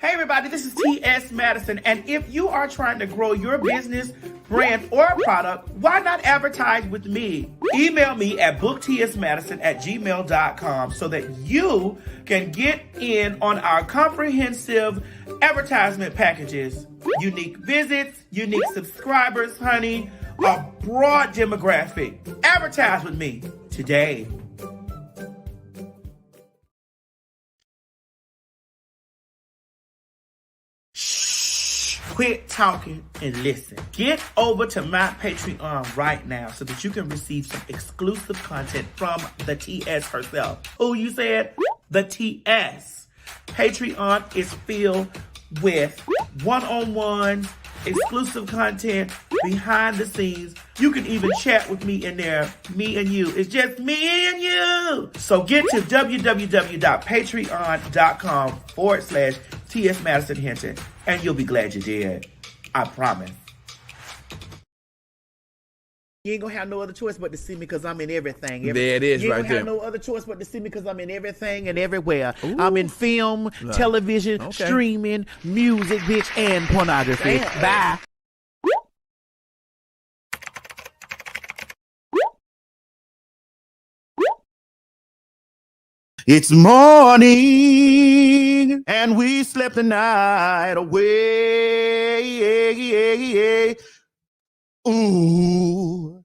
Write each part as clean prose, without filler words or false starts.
Hey everybody, this is T.S. Madison, and if you are trying to grow your business, brand, or product, why not advertise with me? Email me at booktsmadison@gmail.com so that you can get in on our comprehensive advertisement packages. Unique visits, unique subscribers, honey, a broad demographic. Advertise with me today. Quit talking and listen. Get over to my Patreon right now so that you can receive some exclusive content from the TS herself. Who you said? The TS. Patreon is filled with one-on-one, exclusive content, behind the scenes. You can even chat with me in there, me and you. It's just me and you. So get to www.patreon.com/TS Madison Hinton, and you'll be glad you did. I promise. You ain't gonna have no other choice but to see me because I'm in everything. There it is, you right ain't there. have no other choice but to see me because I'm in everything and everywhere. Ooh. I'm in film, television, streaming, music, bitch, and pornography. Damn. Bye. It's morning, and we slept the night away. Ooh.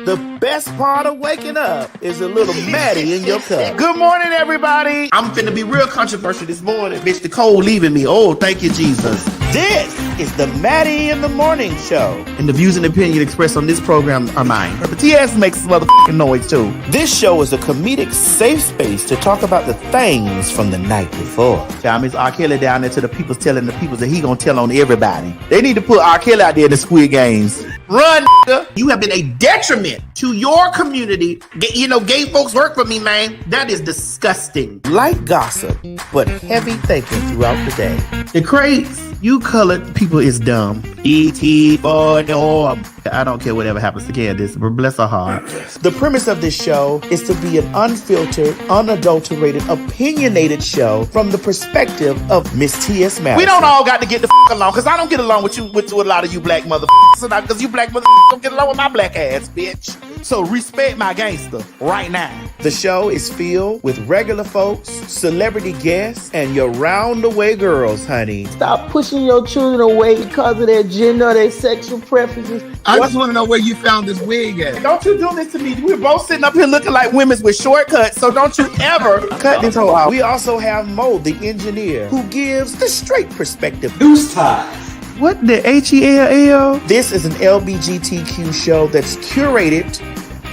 The best part of waking up is a little Maddie in your cup. Good morning, everybody. I'm finna be real controversial this morning. Bitch, the cold leaving me. Oh, thank you, Jesus. This is the Maddie in the Morning Show. And the views and opinion expressed on this program are mine. But TS makes motherfucking noise, too. This show is a comedic safe space to talk about the things from the night before. Time is R. Kelly down there to the people's telling the people that he gonna tell on everybody. They need to put R. Kelly out there in the Squid Games. Run, nigga. You have been a detriment to your community. You know, gay folks work for me, man. That is disgusting. Light gossip, but heavy thinking throughout the day. The crates, you colored people is dumb. E.T. for norm. I don't care whatever happens to Candace, but bless her heart. The premise of this show is to be an unfiltered, unadulterated, opinionated show from the perspective of Miss T.S. Madison. We don't all got to get the along, because I don't get along with you, with a lot of you black motherfuckers, because you black motherfuckers don't get along with my black ass, bitch. So respect my gangster right now. The show is filled with regular folks, celebrity guests, and your round-the-way girls, honey. Stop pushing your children away because of their gender, their sexual preferences. I just want to know where you found this wig at. Don't you do this to me. We're both sitting up here looking like women with shortcuts, so don't you ever cut this whole out. We also have Mo, the engineer, who gives the straight perspective. Deuce ties. What the H-E-L-L? This is an LBGTQ show that's curated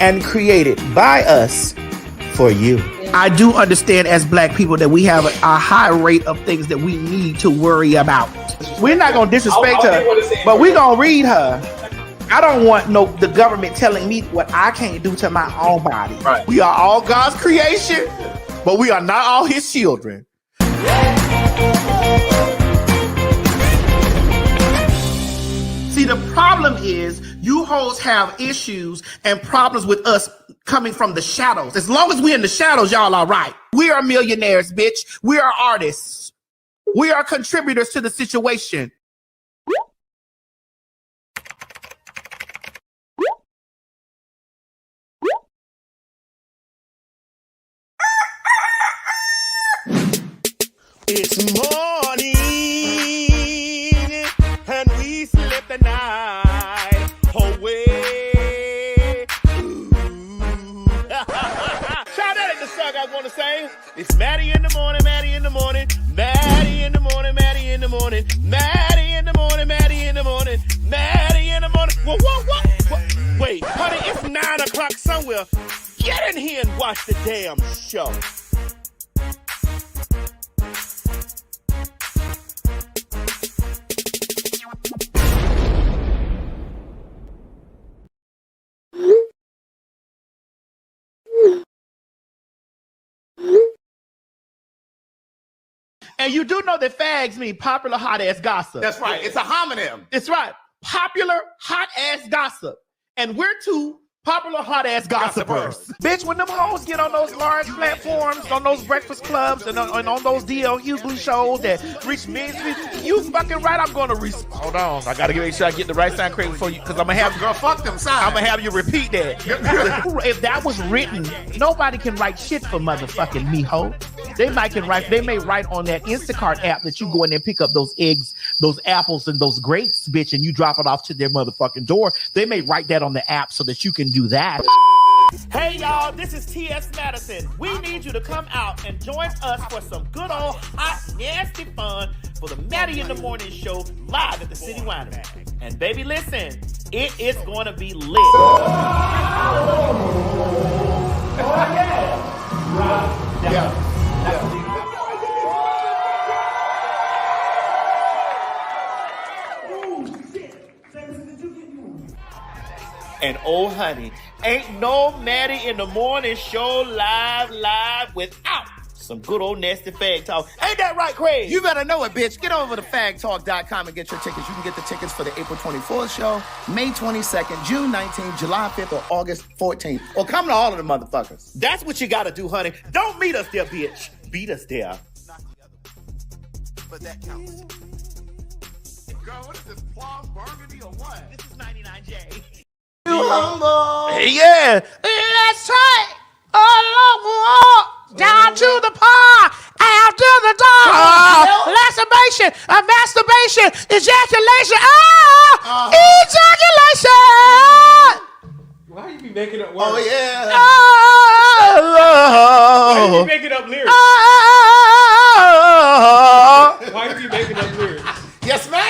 and created by us for you. I do understand as black people that we have a high rate of things that we need to worry about. We're not going to disrespect her, but we're going to read her. I don't want the government telling me what I can't do to my own body. Right. We are all God's creation, but we are not all his children. See, the problem is you hoes have issues and problems with us coming from the shadows. As long as we're in the shadows, y'all are right. We are millionaires, bitch. We are artists. We are contributors to the situation. It's morning, and we slept the night away. Shout out at the song I want to say. It's Maddie in the morning, Maddie in the morning, Maddie in the morning, Maddie in the morning, Maddie in the morning, Maddie in the morning, Maddie in the morning. What? Wait, honey, it's 9 o'clock somewhere. Get in here and watch the damn show. And you do know that fags mean popular hot ass gossip. That's right. It's a homonym. It's right. Popular hot ass gossip. And we're two Popular hot ass gossipers. Bitch, when them hoes get on those large platforms, on those breakfast clubs, and on those D.L. Hughley shows that reach millions of people, you fucking right, I'm gonna hold on. I gotta make sure I get the right sound correct before you, because I'm gonna have Girl, fuck them signs. I'm gonna have you repeat that. If that was written, nobody can write shit for motherfucking me, ho. They may write on that Instacart app that you go in there and pick up those eggs, those apples, and those grapes, bitch, and you drop it off to their motherfucking door. They may write that on the app so that you can do that. Hey y'all, this is T.S. Madison. We need you to come out and join us for some good old hot, nasty fun for the Maddie in the Morning Show live at the City Winery. And baby, listen, it is going to be lit. And oh honey, ain't no Maddie in the Morning Show live without some good old nasty fag talk. Ain't that right, Craig? You better know it, bitch. Get over to fagtalk.com and get your tickets. You can get the tickets for the April 24th show, May 22nd, June 19th, July 5th, or August 14th. Or come to all of the motherfuckers. That's what you gotta do, honey. Don't meet us there, bitch. Beat us there. But that counts. Girl, what is this, plum burgundy or what? This is 99J. Yeah. Let's take a long walk down to the park after the dawn. Masturbation, masturbation, ejaculation. Ejaculation. Why you be making up words? Oh, yeah. Why you be making up lyrics? Why you be making up lyrics? Yes, ma'am.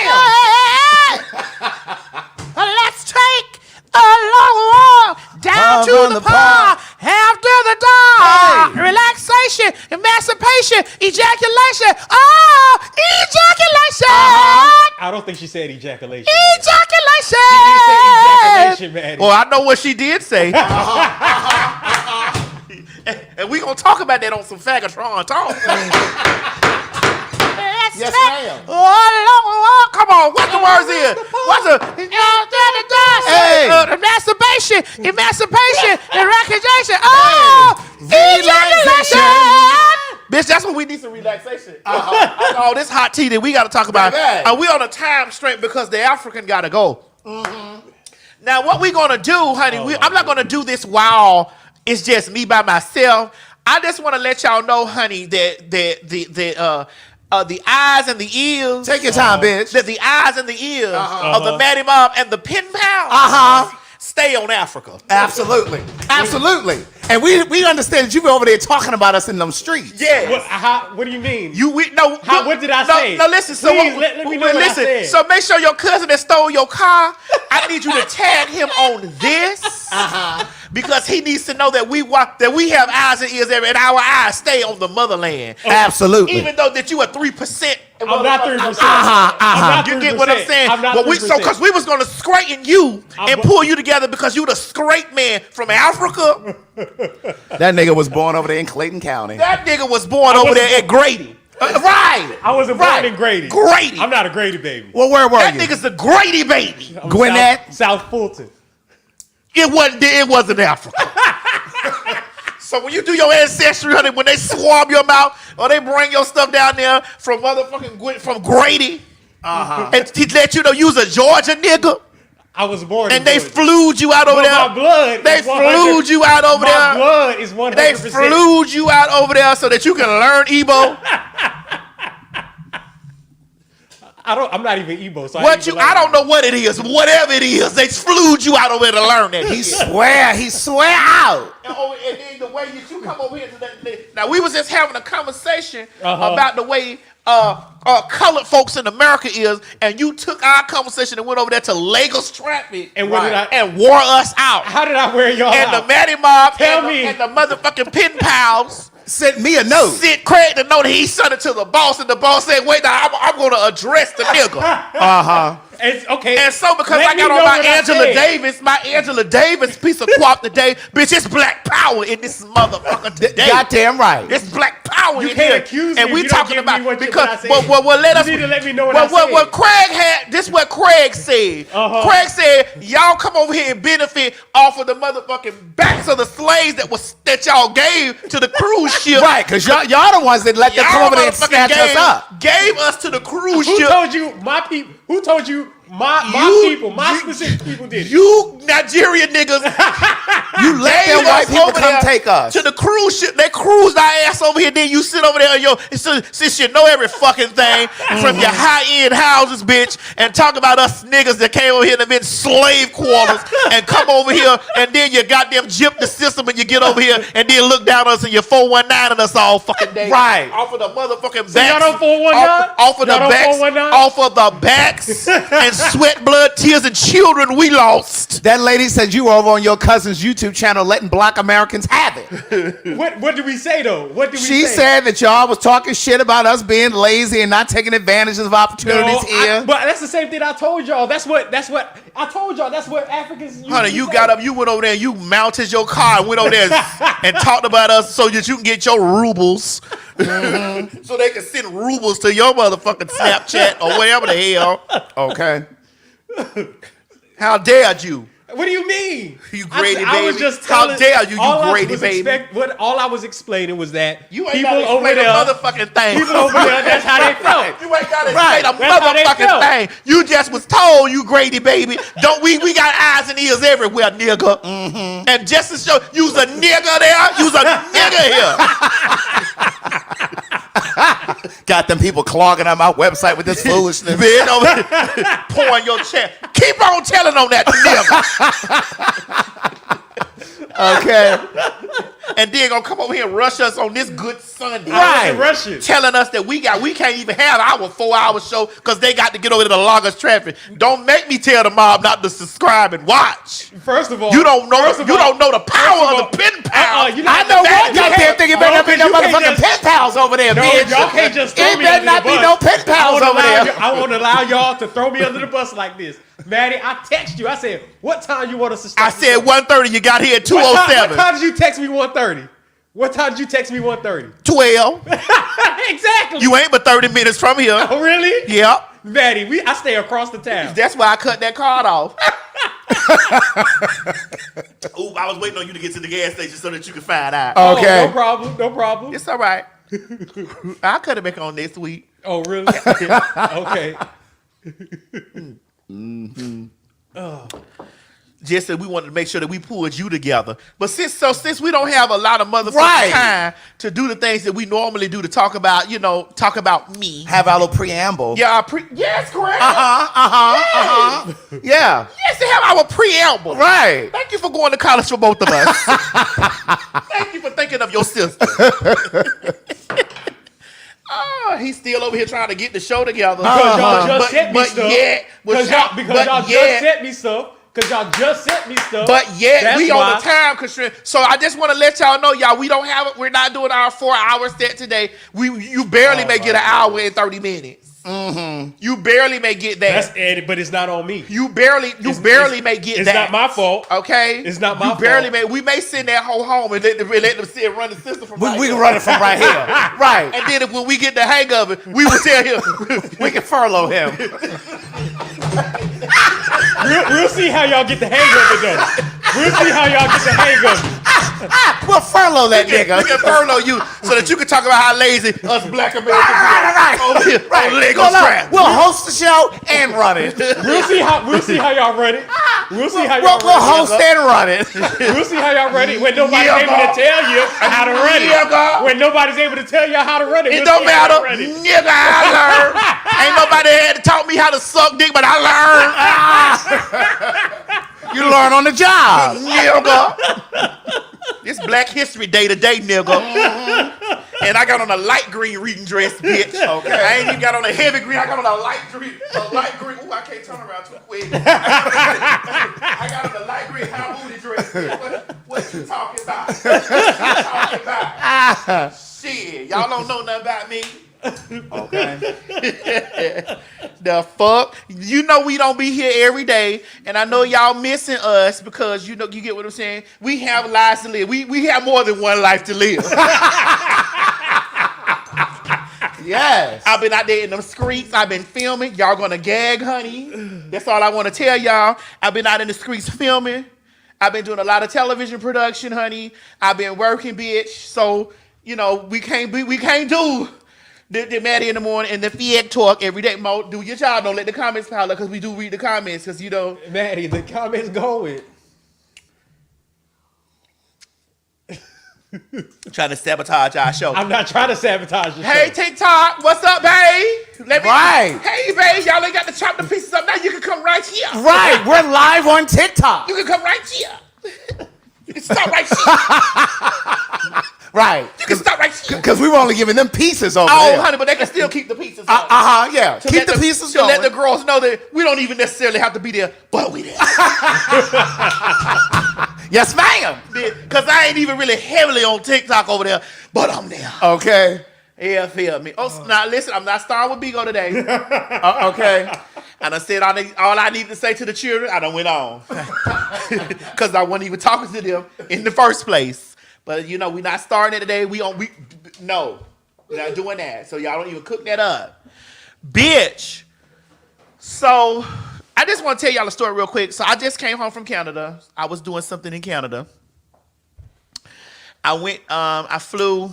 Let's take a long walk down to the park after the dawn. Relaxation, emancipation, ejaculation. Ejaculation. I don't think she said ejaculation. Ejaculation. She did say ejaculation, Maddie. Well, I know what she did say. And we gonna talk about that on some Fagatron talk. Yes, ma'am. Come on, what the words is? What's the Hey. Masturbation, emancipation, ejaculation. Ejaculation. Bitch, that's what we need, some relaxation. All this hot tea that we got to talk about. We on a time straight because the African got to go. Now, what we going to do, honey, I'm not going to do this while it's just me by myself. I just want to let y'all know, honey, that the eyes and the ears. Take your time, bitch. That the eyes and the ears of the Maddie Mob and the pen pals stay on Africa. Absolutely. Absolutely. And we understand that you be over there talking about us in them streets. Yeah. What do you mean? What did I say? No, listen. Please, let me know what I said. So make sure your cousin that stole your car, I need you to tag him on this. Because he needs to know that we have eyes and ears and our eyes stay on the motherland. Absolutely. Even though that you are 3%. I'm not 3%. You get what I'm saying? I'm not 3%. Because we was going to straighten you and pull you together because you the straight man from Africa. That nigga was born over there in Clayton County. That nigga was born over there at Grady. Right. I wasn't born in Grady. Grady. I'm not a Grady baby. Well, where were you? That nigga's a Grady baby. Gwinnett? South Fulton. It wasn't Africa. So when you do your ancestry, honey, when they swab your mouth or they bring your stuff down there from from Grady, and to let you know you was a Georgia nigga. I was born and in they Georgia. flued you out over there. My blood. They flued you out over there. My blood is 100%. They flued you out over there so that you can learn Igbo. I'm not even Igbo, so I don't know what it is. Whatever it is, they flued you out over there to learn that. He swear out. And then the way that you come over here today. Now we was just having a conversation about the way colored folks in America is, and you took our conversation and went over there to Lagos traffic and and wore us out. How did I wear y'all out? And the Maddie Mob and the motherfucking pen pals sent me a note. Sent Craig the note. He sent it to the boss, and the boss said, "Wait, now I'm going to address the nigga." It's okay. And so because I got on my Angela Davis piece of quap today, bitch, it's black power in this motherfucker today. Goddamn right. It's black power. power You in can't here. accuse and me we if you don't talking give me about what I because said. well, let us. You need to let me know what I what said. Craig had. This is what Craig said. Craig said, y'all come over here and benefit off of the motherfucking backs of the slaves that y'all gave to the cruise ship. Right, because y'all the ones that let them come over there and snatch us up. Gave us to the cruise ship. Who told you my people? Who told you my people? My specific people did it. You Nigerian niggas. You let them white people come take us. To the cruise ship. They cruised our ass over here. Then you sit over there, since you know every fucking thing from your high-end houses, bitch, and talk about us niggas that came over here and have been slave quarters and come over here and then you goddamn jip the system and you get over here and then look down on us and you 419 on us all fucking day. Right. Off of the motherfucking backs. So y'all don't 419? Off of the Y'all don't backs. 419? Off of the backs and sweat, blood, tears, and children we lost. That lady said you were over on your cousin's YouTube channel letting black Americans have it. What did we say though? What did we say? She said that y'all was talking shit about us being lazy and not taking advantage of opportunities here. But that's the same thing I told y'all. That's what I told y'all. That's what Africans. Honey, you got up, you went over there, you mounted your car and went over there and talked about us so that you can get your rubles. So they can send rubles to your motherfucking Snapchat or whatever the hell. Okay. How dared you? What do you mean? You grady I was baby. just How telling, dare you, you grady baby. All I was explaining was that You ain't people got to over explain there, a motherfucking thing. people over there, that's how they felt. You ain't got to Right. explain a That's how they motherfucking felt. thing. You just was told, you grady baby. Don't we got eyes and ears everywhere, nigga. And just to show, you's a nigga there, you's a nigga here. Got them people clogging on my website with this foolishness. Been over here, pouring your chest. Keep on telling on that nigga. Okay. And then gonna come over here and rush us on this good Sunday. Right. Russian. Telling us that we can't even have our 4-hour show because they got to get over to the longest traffic. Don't make me tell the mob not to subscribe and watch. First of all, You don't know the power of the pen pal. I know one goddamn thing. It better not be no motherfucking pen pals over there, No, bitch. y'all can't just throw It me better under the not be bus. no pen pals over there. I won't allow y'all to throw me under the bus like this. Maddie, I text you. I said, what time you want us to start? I said 1:30. You got here at 2:07. What time did you text me 1:30? What time did you text me 1:30? 12. Exactly. You ain't but 30 minutes from here. Oh, really? Yep. Maddie, I stay across the town. That's why I cut that card off. Ooh, I was waiting on you to get to the gas station so that you could find out. Okay. Oh, no problem. No problem. It's all right. I'll cut it back on next week. Oh, really? Okay. Just that we wanted to make sure that we pulled you together. But since we don't have a lot of motherfucking Right. time to do the things that we normally do to talk about, talk about me. Have our little preamble. Yeah, yes, correct. Yeah. Yes, to have our preamble. Right. Thank you for going to college for both of us. Thank you for thinking of your sister. Oh, he's still over here trying to get the show together. Because y'all just sent me stuff. Because y'all just sent me stuff. Because y'all just sent me stuff. But yet That's we why. on the time constraint. So I just want to let y'all know, y'all, we're not doing our 4-hour set today. You barely may get an hour and 30 minutes. Mm-hmm. You barely may get that. That's Eddie, but it's not on me. You barely may get It's that. not my fault. Okay? It's not my You barely fault. we may send that whole home and let them sit and run the system from right We here. can run it from right here. Right. And then when we get the hang of it, we will tell him. We can furlough him. We'll see how y'all get the hang of it, though. We'll see how y'all get the hang of it. We'll furlough that nigga. We can furlough you so that you can talk about how lazy us black Americans Right. are over here on Lego strap. We'll host the show and run it. We'll see how y'all run it. We'll see how y'all We'll run it. host and run it. We'll see how y'all run it when nobody's Yeah, able to God. tell you how to run it. Yeah, God. When nobody's able to tell you how to run it. It we'll don't see how matter. to run it. Nigga, I learned. Ain't nobody had to taught me how to suck dick, but I learned. You learn on the job. Nigga. It's Black History Day today, nigga. And I got on a light green reading dress, bitch. Okay. I ain't even got on a heavy green. I got on a light green. Ooh, I can't turn around too quick. I got on a light green high booty dress. What you talking about? Shit, y'all don't know nothing about me. Okay. The fuck? You know we don't be here every day, and I know y'all missing us because you get what I'm saying. We have lives to live. We have more than one life to live. Yes. I've been out there in them streets. I've been filming. Y'all gonna gag, honey. That's all I want to tell y'all. I've been out in the streets filming. I've been doing a lot of television production, honey. I've been working, bitch. So, you know, we can't do the Maddie in the morning and the Fiat talk every day. Mo, do your job. Don't let the comments pile up because we do read the comments because, you know. Maddie, the comments going. Trying to sabotage our show. I'm not trying to sabotage your Hey, show. TikTok, what's up, babe? Right. Hey, babe, y'all ain't got to chop the pieces up now. You can come right here. Right. We're live on TikTok. You can come right here. You can stop right here. Right. You can stop right here. Because we were only giving them pieces over Oh, there. honey, but they can still keep the pieces. Yeah. To Keep let the pieces to going. let the girls know that we don't even necessarily have to be there, but we there. Yes, ma'am. Because I ain't even really heavily on TikTok over there, but I'm there. Okay. Yeah, feel me. Oh, now listen, I'm not starting with Bigo today. Okay. And I said all I need to say to the children, I done went on. Because I wasn't even talking to them in the first place. But, you know, we not starting it today. No, we're not doing that. So y'all don't even cook that up. Bitch. So I just want to tell y'all a story real quick. So I just came home from Canada. I was doing something in Canada. I flew,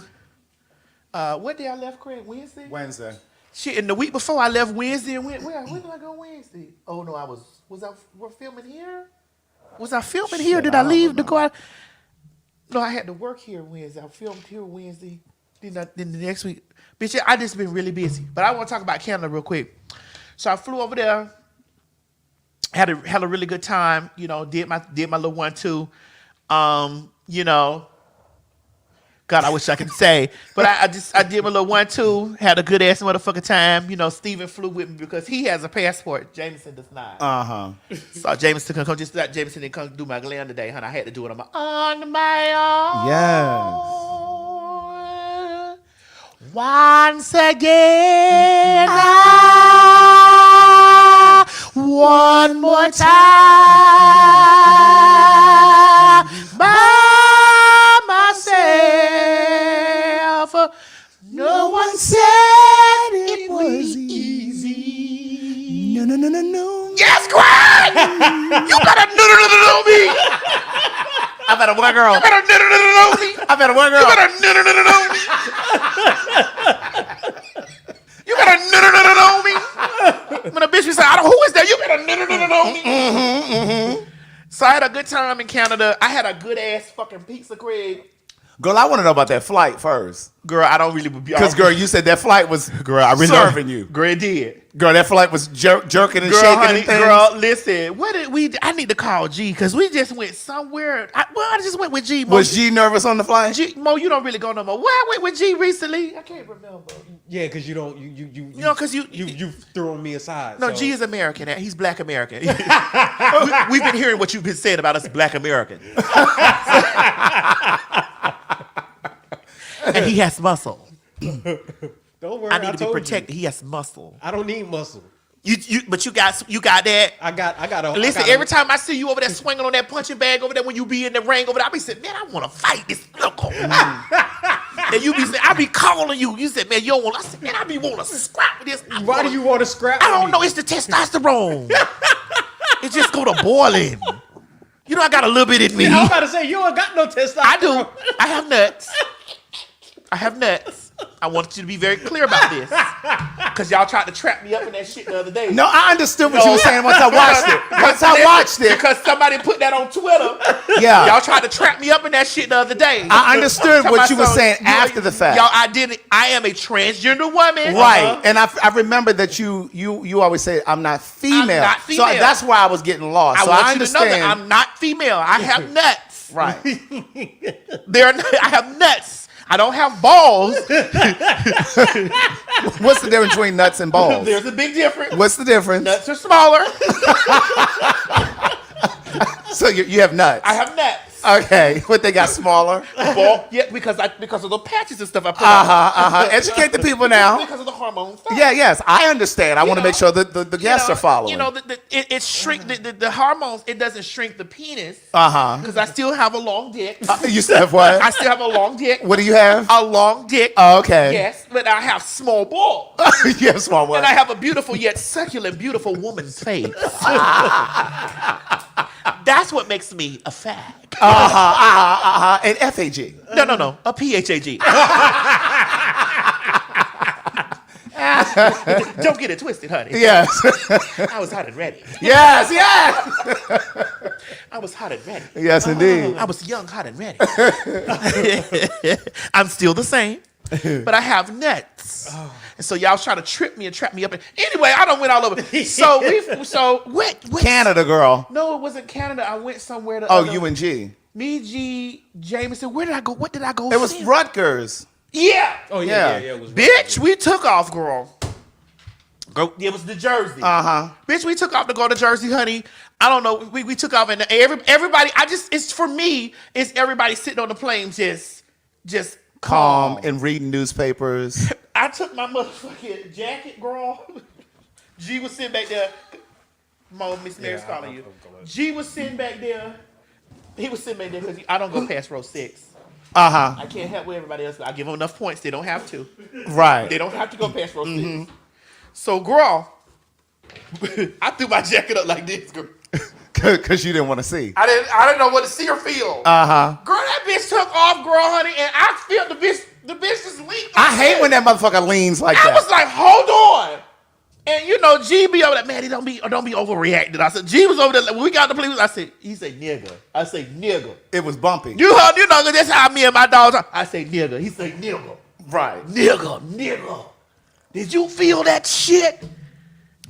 what day I left, Craig? Wednesday. Shit, and the week before I left Wednesday and went, where did I go Wednesday? Oh no, we're filming here? Was I filming here? Did I leave to go out? No, I had to work here Wednesday. I filmed here Wednesday. Then the next week. Bitch, I just been really busy. But I want to talk about Canada real quick. So I flew over there, had a really good time, you know, did my little 1-2. You know, God, I wish I could say. But I did my little 1-2, had a good ass motherfucking time. You know, Steven flew with me because he has a passport. Jameson does not. So Jameson can come, just that Jameson didn't come do my glam today, honey. I had to do it on my own. Yes. Once again, one more time, by myself. No one said it was easy. No. Yes, Greg! You better know me. I better what, girl? You better know me. I better what, girl? You better know me. You better know me. When a bitch be saying, who is that? You better know me. So I had a good time in Canada. I had a good ass fucking pizza, Craig. Girl, I want to know about that flight first. Girl, I don't really. Because, girl, you said that flight was serving you. Girl, it did. Girl, that flight was jerking and Girl, shaking honey, and things. girl, listen. What did we? I need to call G because we just went somewhere. I just went with G. Mo. Was G nervous on the flight? Mo, you don't really go no more. Where I went with G recently? I can't remember. Yeah, because you don't know, because you throwing me aside. No, so. G is American. He's Black American. We've been hearing what you've been saying about us Black American. And he has muscle. Don't worry, I need to be protected. He has muscle. I don't need muscle. But you got that. I got a. Listen, every time I see you over there swinging on that punching bag over there when you be in the ring over there, I be saying, man, I want to fight this loco. And you be saying, I be calling you. You said, man, you don't want. I said, man, I be want to scrap with this. Why do you want to scrap? I don't know. It's the testosterone. It just go to boiling. You know, I got a little bit in me. Yeah, I'm about to say you don't got no testosterone. I do. I have nuts. I want you to be very clear about this. Because y'all tried to trap me up in that shit the other day. No, I understood what you were saying once I watched it. Because somebody put that on Twitter. Yeah. Y'all tried to trap me up in that shit the other day. I understood what you were saying after the fact. Y'all, I am a transgender woman. Right. And I remember that you always say, I'm not female. I'm not female. So that's why I was getting lost. I want you to know that I'm not female. I have nuts. Right. I have nuts. I don't have balls. What's the difference between nuts and balls? There's a big difference. What's the difference? Nuts are smaller. So you have nuts. I have nuts. Okay, what they got smaller? Balt, yeah, because of the patches and stuff I put on. Educate the people now. Because of the hormone stuff. Yeah, yes, I understand. I want to make sure that the guests are following. You know, it shrink the hormones. It doesn't shrink the penis. Because I still have a long dick. you said what? I still have a long dick. What do you have? A long dick. Oh, okay. Yes, but I have small balls. Yeah, small one. And I have a beautiful yet succulent, beautiful woman's face. That's what makes me a fag. And FAG. No. A PHAG. Don't get it twisted, honey. Yes. I was hot and ready. Yes. I was hot and ready. Yes, indeed. I was young, hot and ready. I'm still the same, but I have nuts. And so y'all was trying to trip me and trap me up. Anyway, I done went all over. So what? Canada, girl. No, it wasn't Canada. I went somewhere to. UNG. Me, G, Jameson. Where did I go? What did I go? It was Rutgers. Yeah. Oh yeah. It was Bitch, we took off, girl. It was the Jersey. Bitch, we took off to go to Jersey, honey. I don't know. We took off and everybody. It's for me. It's everybody sitting on the plane just calm and reading newspapers. I took my motherfucking jacket, girl. G was sitting back there. Miss Mary's calling you. G was sitting back there. He was sitting back there because I don't go past row 6. I can't help with everybody else. I give them enough points. They don't have to. Right. They don't have to go past row 6. So, girl, I threw my jacket up like this, girl. Because you didn't want to see. I didn't know what to see or feel. Girl, that bitch took off, girl, honey, and I felt the bitch just leaked. I hate when that motherfucker leans like I that. was like, hold on. And you know, G be over there, Maddie, don't be overreacting. I said, G was over there, when we got the police, he said, nigga. I say, nigga. It was bumpy. You know, that's how me and my dogs are. I say, nigga. He say, nigga. Right. Nigga. Did you feel that shit?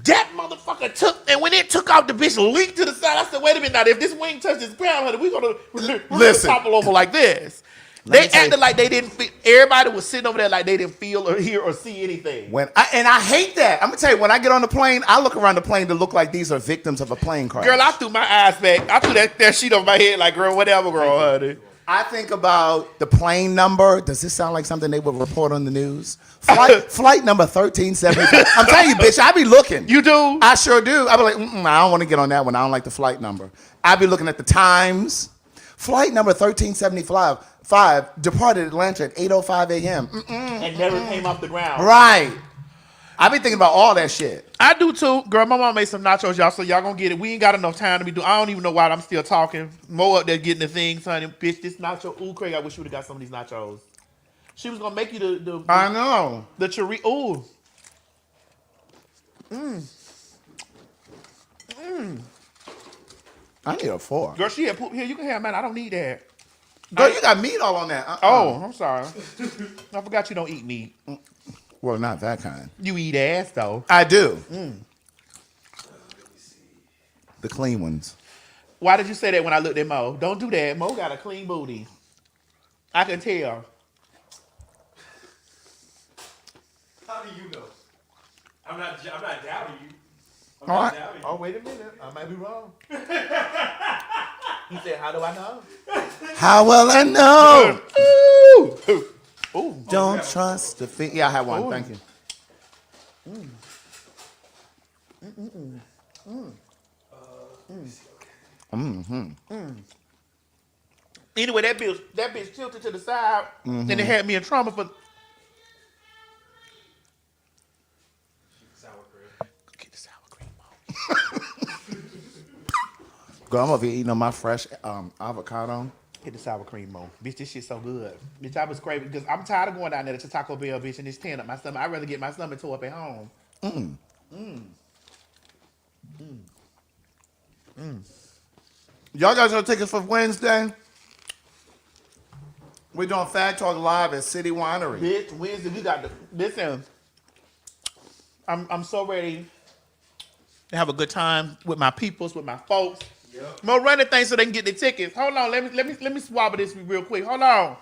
That motherfucker took, and when it took off, the bitch leaked to the side. I said, wait a minute, now, if this wing touches the ground, honey, we're gonna topple over like this. They acted like they didn't feel, everybody was sitting over there like they didn't feel or hear or see anything. I hate that. I'm gonna tell you, when I get on the plane, I look around the plane to look like these are victims of a plane crash. Girl, I threw my eyes back. I threw that sheet over my head like, girl, whatever, girl, honey. I think about the plane number. Does this sound like something they would report on the news? Flight number 1375. I'm telling you, bitch, I be looking. You do? I sure do. I be like, I don't want to get on that one. I don't like the flight number. I be looking at the times. Flight number 1375 departed Atlanta at 8:05 a.m. And never came off the ground. Right. I be thinking about all that shit. I do too. Girl, my mom made some nachos, y'all, so y'all gonna get it. We ain't got enough time to be doing. I don't even know why I'm still talking. Mo up there getting the things, honey. Bitch, this nacho. Ooh, Craig, I wish you would have got some of these nachos. She was gonna make you the I know. The chorizo. Ooh. I need a fork. Girl, she had poop here. You can have mine. I don't need that. Girl, you got meat all on that. Oh, I'm sorry. I forgot you don't eat meat. Well, not that kind. You eat ass though. I do. The clean ones. Why did you say that when I looked at Mo? Don't do that. Mo got a clean booty. I can tell. How do you know? I'm not doubting you. All right. Oh, wait a minute. I might be wrong. He said, how do I know? How will I know? Ooh. Ooh. Don't trust the feet. Yeah, I have one. Ooh. Thank you. Anyway, that bitch tilted to the side, and it had me in trauma for. Get the sour cream on. Girl, I'm over here eating on my fresh avocado. Get the sour cream on. Bitch, this shit so good. Bitch, I was craving because I'm tired of going down there to Taco Bell, bitch, and it's tearing up my stomach. I'd rather get my stomach tore up at home. Y'all guys gonna take us for Wednesday? We're doing Fag Talk Live at City Winery. Bitch, Wednesday, we got the. Listen, I'm so ready to have a good time with my peoples, with my folks. Yep. More running things so they can get their tickets. Hold on, let me swabber this real quick. Hold on.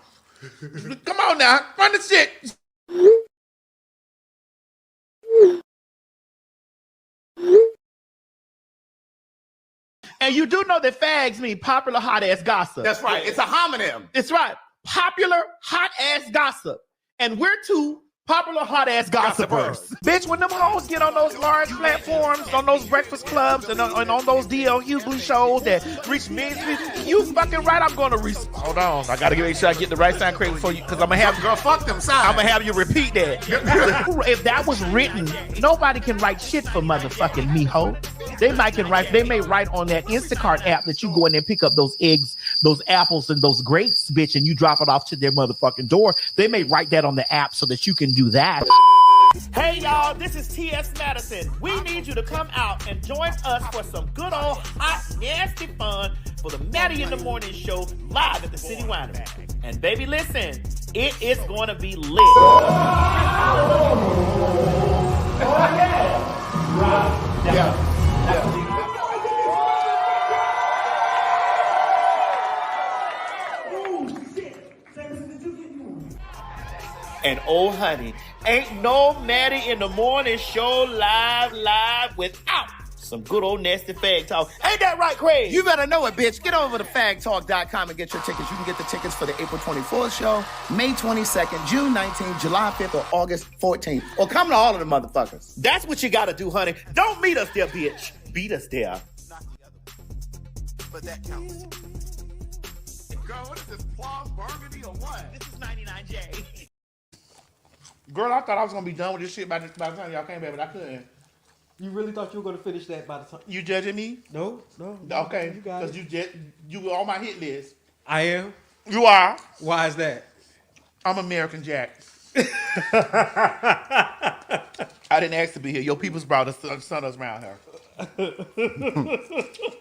Come on now, run the shit. And you do know that fags mean popular hot ass gossip. That's right. It's a homonym. It's right. Popular hot ass gossip. And we're two popular hot ass gossipers. Bitch, when them hoes get on those large platforms, on those breakfast clubs, and on those D.L. Hughley shows that reach millions, you fucking right. I'm gonna hold on. I gotta make sure I get the right sound correct before you, because I'm gonna have Girl, fuck them signs. I'm gonna have you repeat that. If that was written, nobody can write shit for motherfucking me, ho. They may write on that Instacart app that you go in there and pick up those eggs, those apples, and those grapes, bitch, and you drop it off to their motherfucking door. They may write that on the app so that you can do that. Hey y'all, this is T.S. Madison. We need you to come out and join us for some good old hot, nasty fun for the Maddie in the Morning Show live at the City Winery. And baby, listen, it is going to be lit. Oh yeah. Right. Yeah. And oh honey, ain't no Maddie in the Morning Show live without some good old nasty fag talk. Ain't that right, Craig? You better know it, bitch. Get over to fagtalk.com and get your tickets. You can get the tickets for the April 24th show, May 22nd, June 19th, July 5th, or August 14th. Or come to all of the motherfuckers. That's what you gotta do, honey. Don't meet us there, bitch. Beat us there. But that counts. Girl, what is this, Plum Burgundy or what? This is 99J. Girl, I thought I was gonna be done with this shit by the time y'all came back, but I couldn't. You really thought you were going to finish that by the time? You judging me? No. Okay, You got because it. you were on my hit list. I am? You are. Why is that? I'm American Jack. I didn't ask to be here. Your people's brought us sent us around here.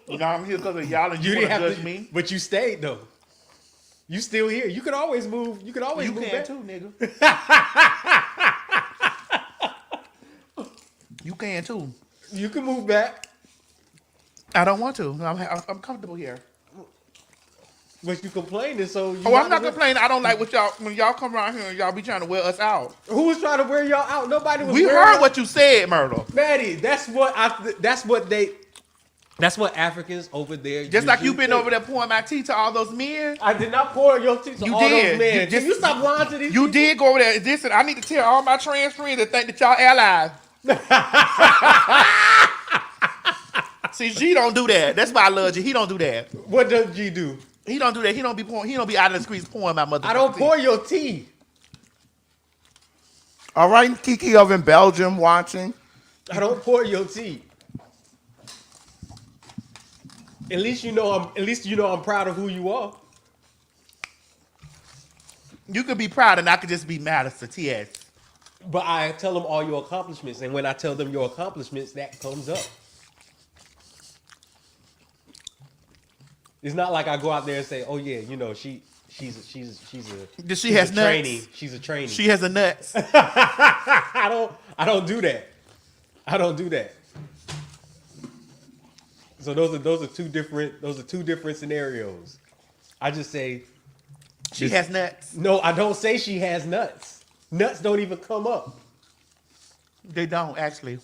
You know I'm here because of y'all, and you want to judge me. But you stayed though. You still here. You can always move. You can always You move can back. too, nigga. You can too. You can move back. I don't want to. I'm comfortable here. But you complaining, so you I'm not complaining. I don't like when y'all come around here and y'all be trying to wear us out. Who was trying to wear y'all out? Nobody was. We heard what you said, Myrtle. Maddie, that's what Africans over there. Just like usually you've been think. over there pouring my tea to all those men. I did not pour your tea to You all did. those men. You Can you stop lying to these You people? did go over there. Listen, I need to tell all my trans friends that think that y'all allies. See, G don't do that. That's why I love G. He don't do that. What does G do? He don't do that. He don't be pouring. He don't be out of the streets pouring my mother. I don't pour your tea. All right, Kiki over in Belgium watching. I don't pour your tea. At least you know I'm proud of who you are. You could be proud, and I could just be mad as a TS. But I tell them all your accomplishments, and when I tell them your accomplishments, that comes up. It's not like I go out there and say, "Oh yeah, you know she's a trainee. She's a trainee. She has a nuts. I don't do that. I don't do that. So those are two different scenarios. I just say She has nuts. no. I don't say she has nuts. Nuts don't even come up. They don't actually.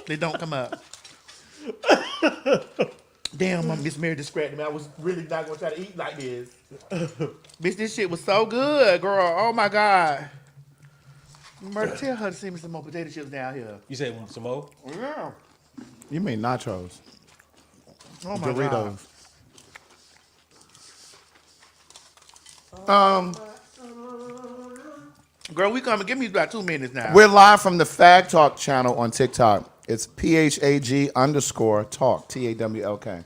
They don't come up. Damn, my Miss Mary distracted me. I was really not gonna try to eat like this. Bitch, this shit was so good, girl. Oh my God. Murder, tell her to send me some more potato chips down here. You say some more? Yeah. You mean nachos? Oh my Doritos. God. Girl, we coming. Give me about 2 minutes now. We're live from the Fag Talk channel on TikTok. It's PHAG_talk, TAWLK.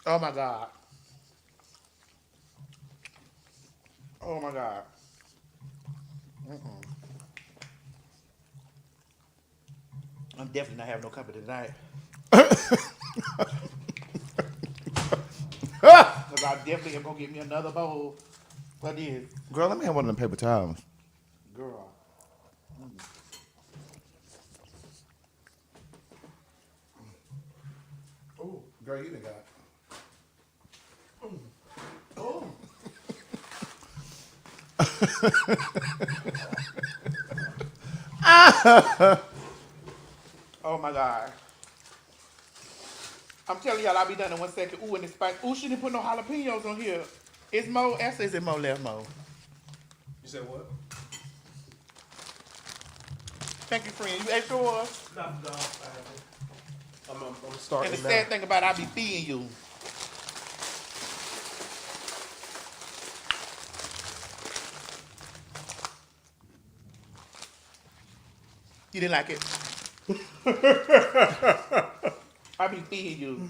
Oh my God. Oh my God. I'm definitely not having no company tonight. Because I definitely am going to get me another bowl. What is? Girl, let me have one of them paper towels. Girl. Oh, girl, you done got. Oh my God. I'm telling y'all, I'll be done in 1 second. Ooh, and it's spicy. Ooh, she didn't put no jalapenos on here. It's Mo. Esther, is it Mo left, Mo? You said what? Thank you, friend. You ate yours? No. I'm starting And the now. sad thing about it, I be feeding you. You didn't like it? I be feeding you.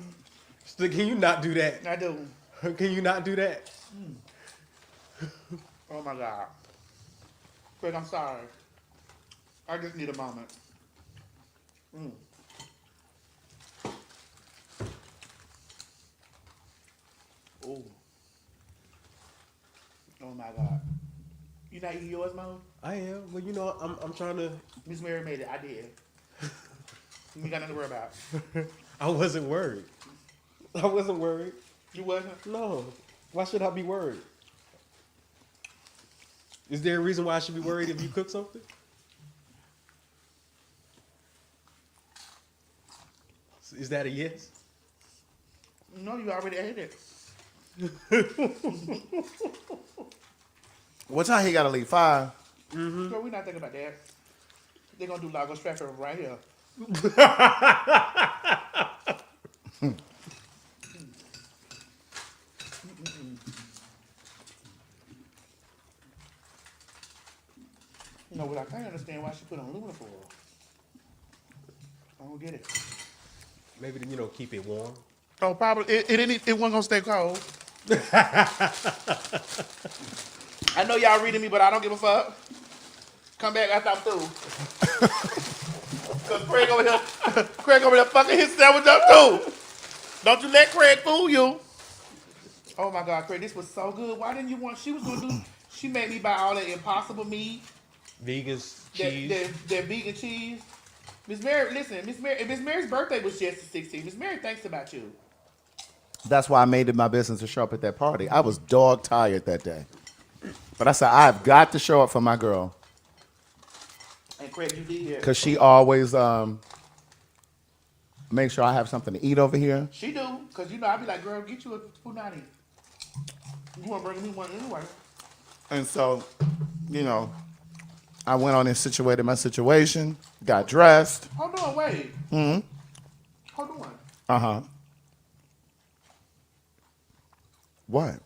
So can you not do that? I do. Can you not do that? Oh my God. Craig, I'm sorry. I just need a moment. Ooh. Oh my God. You not eating yours, Mo? I am. Well, you know, I'm trying to. Miss Mary made it. I did. You got nothing to worry about. I wasn't worried. I wasn't worried. You wasn't? No. Why should I be worried? Is there a reason why I should be worried if you cook something? Is that a yes? No, you already ate it. What time he gotta leave? 5? So we're not thinking about that. They're gonna do Lagos traffic right here. You know what I can't understand why she put on aluminum foil. I don't get it. Maybe to, keep it warm. Oh, probably it wasn't gonna stay cold. I know y'all reading me, but I don't give a fuck. Come back after I'm through. Cause Craig over here fucking his sandwich up too. Don't you let Craig fool you. Oh my God, Craig, this was so good. Why didn't you want? She made me buy all that impossible meat. Vegan cheese. That vegan cheese. Miss Mary, listen, Miss Mary's birthday was just the 16th. Miss Mary thinks about you. That's why I made it my business to show up at that party. I was dog tired that day. But I said, I've got to show up for my girl. And Craig, you did. Because she always make sure I have something to eat over here. She do, because I be like, girl, get you a punani. You want to bring me one anyway. And so, I went on and situated my situation, got dressed. Hold on, wait. Hold on. Uh-huh. What?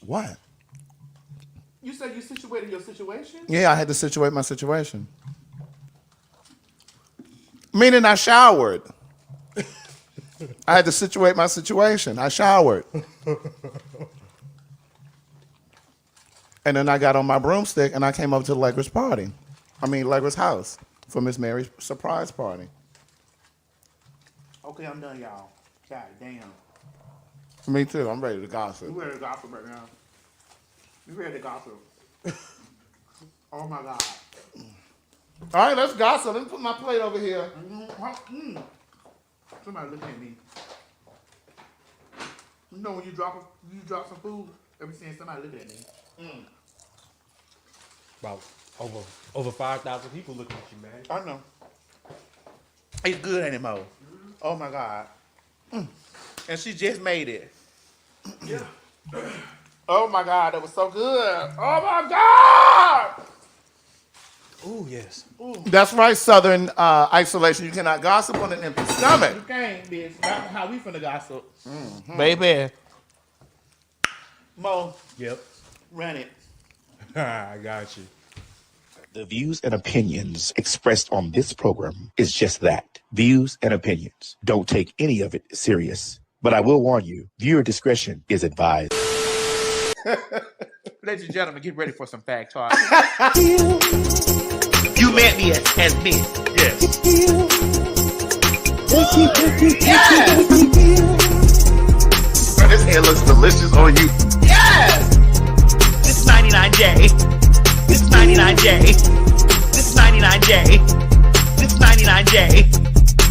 What? You said you situated your situation? Yeah, I had to situate my situation. Meaning I showered. I had to situate my situation. I showered. And then I got on my broomstick and I came up to Allegra's house for Miss Mary's surprise party. Okay, I'm done, y'all. God damn. Me too. I'm ready to gossip. You ready to gossip right now? You ready to gossip? Oh my God. All right, let's gossip. Let me put my plate over here. Somebody looking at me. You know when you drop some food, every since somebody looking at me. About over 5,000 people looking at you, man. I know. It's good, ain't it, Mo? Oh my God. And she just made it. Yeah. Oh my God, that was so good. Oh my God! Oh, yes. That's right, Southern isolation. You cannot gossip on an empty stomach. You can't, bitch. That's how we finna gossip. Baby. Mo, Yep. run it. I got you. The views and opinions expressed on this program is just that, views and opinions. Don't take any of it serious. But I will warn you, viewer discretion is advised. Ladies and gentlemen, get ready for some fact talk. You met me as this. Yes. This hair looks delicious on you. Yes! This 99J. This 99J. This 99J. This 99J.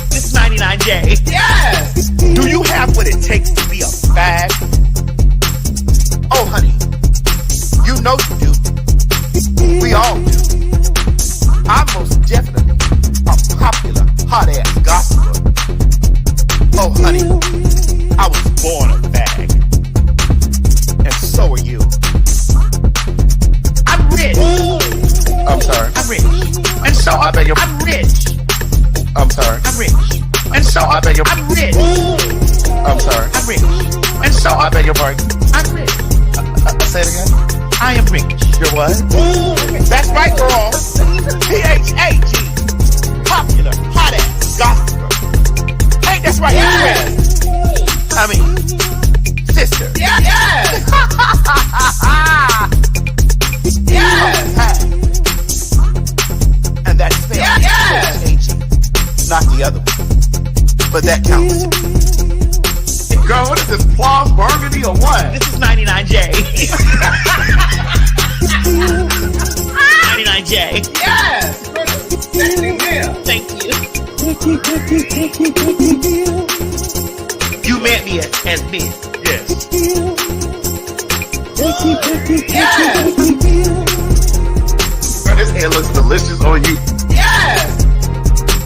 This 99J. Yes! Do you have what it takes to be a fag? Oh, honey. You know you do. so I beg your. I'm rich. I'm sorry. I'm rich. And so I beg your. I'm rich. I'm sorry. I'm rich. And so I beg your pardon. I'm rich. Say it again. I am rich. You're what? That's right, girl. PHAG. Popular, hot ass, gospel. Hey, that's right. Yes. I mean, sister. Yeah. Yes. Yes. And that's spelled PHAG. Not the other one. But that counts. Girl, what is this, plum, burgundy, or what? This is 99J. 99J. Yes! Thank you. You met me as this. Yes. Yes! Girl, this hair looks delicious on you. Yes!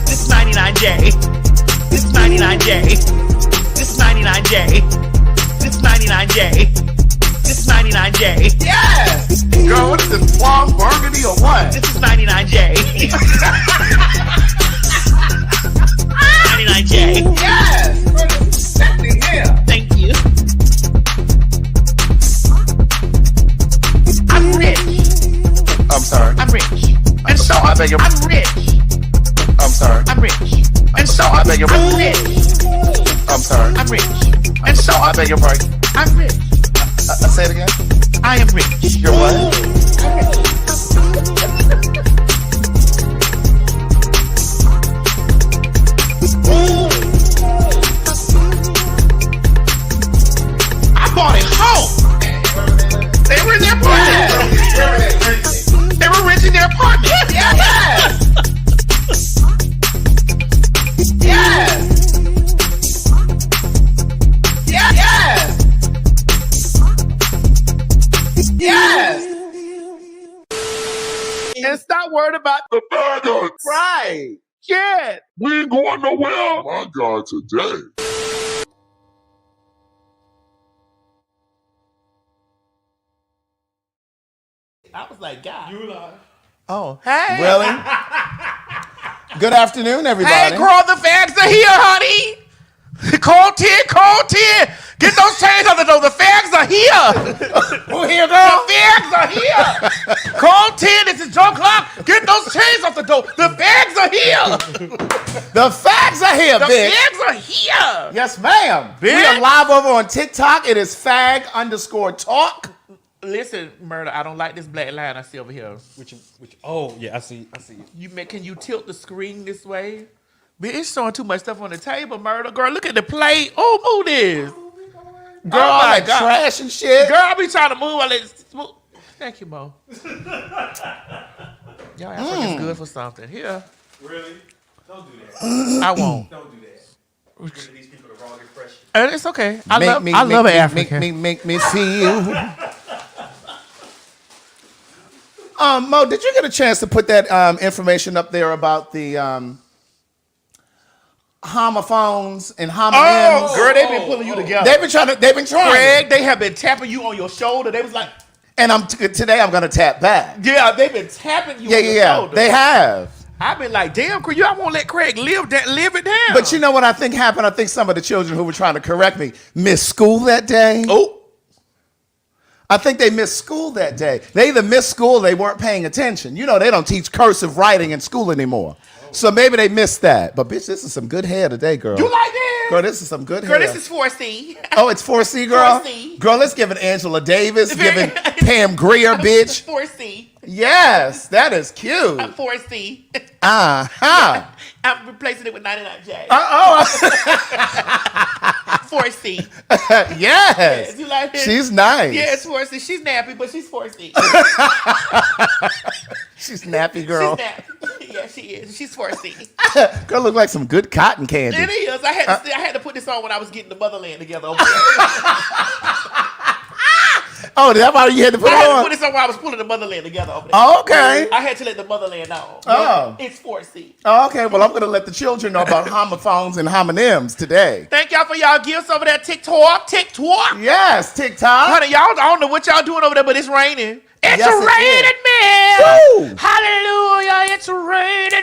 This is 99J. This is 99J. This is 99J. This is 99J. This is 99J. Yes! Girl, what is this, plum, burgundy, or what? This is 99J. 99J. Yes! Thank you. I'm rich. I'm sorry. I'm rich. And so I beg your. I'm rich. I'm sorry. I'm rich. And so I beg your. I'm rich. I'm sorry. I'm rich. And so I beg your pardon. I'm rich. Say it again. I am rich. You're what? I bought it home. They were in their apartment. They were renting their apartment. Yes. Yes. Yes! And stop worrying about the burgers. Right. Yeah. We ain't going nowhere. My God, today. I was like, God. You lie. Oh, hey. Really? Good afternoon, everybody. Hey, girl, the fags are here, honey. Cold 10. Get those chains on the door. The fags are here. Who here, girl? The fags are here. Cold 10. This is Joe Clark. Get those chains off the door. The fags are here. The fags are here, The bitch. fags are here. Yes, ma'am. Bitch. We are live over on TikTok. It is fag_talk. Listen, Murder, I don't like this black line I see over here. Which, oh, yeah, I see it. Can you tilt the screen this way? Bitch, it's showing too much stuff on the table, Murder. Girl, look at the plate. Oh, move this. Girl, all that trash and shit. Girl, I be trying to move all this. Thank you, Mo. Y'all act like it's good for something. Here. Really? Don't do that. I won't. Don't do that. You're giving these people the wrong impression. It's okay. I love Africa. Make me see you. Mo, did you get a chance to put that information up there about the homophones and homonyms? Oh, girl, they've been pulling you together. They've been trying. Craig, they have been tapping you on your shoulder. They was like, and today I'm gonna tap back. yeah, they've been tapping you on your shoulder. They have. I've been like, damn, Craig, I won't let Craig live it down. But you know what I think happened? I think some of the children who were trying to correct me missed school that day. Oh. I think they missed school that day. They either missed school or they weren't paying attention. You know, they don't teach cursive writing in school anymore. So maybe they missed that. But bitch, this is some good hair today, girl. You like this? Girl, this is some good hair. Girl, this is 4C. Oh, it's 4C, girl? 4C. Girl, let's give it Angela Davis, give it Pam Grier, bitch. 4C. Yes, that is cute. I'm 4C. Uh-huh. I'm replacing it with 99J. 4C. Yes. You like it? She's nice. Yeah, it's 4C. She's nappy, but she's 4C. She's nappy, girl. She's nappy. Yeah, she is. She's 4C. Girl, look like some good cotton candy. It is. I had to put this on when I was getting the motherland together over there. Oh, that's why you had to put I it had on? to put this on while I was pulling the motherland together over there. Oh, okay. I had to let the motherland know. Oh. It's 4C. Oh, okay. Well, I'm going to let the children know about homophones and homonyms today. Thank y'all for y'all gifts over there, TikTok. Yes, TikTok. Honey, y'all, I don't know what y'all doing over there, but it's raining. It's Yes, it raining, man. Woo. Hallelujah, it's raining.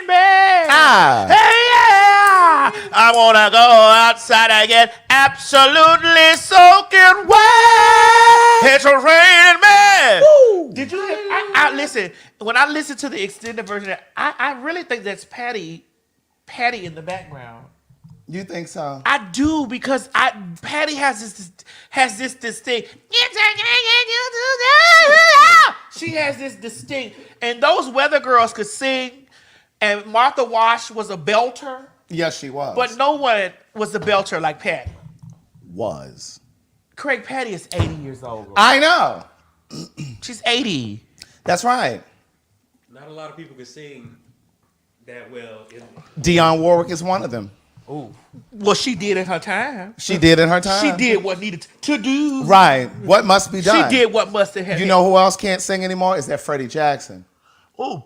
I wanna go outside and get absolutely soaking wet. It's raining, man. Did you hear? I listen. When I listen to the extended version, I really think that's Patty in the background. You think so? I do, because Patty has this distinct. She has this distinct, and those weather girls could sing, and Martha Wash was a belter. Yes, she was. But no one was a belter like Patty. Was. Craig, Patty is 80 years old. I know. She's 80. That's right. Not a lot of people can sing that well. Dionne Warwick is one of them. Ooh. Well, she did in her time. She did in her time. She did what needed to do. Right. What must be done. She did what must have happened. You know who else can't sing anymore? Is that Freddie Jackson. Ooh.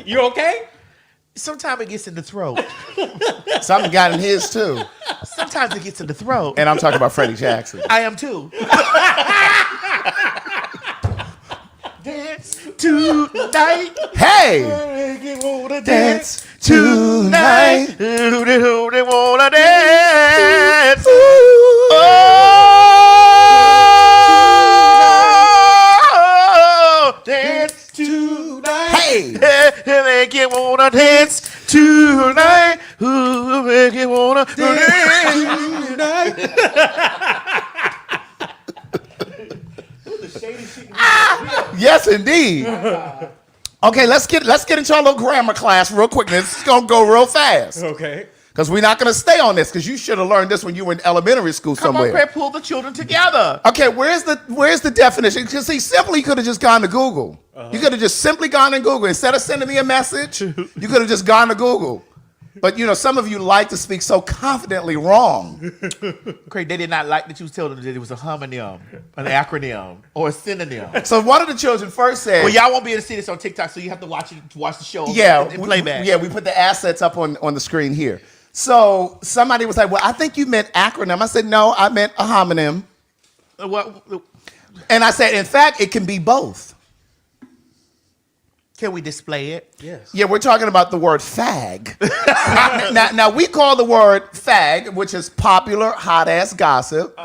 You okay? Sometimes it gets in the throat. Something got in his too. Sometimes it gets in the throat. And I'm talking about Freddie Jackson. I am too. Dance tonight. Hey! Dance tonight. They wanna dance. Oh, dance tonight. Hey! Make you wanna dance tonight. Who make you wanna dance tonight? Yes, indeed. Okay, let's get into our little grammar class real quick. This is gonna go real fast. Okay. Because we're not gonna stay on this, because you should have learned this when you were in elementary school Come somewhere. on, Craig, pull the children together. Okay, where's the definition? Because see, simply you could have just gone to Google. You could have just simply gone to Google. Instead of sending me a message, you could have just gone to Google. But you know, some of you like to speak so confidently wrong. Craig, they did not like that you told them that it was a homonym, an acronym, or a synonym. So one of the children first said, Well, y'all won't be able to see this on TikTok, so you have to watch the show yeah, in playback. we put the assets up on the screen here. So somebody was like, well, I think you meant acronym. I said, no, I meant a homonym. What? And I said, in fact, it can be both. Can we display it? Yes. Yeah, we're talking about the word fag. now, we call the word fag, which is popular hot ass gossip,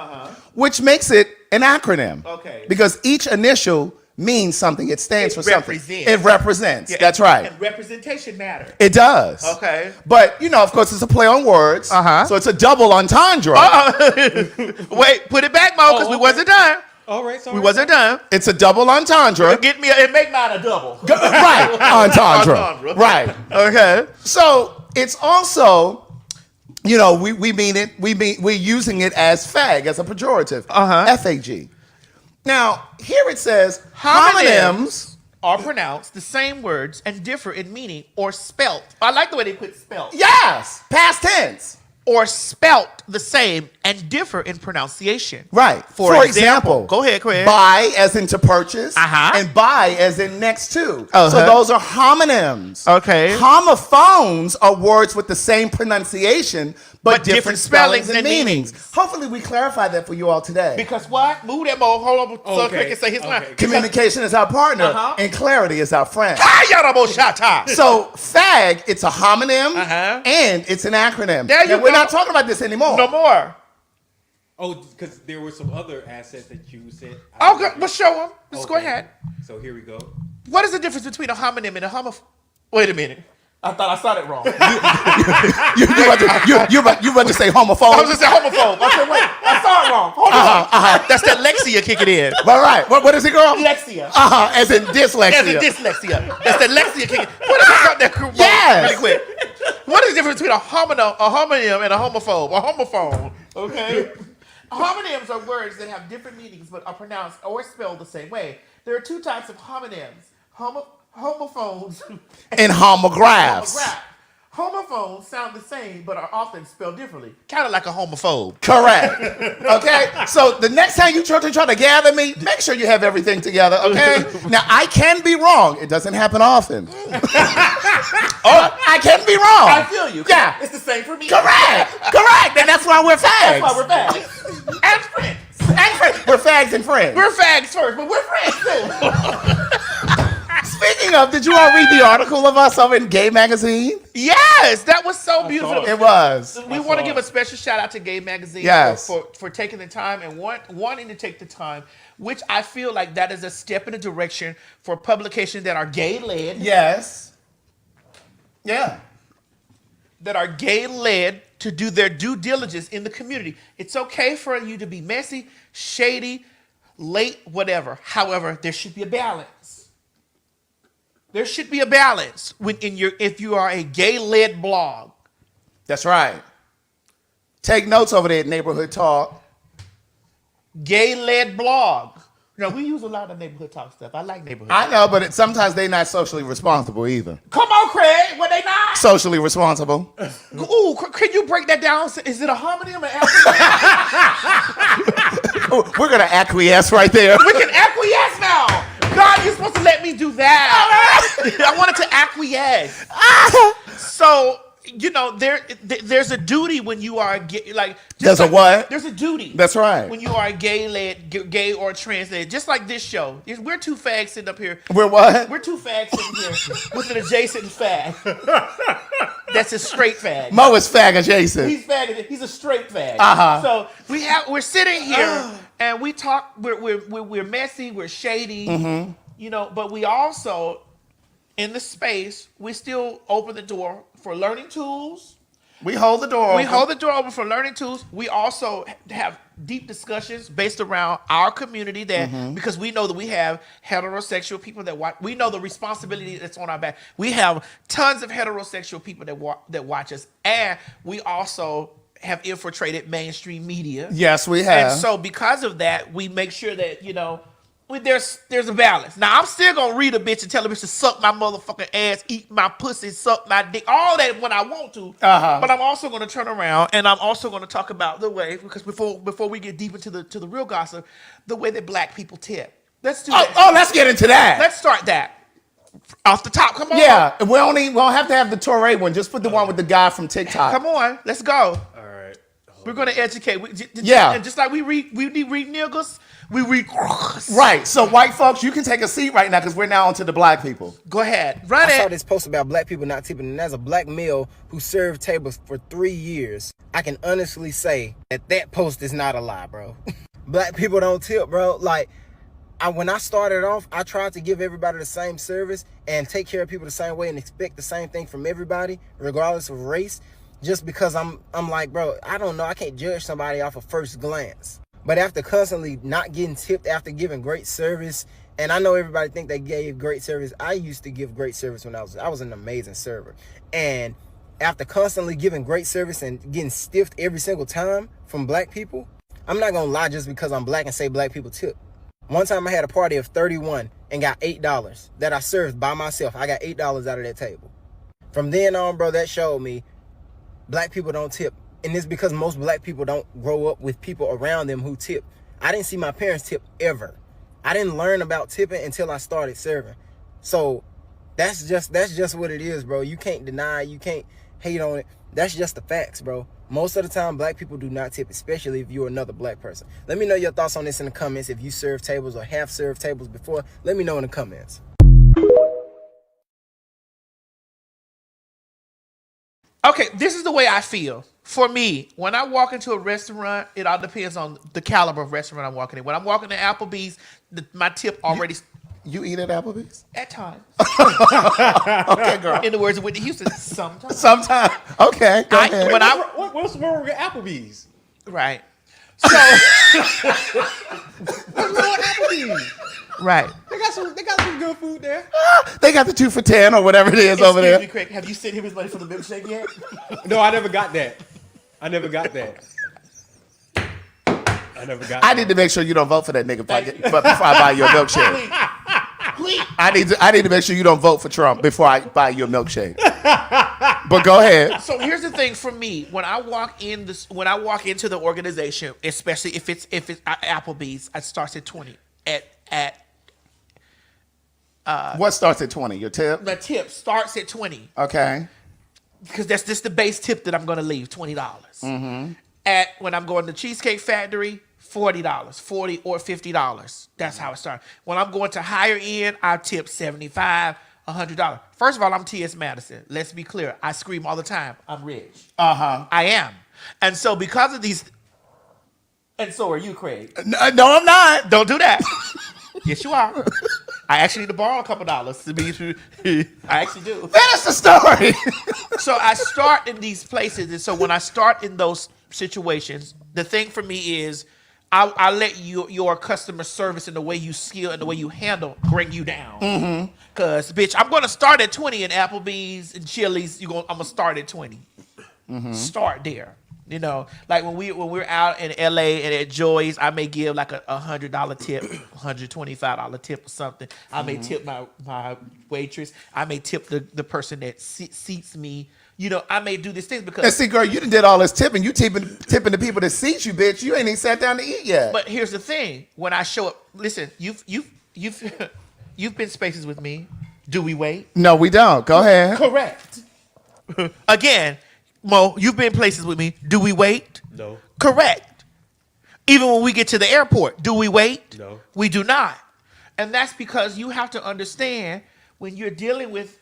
which makes it an acronym. Okay. Because each initial means something. It stands for something. Represents. It represents. Yeah, That's right. And representation matters. It does. Okay. But, you know, of course, it's a play on words. Uh-huh. So it's a double entendre. Wait, put it back, Mo, because we wasn't done. All right. We wasn't done. It's a double entendre. Get me and make mine a double. Right. Entendre. Entendre. Right. Okay. So it's also, you know, we mean it. We're using it as fag, as a pejorative. FAG. Now here it says homonyms are pronounced the same words and differ in meaning or spelt. I like the way they put spelt. Yes, past tense. Or spelt the same and differ in pronunciation. Right. For example, go ahead, Craig. Buy as in to purchase, Uh-huh. and buy as in next to. Uh-huh. So those are homonyms. Okay. Homophones are words with the same pronunciation, but different spellings and meanings. meanings. Hopefully we clarified that for you all today. Because what? Move that Mo. Hold on. So Okay. Craig can say his line. Okay. Communication is our partner, Uh-huh. and clarity is our friend. Shata. So fag, it's a homonym, Uh-huh. and it's an acronym. There you Now, we're go. not talking about this anymore. No more. Oh, because there were some other assets that you said. Oh, good. Well, show them. Just go Okay. ahead. So here we go. What is the difference between a homonym and a Wait a minute. I thought I saw it wrong. You about to say homophobe? I was just saying homophobe. I said, wait, I saw it wrong. Hold on. That's that Lexia kicking in. All right. What is it, girl? Lexia. As in dyslexia. That's a dyslexia. That's that Lexia kicking. What is that? Yes. Really quick. What is the difference between a homonym and a homophobe? A homophone. Okay. Homonyms are words that have different meanings but are pronounced or spelled the same way. There are two types of homonyms. Homophones And homographs. Homophones sound the same but are often spelled differently. Kind of like a homophobe. Correct. Okay? So the next time you try to gather me, make sure you have everything together, okay? Now, I can be wrong. It doesn't happen often. I can be wrong. I feel you. Yeah. It's the same for me. Correct. And that's why we're fags. That's why we're fags. And friends. We're fags and friends. We're fags first, but we're friends too. Speaking Speaking of, did you all read the article of us over in Gay Magazine? Yes, that was so beautiful. It was. We want to give a special shout out to Gay Magazine for taking the time and wanting to take the time, which I feel like that is a step in the direction for publications that are gay-led. Yes. Yeah. That are gay-led to do their due diligence in the community. It's okay for you to be messy, shady, late, whatever. However, there should be a balance. There should be a balance if you are a gay-led blog. That's right. Take notes over there at Neighborhood Talk. Gay-led blog. No, we use a lot of neighborhood talk stuff. I like neighborhood talk. I know, but sometimes they're not socially responsible either. Come on, Craig. Were they not? Socially responsible. Ooh, can you break that down? Is it a homonym or acronym? We're going to acquiesce right there. We can acquiesce now. God, you're supposed to let me do that. I wanted to acquiesce. So, you know, there's a duty when you are gay, there's a what? There's a duty. That's right. When you are gay or trans-led, just like this show. We're two fags sitting up here. We're what? We're two fags sitting here with an adjacent fag. That's a straight fag. Mo is fag adjacent. He's fag. He's a straight fag. Uh-huh. So we're sitting here and we talk. We're messy. We're shady. Mm-hmm. You know, but we also in the space we still open the door for learning tools. We hold the door open. We hold the door open for learning tools. We also have deep discussions based around our community because we know that we have heterosexual people that watch. We know the responsibility that's on our back. We have tons of heterosexual people that watch us, and we also have infiltrated mainstream media. Yes, we have. And so because of that, we make sure that, you know, there's a balance. Now, I'm still going to read a bitch and tell a bitch to suck my motherfucking ass, eat my pussy, suck my dick, all that when I want to. But I'm also going to turn around and I'm also going to talk about the way, because before we get deep into the real gossip, the way that black people tip. Let's do that. Oh, let's get into that. Let's start that. Off the top, come on. Yeah, we don't have to have the Torre one. Just put the one with the guy from TikTok. Come on, let's go. All right. We're going to educate. And just like we read niggas, we read. Right. So white folks, you can take a seat right now because we're now on to the black people. Go ahead. Run it. I saw this post about black people not tipping, and as a black male who served tables for 3 years, I can honestly say that post is not a lie, bro. Black people don't tip, bro. Like, when I started off, I tried to give everybody the same service and take care of people the same way and expect the same thing from everybody, regardless of race. Just because I'm like, bro, I don't know. I can't judge somebody off of first glance. But after constantly not getting tipped after giving great service, and I know everybody think they gave great service. I used to give great service when I was an amazing server. And after constantly giving great service and getting stiffed every single time from black people, I'm not going to lie just because I'm black and say black people tip. One time I had a party of 31 and got $8 that I served by myself. I got $8 out of that table. From then on, bro, that showed me black people don't tip. And it's because most black people don't grow up with people around them who tip. I didn't see my parents tip ever. I didn't learn about tipping until I started serving. So that's just what it is, bro. You can't deny, you can't hate on it. That's just the facts, bro. Most of the time, black people do not tip, especially if you're another black person. Let me know your thoughts on this in the comments. If you serve tables or have served tables before, let me know in the comments. Okay, this is the way I feel. For me, when I walk into a restaurant, it all depends on the caliber of restaurant I'm walking in. When I'm walking to Applebee's, my tip already... You eat at Applebee's? At times. Okay, girl. In the words of Whitney Houston, sometimes. Sometimes. Okay, go ahead. What's wrong with Applebee's? Right. So... What's wrong with Applebee's? Right. They got some good food there. They got the 2 for $10 or whatever it is over there. Excuse me, Craig, have you sent him his money for the milkshake yet? No, I never got that. I never got that. I need to make sure you don't vote for that nigga before I buy your milkshake. Please. I need to make sure you don't vote for Trump before I buy your milkshake. But go ahead. So here's the thing for me: when I walk into the organization, especially if it's Applebee's, it starts at 20. What starts at 20? Your tip? The tip starts at 20. Okay. Because that's just the base tip that I'm going to leave, $20. Mm-hmm. When I'm going to Cheesecake Factory, $40, $40 or $50. That's how it starts. When I'm going to higher end, I tip $75, $100. First of all, I'm T.S. Madison. Let's be clear. I scream all the time. I'm rich. Uh-huh. I am. And so because of these, and so are you, Craig. No, I'm not. Don't do that. Yes, you are. I actually need to borrow a couple dollars to be. I actually do. Finish the story. So I start in these places, and so when I start in those situations, the thing for me is I let your customer service and the way you skill and the way you handle bring you down. Cause bitch, I'm gonna start at 20 in Applebee's and Chili's. I'm gonna start at 20. Start there. You know, like when we're out in LA and at Joy's, I may give like a $100 tip, $125 tip or something. I may tip my waitress. I may tip the person that seats me. You know, I may do these things because. And see, girl, you done did all this tipping. You tipping the people that seat you, bitch. You ain't even sat down to eat yet. But here's the thing: when I show up, listen, you've been spaces with me. Do we wait? No, we don't. Go ahead. Correct. Again, Mo, you've been places with me. Do we wait? No. Correct. Even when we get to the airport, do we wait? No. We do not. And that's because you have to understand when you're dealing with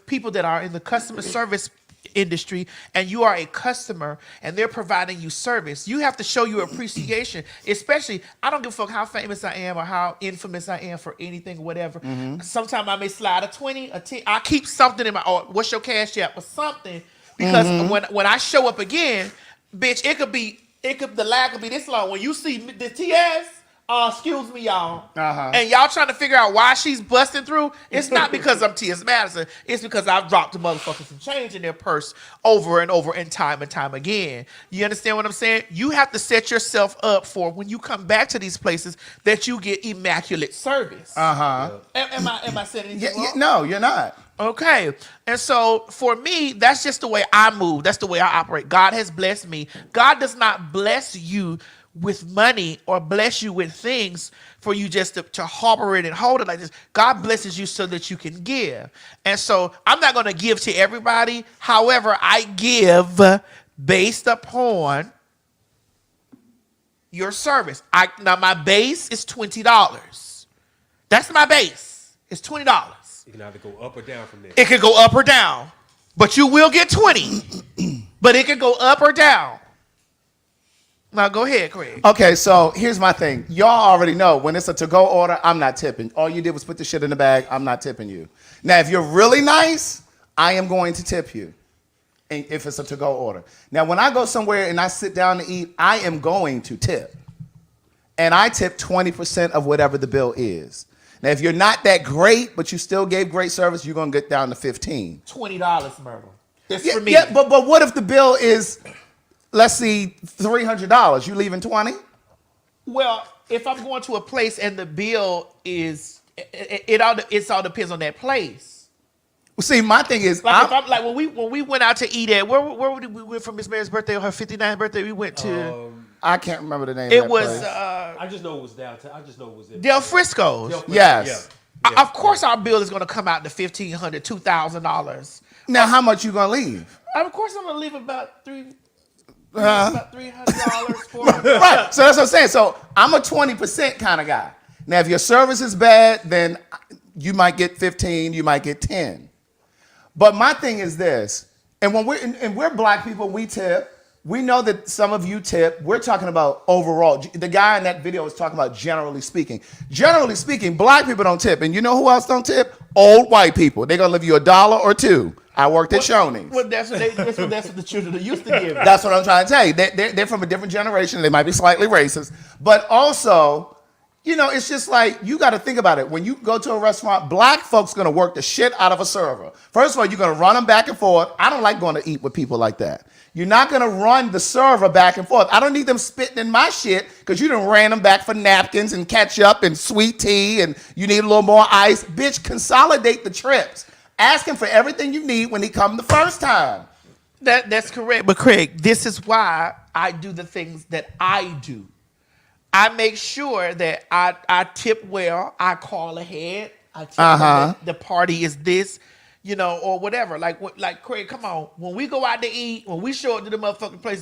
people that are in the customer service industry and you are a customer and they're providing you service, you have to show your appreciation. Especially, I don't give a fuck how famous I am or how infamous I am for anything or whatever. Sometimes I may slide a 20, a 10. I keep something in my, or what's your cash app or something. Because when I show up again, bitch, the lag could be this long. When you see the TS, excuse me, y'all, and y'all trying to figure out why she's busting through, it's not because I'm T.S. Madison. It's because I've dropped the motherfuckers some change in their purse over and over and time again. You understand what I'm saying? You have to set yourself up for when you come back to these places that you get immaculate service. Am I saying anything wrong? No, you're not. Okay. And so for me, that's just the way I move. That's the way I operate. God has blessed me. God does not bless you with money or bless you with things for you just to harbor it and hold it like this. God blesses you so that you can give. And so I'm not going to give to everybody. However, I give based upon your service. Now my base is $20. That's my base. It's $20. You can either go up or down from there. It could go up or down, but you will get 20. But it could go up or down. Now go ahead, Craig. Okay, so here's my thing. Y'all already know when it's a to-go order, I'm not tipping. All you did was put the shit in the bag. I'm not tipping you. Now, if you're really nice, I am going to tip you. And if it's a to-go order. Now, when I go somewhere and I sit down to eat, I am going to tip. And I tip 20% of whatever the bill is. Now, if you're not that great, but you still gave great service, you're going to get down to $15. $20, Myrtle. That's for me. Yeah, but what if the bill is, let's see, $300? You leaving 20? Well, if I'm going to a place and the bill is, it all depends on that place. Well, see, my thing is, like when we went out to eat at where did we went for Miss Mary's birthday or her 59th birthday? We went to. I can't remember the name. It of that was. place. I just know it was downtown. I just know it was in Del Frisco's. Yes. Yeah. Of course, our bill is going to come out to $1,500, $2,000. Now, how much you gonna leave? Of course, I'm going to leave about about $300, $400. Right. So that's what I'm saying. So I'm a 20% kind of guy. Now, if your service is bad, then you might get 15. You might get 10. But my thing is this, and when we're black people, we tip. We know that some of you tip. We're talking about overall. The guy in that video was talking about generally speaking. Generally speaking, black people don't tip. And you know who else don't tip? Old white people. They're going to leave you $1 or $2. I worked at Shoney's. Well, that's what the children are used to giving. That's what I'm trying to tell you. They're from a different generation. They might be slightly racist. But also, you know, it's just like, you got to think about it. When you go to a restaurant, black folks going to work the shit out of a server. First of all, you're going to run them back and forth. I don't like going to eat with people like that. You're not going to run the server back and forth. I don't need them spitting in my shit because you done ran them back for napkins and ketchup and sweet tea and you need a little more ice. Bitch, consolidate the trips. Ask him for everything you need when he come the first time. That's correct. But Craig, this is why I do the things that I do. I make sure that I tip well. I call ahead. I tell them that the party is this. You know, or whatever. Like Craig, come on. When we go out to eat, when we show up to the motherfucking place,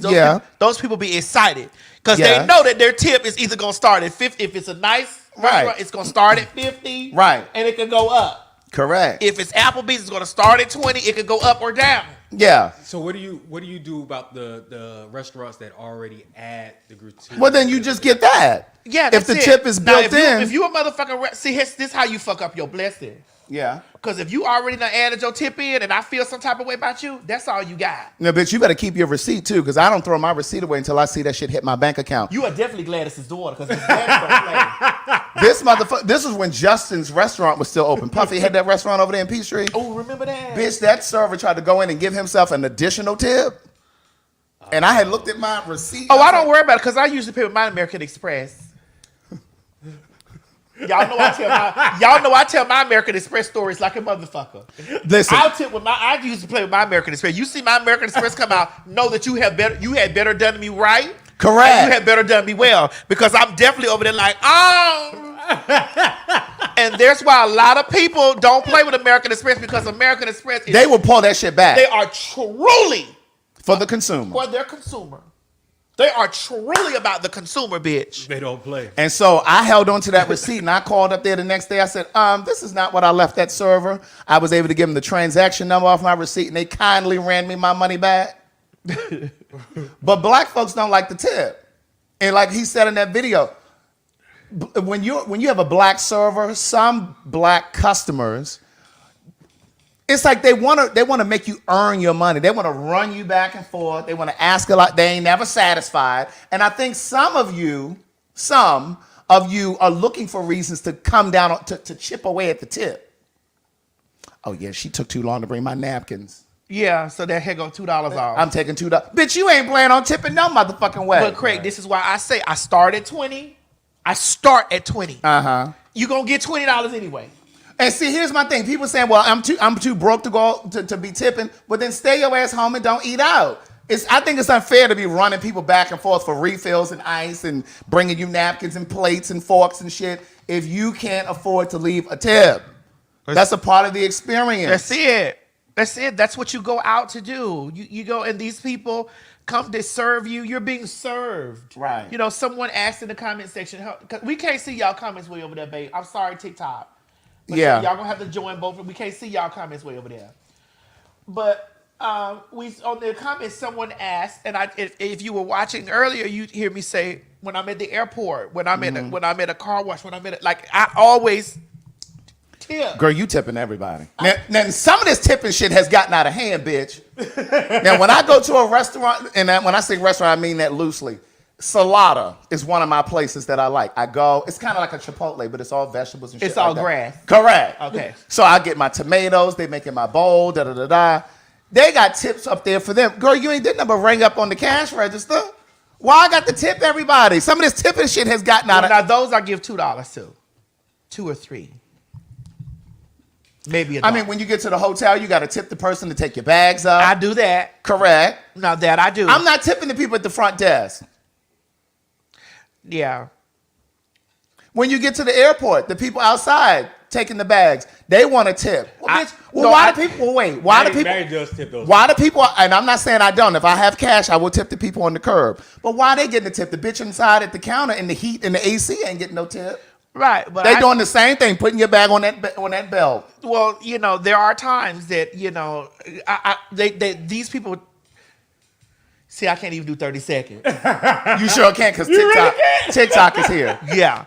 those people be excited because they know that their tip is either gonna start at 50. If it's a nice restaurant, it's gonna start at 50, right? And it can go up. Correct. If it's Applebee's, it's going to start at 20. It could go up or down. Yeah. So what do you do about the restaurants that already add the gratuity? Well, then you just get that. Yeah, if that's the it. tip is Now, built in. if you a motherfucking see, this how you fuck up your blessing. Yeah. Because if you already done added your tip in, and I feel some type of way about you, that's all you got. No, bitch, you better keep your receipt too, because I don't throw my receipt away until I see that shit hit my bank account. You are definitely Gladys's daughter, because Gladys don't play. This motherfucker. This was when Justin's restaurant was still open. Puffy had that restaurant over there in Peachtree. Oh, remember that? Bitch, that server tried to go in and give himself an additional tip. And I had looked at my receipt. Oh, I don't worry about it, because I usually pay with my American Express. Y'all know I tell my American Express stories like a motherfucker. Listen, I used to play with my American Express. You see my American Express come out, know that you had better done me right. correct. And you had better done me well, because I'm definitely over there like, and that's why a lot of people don't play with American Express, because American Express They will pull that shit back. They are truly for the consumer. for their consumer. They are truly about the consumer, bitch. They don't play. And so I held on to that receipt and I called up there the next day. I said, this is not what I left that server. I was able to give them the transaction number off my receipt and they kindly ran me my money back. But black folks don't like the tip. And like he said in that video, when you have a black server, some black customers, it's like they want to make you earn your money. They want to run you back and forth. They want to ask a lot. They ain't never satisfied. And I think some of you are looking for reasons to come down to chip away at the tip. Oh yeah, she took too long to bring my napkins. Yeah, so that here go $2 off. I'm taking $2. Bitch, you ain't planning on tipping no motherfucking way. But Craig, this is why I say I start at 20. I start at 20. You gonna get $20 anyway. And see, here's my thing. People saying, well, I'm too broke to go to be tipping, but then stay your ass home and don't eat out. I think it's unfair to be running people back and forth for refills and ice and bringing you napkins and plates and forks and shit if you can't afford to leave a tip. That's a part of the experience. That's it. That's it. That's what you go out to do. You go, and these people come to serve you. You're being served. Right. You know, someone asked in the comment section, we can't see y'all comments way over there, babe. I'm sorry, TikTok. But yeah. Y'all gonna have to join both. We can't see y'all comments way over there. But we on the comments, someone asked, and if you were watching earlier, you'd hear me say, when I'm at the airport, when I'm at a car wash, I always tip. Girl, you tipping everybody. Now, some of this tipping shit has gotten out of hand, bitch. Now, when I go to a restaurant, and when I say restaurant, I mean that loosely. Salada is one of my places that I like. I go, it's kind of like a Chipotle, but it's all vegetables and shit. It's all like grass. That. Correct. Okay. So I get my tomatoes, they make in my bowl, da-da-da-da. They got tips up there for them. Girl, you ain't did nothing but ring up on the cash register. Why I got to tip everybody? Some of this tipping shit has gotten out of... Now, those I give $2 to. 2 or 3. Maybe $1. I mean, when you get to the hotel, you got to tip the person to take your bags up. I do that. Correct. Now, that I do. I'm not tipping the people at the front desk. Yeah. When you get to the airport, the people outside taking the bags, they want to tip. Well, bitch, why do people wait? Why do people? Maddie does tip those. Why do people? And I'm not saying I don't. If I have cash, I will tip the people on the curb. But why they getting the tip? The bitch inside at the counter in the heat and the AC ain't getting no tip. Right, but they doing the same thing, putting your bag on that belt. Well, you know, there are times that these people. See, I can't even do 30 seconds. You sure can't, because TikTok is here. Yeah.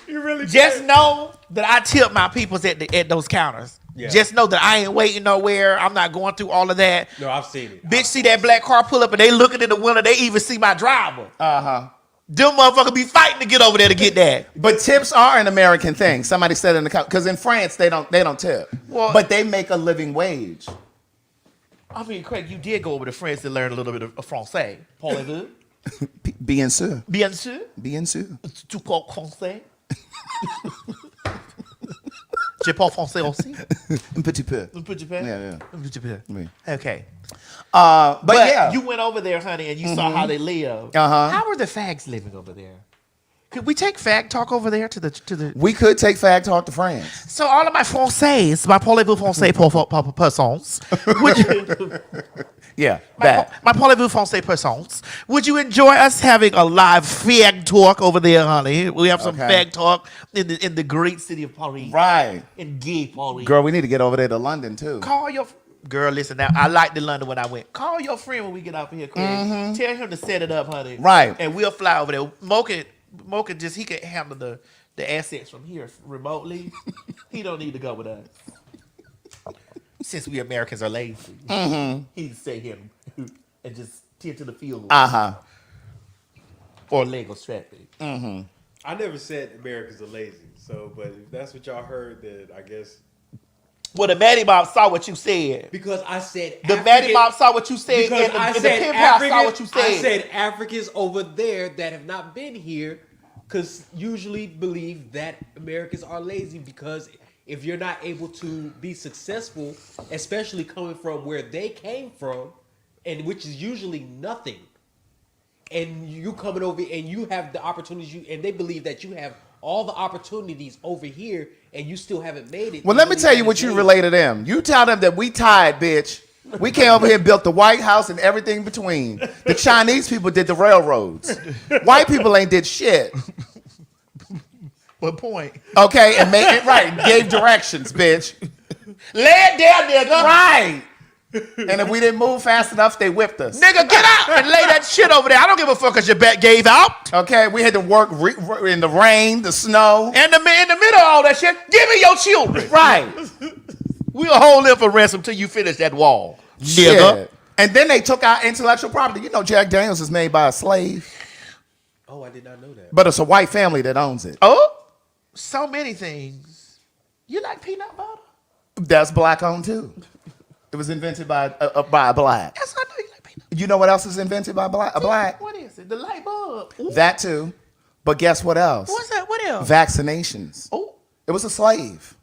You really just know that I tip my peoples at those counters. Yeah. Just know that I ain't waiting nowhere. I'm not going through all of that. No, I've seen it. Bitch, see that black car pull up and they looking in the window. They even see my driver. Uh-huh. Them motherfuckers be fighting to get over there to get that. But tips are an American thing. Somebody said in the comment, because in France they don't tip. Well, but they make a living wage. I mean, Craig, you did go over to France to learn a little bit of Francais. Parlez-vous? Bien sûr. Bien sûr. Bien sûr. Tu parles français? Je parle français aussi. Un petit peu. Un petit peu? Yeah. Un petit peu. Oui. Okay. But yeah. You went over there, honey, and you saw how they live. Uh-huh. How are the fags living over there? Could we take fag talk over there to the? We could take fag talk to France. So all of my Français, my parlez-vous français persons, would you, Yeah, that. my parlez-vous français persons, would you enjoy us having a live fag talk over there, honey? We have some Okay. fag talk in the great city of Paris. Right. In gay Paris. Girl, we need to get over there to London, too. Call your girl. Listen now. I liked the London when I went. Call your friend when we get out here, Craig. Tell him to set it up, honey. Right. And we'll fly over there. Mocha just he can handle the assets from here remotely. He don't need to go with us. Since we Americans are lazy, he can stay here and just tend to the field. Or Lego strapping. I never said Americans are lazy. So, but if that's what y'all heard, then I guess. Well, the Maddie mob saw what you said. Because I said The Maddie mob saw what you said. Because And I the said pimp house saw Africans. what you said. I said Africans over there that have not been here, because usually believe that Americans are lazy, because if you're not able to be successful, especially coming from where they came from, and which is usually nothing, and you coming over and you have the opportunities, and they believe that you have all the opportunities over here, and you still haven't made it. Well, let me tell you what you relay to them. You tell them that we tired, bitch. We came over here and built the White House and everything between. The Chinese people did the railroads. White people ain't did shit. What point? Okay, and made it right. Gave directions, bitch. Lay it down, nigga. Right. And if we didn't move fast enough, they whipped us. Nigga, get out and lay that shit over there. I don't give a fuck because your back gave out. Okay, we had to work in the rain, the snow. And in the middle of all that shit, give me your children. Right. We'll hold them for ransom till you finish that wall. Nigga. Shit. And then they took our intellectual property. You know Jack Daniels is made by a slave. Oh, I did not know that. But it's a white family that owns it. Oh, so many things. You like peanut butter? That's black owned too. It was invented by a black. Yes, I know you like peanut butter. You know what else is invented by a black? What is it? The light bulb. Ooh. That too. But guess what else? What's that? What else? Vaccinations. Oh. It was a slave.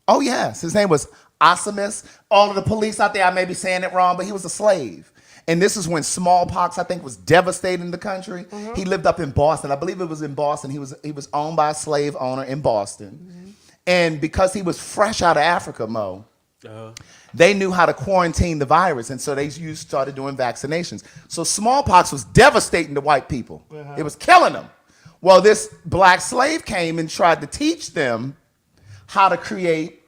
Oh, yes. His name was Osimus. All of the police out there, I may be saying it wrong, but he was a slave. And this is when smallpox, I think, was devastating the country. He lived up in Boston. I believe it was in Boston. He was owned by a slave owner in Boston. And because he was fresh out of Africa, Mo, they knew how to quarantine the virus. And so they started doing vaccinations. So smallpox was devastating to white people. It was killing them. Well, this black slave came and tried to teach them how to create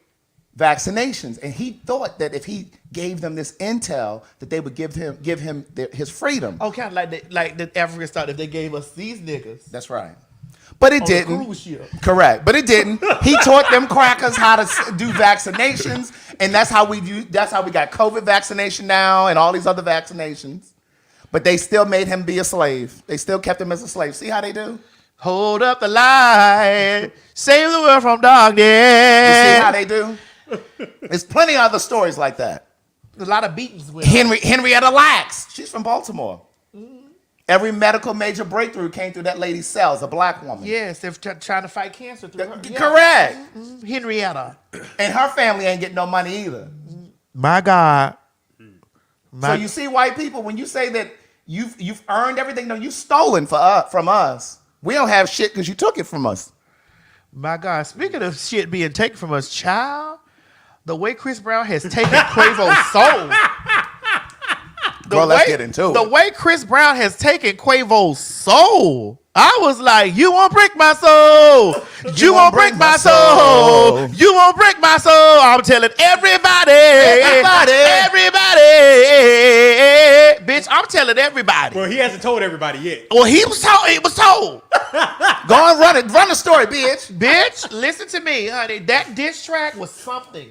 vaccinations. And he thought that if he gave them this intel, that they would give him his freedom. Oh, kind of like the Africans thought if they gave us these niggas. That's right. But it On the didn't. cruise ship. Correct. But it didn't. He taught them crackers how to do vaccinations, and that's how we got COVID vaccination now and all these other vaccinations. But they still made him be a slave. They still kept him as a slave. See how they do? Hold up the light, save the world from darkness. You see how they do? There's plenty of other stories like that. A lot of beatings went on. Henrietta Lacks. She's from Baltimore. Every medical major breakthrough came through that lady's cells, a black woman. Yes, they're trying to fight cancer through her. Yeah. Correct. Henrietta. And her family ain't getting no money either. My God. So you see, white people, when you say that you've earned everything, no, you've stolen from us. We don't have shit because you took it from us. My God. Speaking of shit being taken from us, child, the way Chris Brown has taken Quavo's soul. Girl, let's get into it. The way Chris Brown has taken Quavo's soul. I was like, you won't break my soul. You won't break my soul. You won't break my soul. I'm telling everybody. Bitch, I'm telling everybody. Well, he hasn't told everybody yet. Well, he was told. It was told. Go on, run it. Run the story, bitch. Bitch, listen to me, honey. That diss track was something.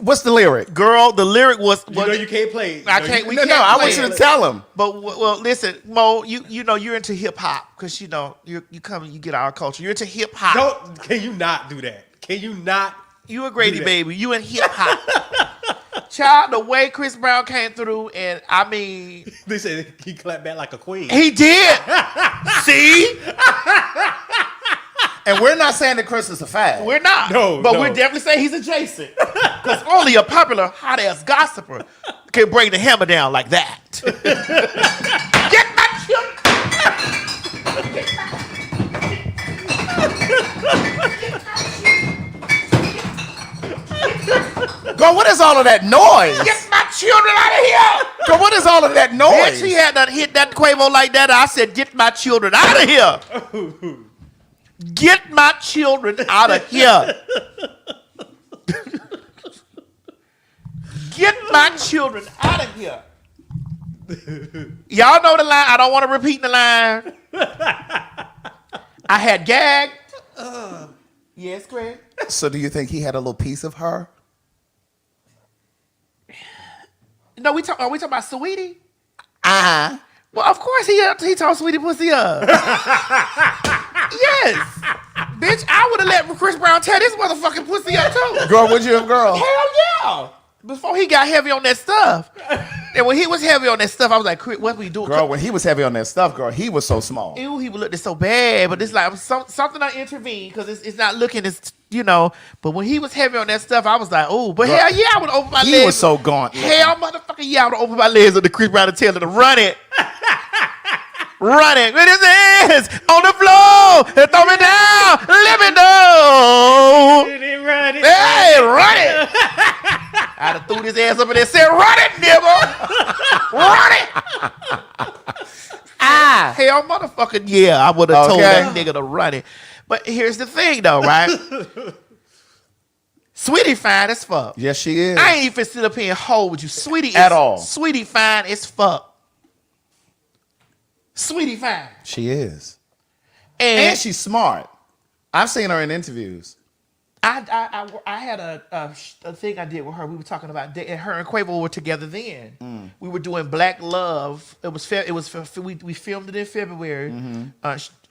What's the lyric? Girl, the lyric was. You know you can't play it. I can't. We No, can't I play want you it. to tell him. But well, listen, Mo, you know you're into hip hop because you know you come and you get our culture. You're into hip hop. Can you not do that? Can you not? You a Grady baby. You in hip hop. Child, the way Chris Brown came through, and I mean, They said he clapped back like a queen. he did. See, And we're not saying that Chris is a fag. we're not. No, but no. we're definitely saying he's adjacent because only a popular hot ass gossiper can bring the hammer down like that. Get my children. Girl, what is all of that noise? Get my children out of here. Girl, what is all of that noise? Bitch, he had to hit that Quavo like that. I said, get my children out of here. Get my children out of here. Get my children out of here. Y'all know the line. I don't want to repeat the line. I had gagged. Yes, Craig. So do you think he had a little piece of her? No, are we talking about Sweetie? Uh-huh. Well, of course he told Sweetie pussy up. Yes. Bitch, I would have let Chris Brown tear this motherfucking pussy up too. Girl, would you have, girl? Hell yeah. Before he got heavy on that stuff. And when he was heavy on that stuff, I was like, Chris, what we doing? Girl, when he was heavy on that stuff, girl, he was so small. Ew, he looked so bad. But it's like something I intervened because it's not looking as, But when he was heavy on that stuff, I was like, oh, but girl, hell yeah, I would open my legs. He was so gaunt. Hell motherfucker, yeah, I would open my legs on the Chris Brown and tell him to run it. Run it with his hands on the floor and throw me down. Let me know. Run it. Hey, run it. I'd have threw his ass up in there and said, run it, nigga. Run it. Hell motherfucker, yeah, I would have told that nigga to run it. But here's the thing though, right? Sweetie fine as fuck. Yes, she is. I ain't even sit up here and hold with you. Sweetie at all. Sweetie fine as fuck. Sweetie fine. She is. And she's smart. I've seen her in interviews. I had a thing I did with her. We were talking about her and Quavo were together then. We were doing Black Love. We filmed it in February.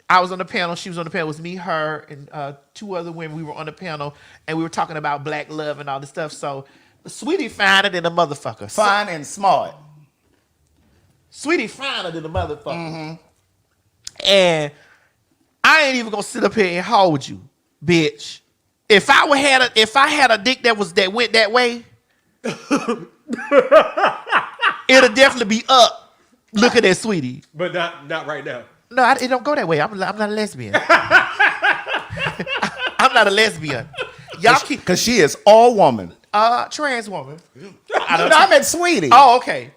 I was on the panel. She was on the panel. It was me, her, and two other women. We were on the panel and we were talking about Black Love and all this stuff. So Sweetie finer than a motherfucker. Fine and smart. Sweetie finer than a motherfucker. And I ain't even gonna sit up here and hold you, bitch. If I had a dick that went that way, it'll definitely be up looking at Sweetie. But not right now. No, it don't go that way. I'm not a lesbian. I'm not a lesbian. Y'all keep because she is all woman. Trans woman. I meant Sweetie. Oh, okay.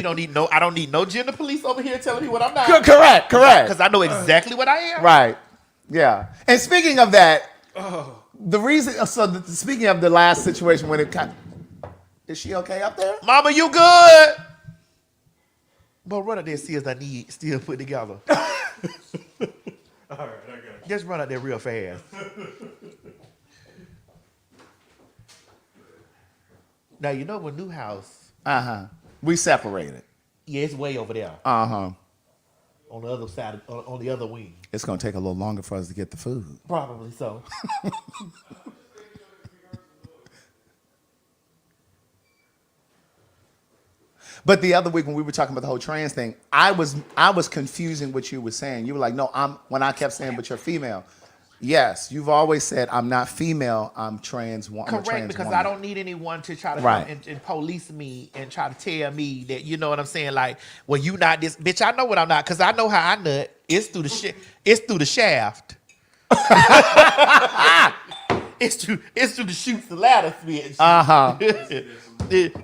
I don't need no gender police over here telling me what I'm not. Correct. Because I know exactly what I am. Right. Yeah. And speaking of that, speaking of the last situation when it is she okay up there? Mama, you good? But run out there and see if I need still put together. All right, I got it. Just run out there real fast. Now, you know what new house? We separated. Yeah, it's way over there. On the other side, on the other wing. It's going to take a little longer for us to get the food. Probably so. But the other week when we were talking about the whole trans thing, I was confusing what you were saying. You were like, no, when I kept saying, but you're female. Yes, you've always said, I'm not female, I'm trans. Correct, because woman. I don't need anyone to try to come and police me and try to tell me that, you know what I'm saying? Like, well, you not this. Bitch, I know what I'm not, because I know how I nut. It's through the It's through the shaft. It's through the chutes, the ladder, bitch.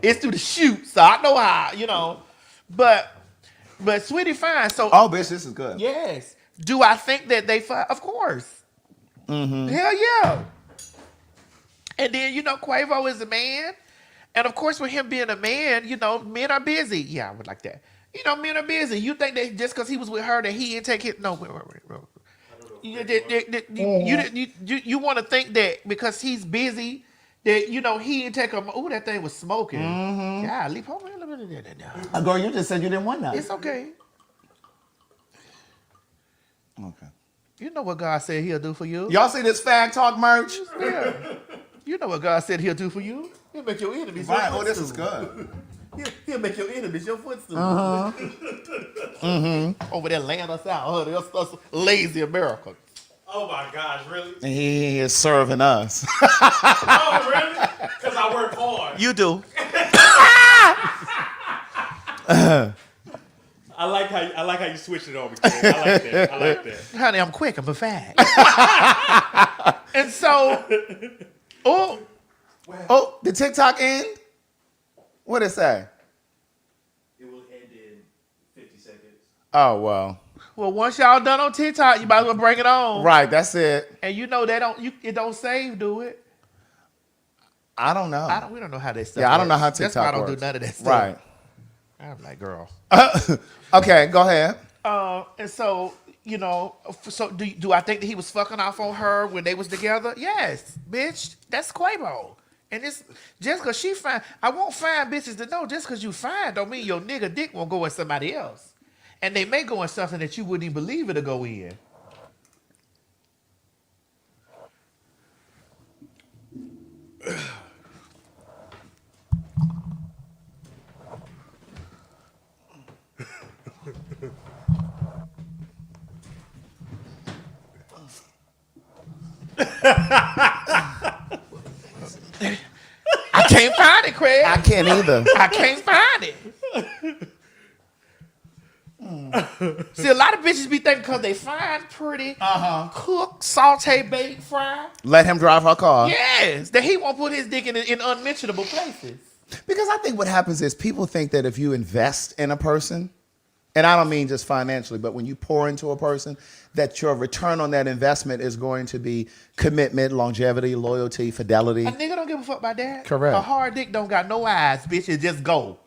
It's through the chutes, so I know how, you know. But Sweetie fine, so. Oh, bitch, this is good. Yes. Do I think that they fine? Of course. Hell yeah. And then, you know, Quavo is a man. And of course, with him being a man, you know, men are busy. Yeah, I would like that. You know, men are busy. You think that just because he was with her that he didn't take it? No, wait. You want to think that because he's busy that, you know, he didn't take a... Ooh, that thing was smoking. Yeah, leave over a little bit of that. Girl, you just said you didn't want that. It's okay. Okay. You know what God said he'll do for you. Y'all see this fag talk merch? Yeah. You know what God said he'll do for you. He'll make your enemies your footstool. Oh, this is good. He'll make your enemies your footstool. Over there laying us out. Us lazy Americans. Oh my gosh, really? And he is serving us. Oh, really? Because I work hard. You do. I like how you switched it on me. Craig. I like that. Honey, I'm quick. I'm a fag. And so, Oh, did TikTok end? What did it say? It will end in 50 seconds. Oh, well. well, once y'all done on TikTok, you might as well bring it on. Right, that's it. And you know it don't save, do it? I don't know. We don't know how that stuff. Yeah, I don't know works. how TikTok That's why I don't works. do none of that stuff. Right. I'm like, girl. Okay, go ahead. And so, you know, so do I think that he was fucking off on her when they was together? Yes, bitch. That's Quavo. And it's just because she fine. I won't find bitches to know just because you fine don't mean your nigga dick won't go in somebody else. And they may go in something that you wouldn't even believe it'll go in. I can't find it, Craig. I can't either. I can't find it. See, a lot of bitches be thinking because they fine, pretty, cook, saute, bake, fry. Let him drive her car. Yes, that he won't put his dick in unmentionable places. Because I think what happens is people think that if you invest in a person, and I don't mean just financially, but when you pour into a person, that your return on that investment is going to be commitment, longevity, loyalty, fidelity. A nigga don't give a fuck about that. Correct. A hard dick don't got no eyes, bitch. It just go.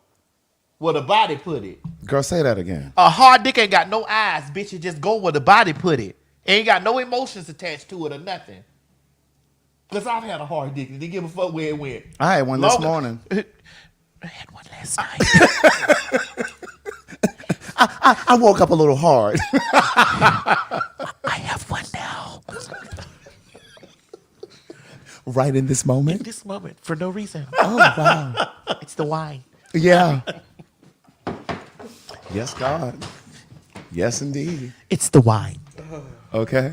Where the body put it. Girl, say that again. A hard dick ain't got no eyes, bitch. It just go where the body put it. Ain't got no emotions attached to it or nothing. Because I've had a hard dick. Didn't give a fuck where it went. I had one this morning. I had one last night. I woke up a little hard. I have one now. Right in this moment? This moment, for no reason. Oh, wow. It's the wine. Yeah. Yes, God. Yes, indeed. It's the wine. Okay.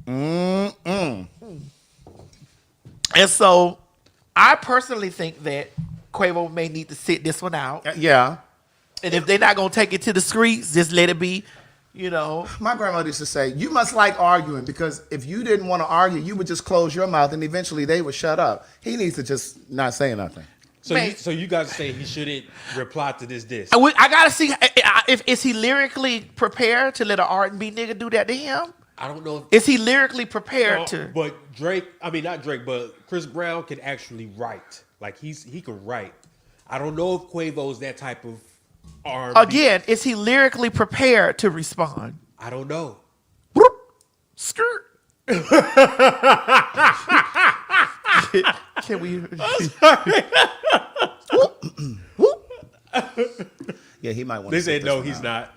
And so, I personally think that Quavo may need to sit this one out. Yeah. And if they're not going to take it to the streets, just let it be, you know. My grandmother used to say, you must like arguing because if you didn't want to argue, you would just close your mouth and eventually they would shut up. He needs to just not say nothing. So you guys say he shouldn't reply to this diss? I got to see, is he lyrically prepared to let an R&B nigga do that to him? I don't know. Is he lyrically prepared to? But not Drake, but Chris Brown can actually write. Like he can write. I don't know if Quavo's that type of R&B. Again, is he lyrically prepared to respond? I don't know. Skirt. Can we? Yeah, he might want They to say sit no, this he's one out. not.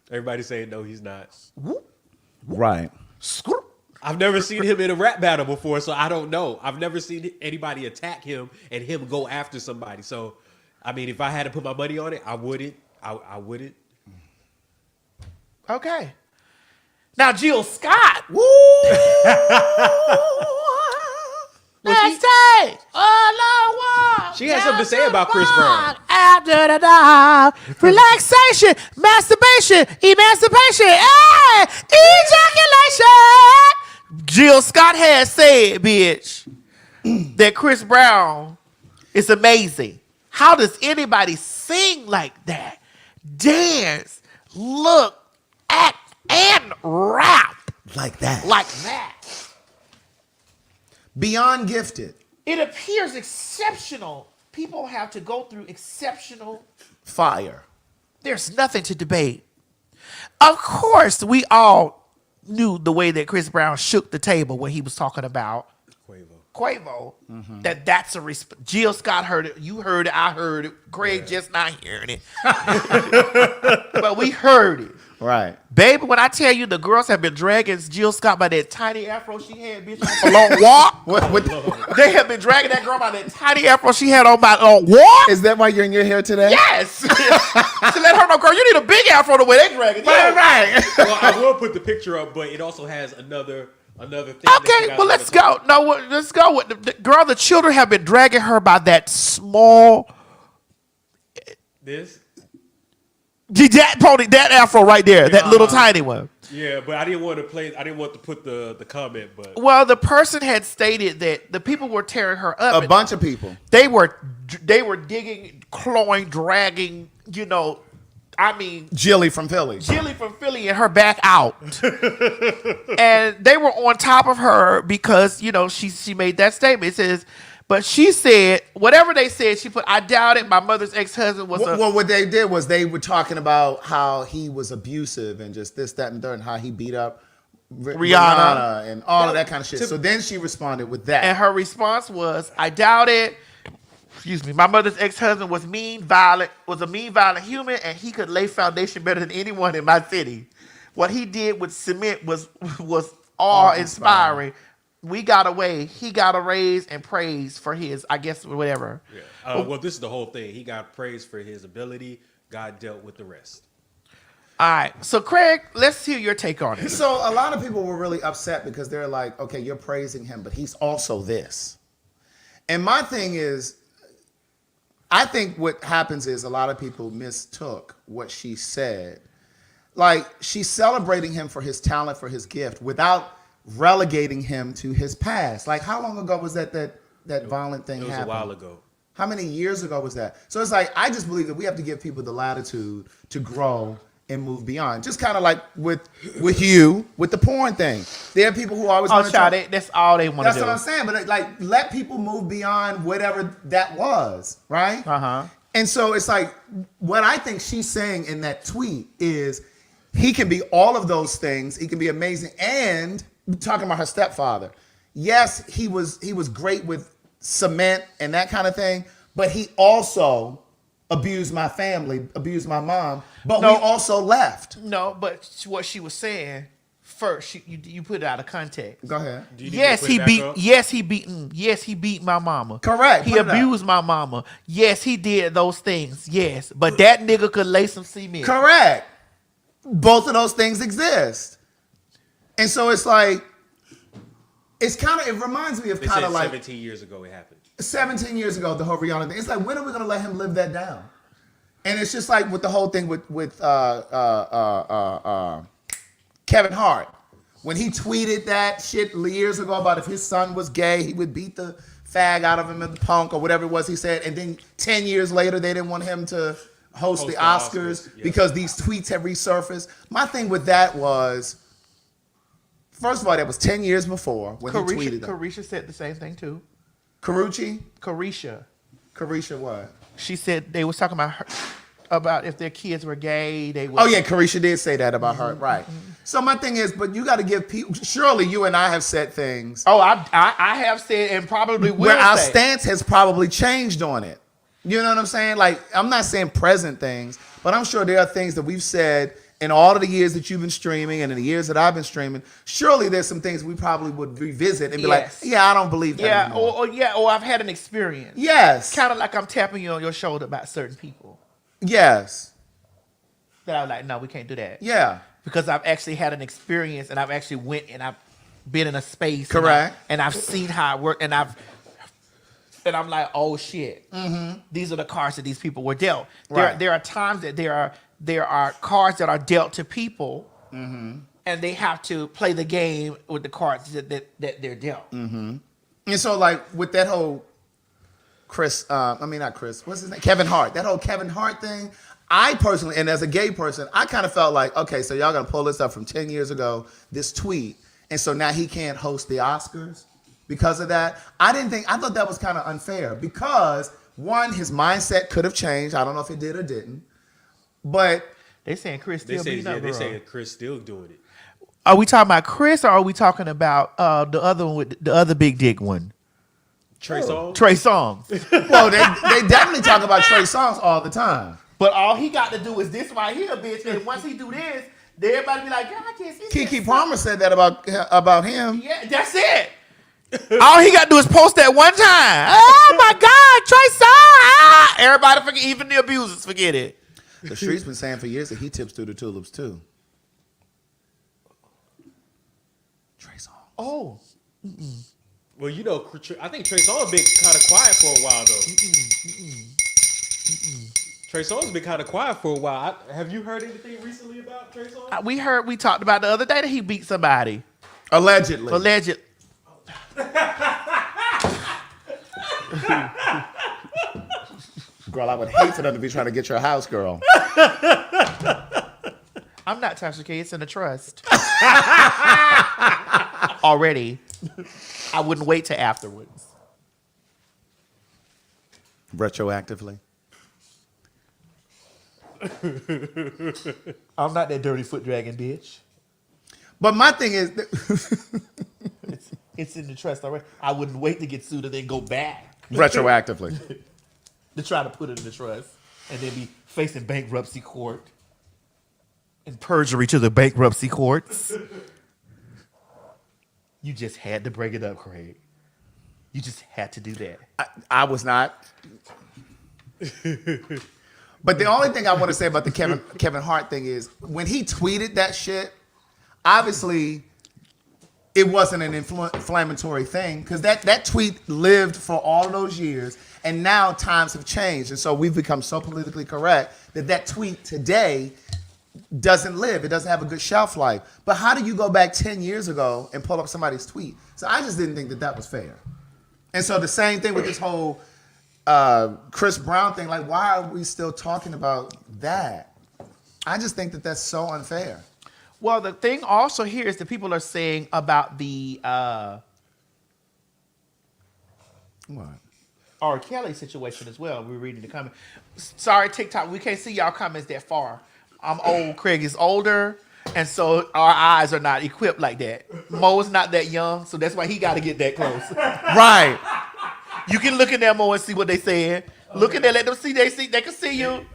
Everybody saying no, he's not. Right. I've never seen him in a rap battle before, so I don't know. I've never seen anybody attack him and him go after somebody. So, I mean, if I had to put my money on it, I wouldn't. I wouldn't. Okay. Now, Jill Scott. Woo! Let's take another walk. She had something to say about Chris Brown. After the dog, relaxation, masturbation, emancipation, hey, ejaculation. Jill Scott has said, bitch, that Chris Brown is amazing. How does anybody sing like that? Dance, look, act, and rap Like that. like that? Beyond gifted. It appears exceptional. People have to go through exceptional. Fire. There's nothing to debate. Of course, we all knew the way that Chris Brown shook the table when he was talking about Quavo. That's a Jill Scott heard it. You heard it. I heard it. Craig just not hearing it. But we heard it. Right. Baby, when I tell you the girls have been dragging Jill Scott by that tiny afro she had, bitch, on a long walk. They have been dragging that girl by that tiny afro she had on my long walk. Is that why you're in your hair today? Yes. To let her know, girl, you need a big afro the way they drag it. Right. Well, I will put the picture up, but it also has another thing. Okay, well, let's go. No, let's go with the girl. The children have been dragging her by that small. This? That afro right there, that little tiny one. Yeah, but I didn't want to play. I didn't want to put the comment. But Well, the person had stated that the people were tearing her up. A bunch of people. They were digging, clawing, dragging. Jilly from Philly. And her back out. And they were on top of her because, she made that statement. It says, but she said, whatever they said, she put, I doubt it. My mother's ex-husband was Well, what they did was they were talking about how he was abusive and just this, that, and third, and how he beat up Rihanna and all of that kind of shit. So then she responded with that. And her response was, I doubt it. Excuse me. My mother's ex-husband was a mean, violent human, and he could lay foundation better than anyone in my city. What he did with cement was awe-inspiring. We got away. He got a raise and praise for his, I guess, whatever. Yeah. Well, this is the whole thing. He got praise for his ability. God dealt with the rest. All right. So, Craig, let's hear your take on it. So a lot of people were really upset because they're like, okay, you're praising him, but he's also this. And my thing is, I think what happens is a lot of people mistook what she said. Like, she's celebrating him for his talent, for his gift, without relegating him to his past. Like, how long ago was that violent thing happened? It was a while ago. How many years ago was that? So it's like, I just believe that we have to give people the latitude to grow and move beyond. Just kind of like with you, with the porn thing. There are people who always want to try. That's all they want to do. That's what I'm saying. But let people move beyond whatever that was, right? Uh-huh. And so it's like, what I think she's saying in that tweet is he can be all of those things. He can be amazing. And talking about her stepfather. Yes, he was great with cement and that kind of thing, but he also abused my family, abused my mom, but we also left. No, but what she was saying first, you put it out of context. Go ahead. Yes, he beat my mama. Correct. He abused my mama. Yes, he did those things. Yes, but that nigga could lay some cement. Correct. Both of those things exist. And so it's like, it reminds me of kind of like 17 years ago it happened. 17 years ago, the whole Rihanna thing. It's like, when are we going to let him live that down? And it's just like with the whole thing with Kevin Hart. When he tweeted that shit years ago about if his son was gay, he would beat the fag out of him in the punk or whatever it was he said. And then 10 years later, they didn't want him to host the Oscars because these tweets have resurfaced. My thing with that was, first of all, that was 10 years before when he tweeted that. Carisha said the same thing too. Carisha what? She said they was talking about if their kids were gay. They would. Oh yeah, Carisha did say that about her, right? So my thing is, but you got to give people. Surely you and I have said things. Oh, I have said and probably will. Where our stance has probably changed on it. You know what I'm saying? Like, I'm not saying present things, but I'm sure there are things that we've said in all of the years that you've been streaming and in the years that I've been streaming. Surely there's some things we probably would revisit and be like, yeah, I don't believe that anymore. Or I've had an experience. Yes. Kind of like I'm tapping you on your shoulder about certain people. Yes. That I was like, no, we can't do that. Yeah. Because I've actually had an experience and I've actually went and I've been in a space. Correct. And I've seen how it worked and I'm like, oh shit. Mm-hmm. These are the cards that these people were dealt. Right. There are times that there are cards that are dealt to people, and they have to play the game with the cards that they're dealt. Mm-hmm. And so, like, with that whole not Chris, what's his name? Kevin Hart. That whole Kevin Hart thing, I personally, and as a gay person, I kind of felt like, okay, so y'all gonna pull this up from 10 years ago, this tweet, and so now he can't host the Oscars because of that. I thought that was kind of unfair because, one, his mindset could have changed. I don't know if it did or didn't. But they saying Chris still beating up. They saying Chris still doing it. Are we talking about Chris or are we talking about the other one with the other big dick one? Trey Songz? Trey Songz. Well, they definitely talk about Trey Songz all the time. But all he got to do is this right here, bitch. And once he do this, everybody be like, God, I can't see Keke Palmer said that about him. Yeah, that's it. All he got to do is post that one time. Oh my God, Trey Songz. Everybody forget, even the abusers forget it. The streets been saying for years that he tips through the tulips too. Trey Songz. Oh. Mm-mm. Well, you know, I think Trey Songz been kind of quiet for a while though. Trey Songz been kind of quiet for a while. Have you heard anything recently about Trey Songz? We talked about the other day that he beat somebody. Allegedly. Girl, I would hate for them to be trying to get your house, girl. I'm not Tasha K. It's in the trust. Already. I wouldn't wait till afterwards. Retroactively. I'm not that dirty foot dragging bitch. But my thing is, It's in the trust already. I wouldn't wait to get sued and then go back retroactively. to try to put it in the trust and then be facing bankruptcy court and perjury to the bankruptcy courts. You just had to bring it up, Craig. You just had to do that. I was not. But the only thing I want to say about the Kevin Hart thing is when he tweeted that shit, obviously it wasn't an inflammatory thing because that tweet lived for all those years, and now times have changed, and so we've become so politically correct that tweet today doesn't live. It doesn't have a good shelf life. But how do you go back 10 years ago and pull up somebody's tweet? So I just didn't think that was fair. And so the same thing with this whole Chris Brown thing. Like, why are we still talking about that? I just think that that's so unfair. Well, the thing also here is that people are saying about the What? R. Kelly situation as well. We're reading the comments. Sorry, TikTok, we can't see y'all comments that far. I'm old. Craig is older, and so our eyes are not equipped like that. Mo's not that young, so that's why he got to get that close. Right. You can look in there, Mo, and see what they saying. Look in there, let them see. They can see you.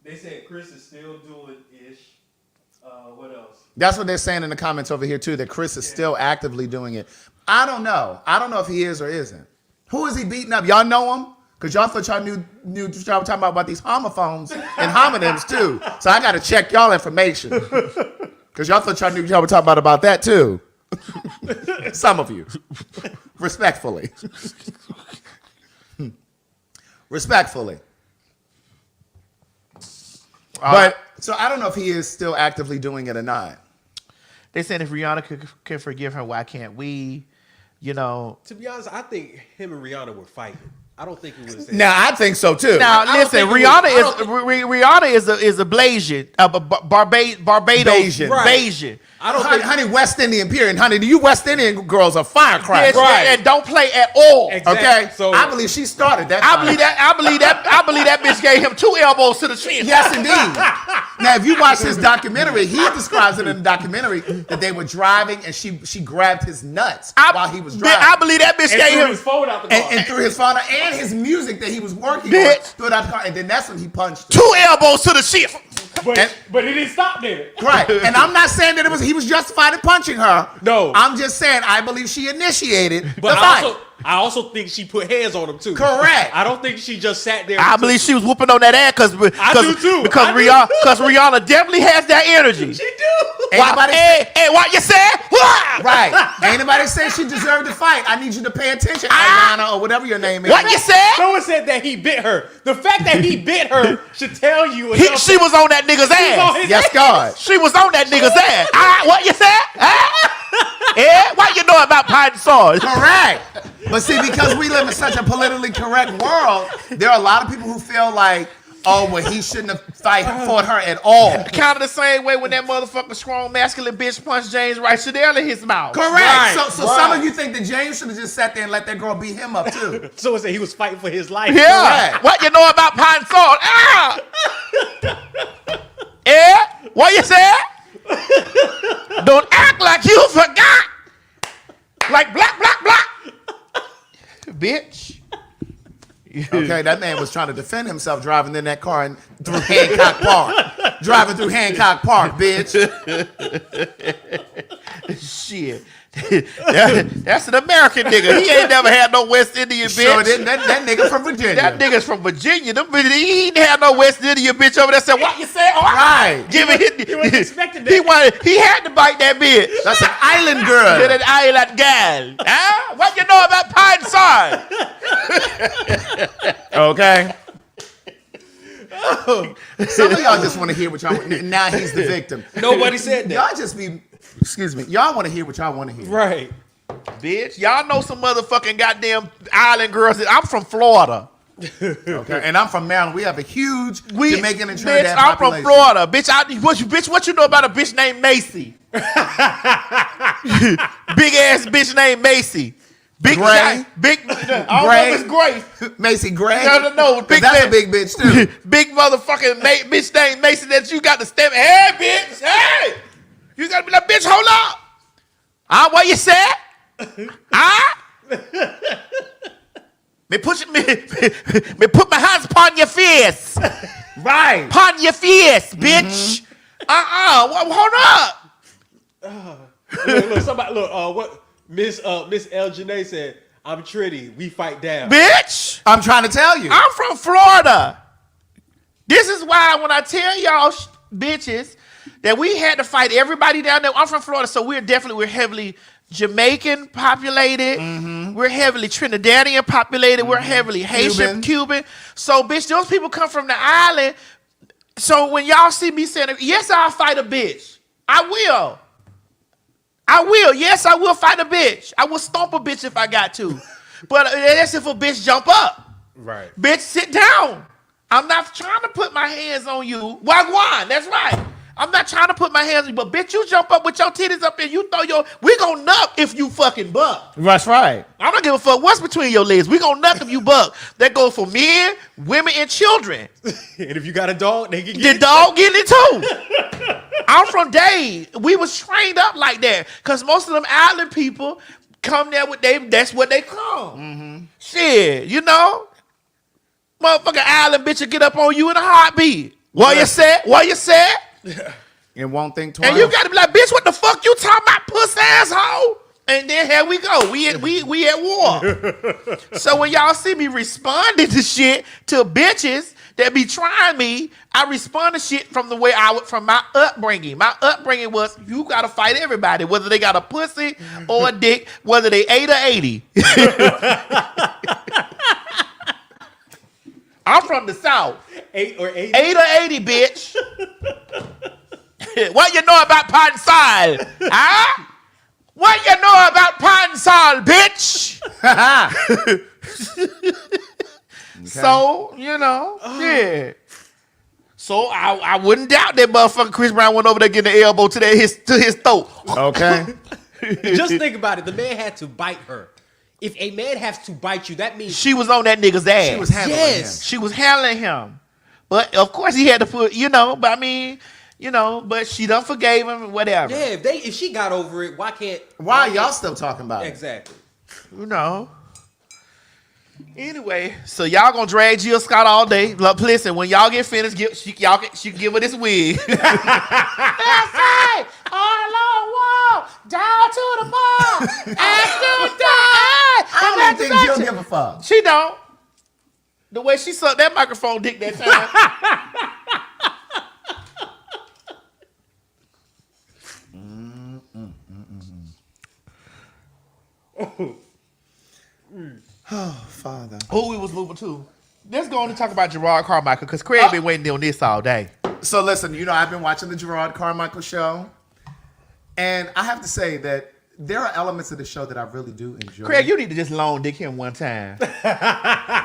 They said Chris is still doing ish. What else? That's what they're saying in the comments over here too. That Chris is still actively doing it. I don't know. I don't know if he is or isn't. Who is he beating up? Y'all know him? Because y'all thought y'all knew y'all were talking about these homophones and homonyms too. So I got to check y'all information. Because y'all thought y'all knew y'all were talking about that too. Some of you. Respectfully. Respectfully. But, so I don't know if he is still actively doing it or not. They said if Rihanna could forgive her, why can't we? You know. To be honest, I think him and Rihanna were fighting. I don't think it was. Now I think so too. Now listen, Rihanna is a Blasian, Barbadian. Right. I don't think, honey, West Indian period. Honey, you West Indian girls are firecrackers. Yes, right. And don't play at all. Exactly. Okay, So I believe she started that. I believe that bitch gave him 2 elbows to the chin. Yes, indeed. Now, if you watch his documentary, he describes it in the documentary that they were driving and she grabbed his nuts while he was driving. I believe that bitch gave him his phone out the car. And threw his phone out and his music that he was working on, threw it out the car, and then that's when he punched her. 2 elbows to the chin. But it didn't stop there. Right. And I'm not saying that he was justified in punching her. No. I'm just saying I believe she initiated the But fight. I also think she put hands on him too. Correct. I don't think she just sat there. I believe she was whooping on that ass because Rihanna definitely has that energy. She do. Hey, what you said? Right. Ain't nobody say she deserved to fight. I need you to pay attention, Rihanna, or whatever your name is. What you said? Someone said that he bit her. The fact that he bit her should tell you. She was on that nigga's ass. Yes, God. She was on that nigga's ass. What you said? Yeah, what you know about pine swords? Correct. But see, because we live in such a politically correct world, there are a lot of people who feel like, oh, well, he shouldn't have fought her at all. Kind of the same way when that motherfucking strong, masculine bitch punched James Wright Shadell in his mouth. Correct. Right, So some of you think that James should have just sat there and let that girl beat him up too. Someone said he was fighting for his life. Yeah. Correct. What you know about pine sword? Yeah. What you said? Don't act like you forgot. Like black. Bitch. Okay, that man was trying to defend himself driving in that car and through Hancock Park. Driving through Hancock Park, bitch. Shit. That's an American nigga. He ain't never had no West Indian bitch. Sure didn't. That nigga from Virginia. That nigga's from Virginia. He ain't had no West Indian bitch over there. Said, what you say? Oh, right. Give it. He wasn't expecting that. He had to bite that bitch. That's an island girl. An island gal. Huh? What you know about pine sword? Okay. Some of y'all just want to hear what y'all want. Now he's the victim. Nobody said that. Y'all just be, excuse me, y'all want to hear what y'all want to hear. Right. Bitch, y'all know some motherfucking goddamn island girls. I'm from Florida. Okay. And I'm from Maryland. We have a huge Jamaican and Bitch, Trinidad I'm population. from Florida. Bitch, what you know about a bitch named Macy? Big ass bitch named Macy. Big Gray. Big. I don't know if it's Gray. Macy Gray. No. Big That's man, a big bitch too. big motherfucking bitch named Macy that you got to step. Hey, bitch. Hey, you got to be like, bitch. Hold up. What you said? Me put my hands upon your face. Right. Upon your face, bitch. Hold up. Look, somebody, what Miss El Janae said, I'm Trinity, we fight down. Bitch. I'm trying to tell you. I'm from Florida. This is why when I tell y'all bitches that we had to fight everybody down there. I'm from Florida, so we're heavily Jamaican populated. Mm-hmm. We're heavily Trinidadian populated. Mm-hmm. We're heavily Haitian, Cuban. So, bitch, those people come from the island. So when y'all see me saying, yes, I'll fight a bitch. I will. Yes, I will fight a bitch. I will stomp a bitch if I got to. But that's if a bitch jump up. Right. Bitch, sit down. I'm not trying to put my hands on you. Wagwan, that's right. I'm not trying to put my hands on you, but bitch, you jump up with your titties up and you throw we gon' nuck if you fucking buck. That's right. I don't give a fuck what's between your legs. We gon' nuck if you buck. That goes for men, women, and children. And if you got a dog, they can get the it. dog getting it too. I'm from Dade. We was trained up like that. Cause most of them island people come there with that's what they come. Mm-hmm. Shit, you know? Motherfucking island bitch will get up on you in a heartbeat. What you said? And won't think twice. And you gotta be like, bitch, what the fuck you talking about, puss asshole? And then here we go. We at war. So when y'all see me responding to shit to bitches that be trying me, I respond to shit from the way from my upbringing. My upbringing was you gotta fight everybody, whether they got a pussy or a dick, whether they 8 or 80. I'm from the South. 8 or 80? 8 or 80, bitch. What you know about Ponsal? Huh? What you know about Ponsal, bitch? Okay. So, yeah. So I wouldn't doubt that motherfucker Chris Brown went over there getting the elbow to his throat. Okay. Just think about it. The man had to bite her. If a man has to bite you, that means she was on that nigga's ass. She was handling him. She was handling him. But of course he had to put, but I mean, but she done forgave him, whatever. Yeah, if she got over it, why are y'all still talking about it? Exactly. Anyway, so y'all gonna drag Jill Scott all day. Look, listen, when y'all get finished, she can give her this wig. That's right. On a long walk down to the bar. After die. I don't think Jill give a fuck. She don't. The way she sucked that microphone dick that time. Oh, Father. Who we was moving to? Let's go on and talk about Gerard Carmichael because Craig been waiting on this all day. So listen, I've been watching the Gerard Carmichael show, and I have to say that there are elements of the show that I really do enjoy. Craig, you need to just long dick him one time.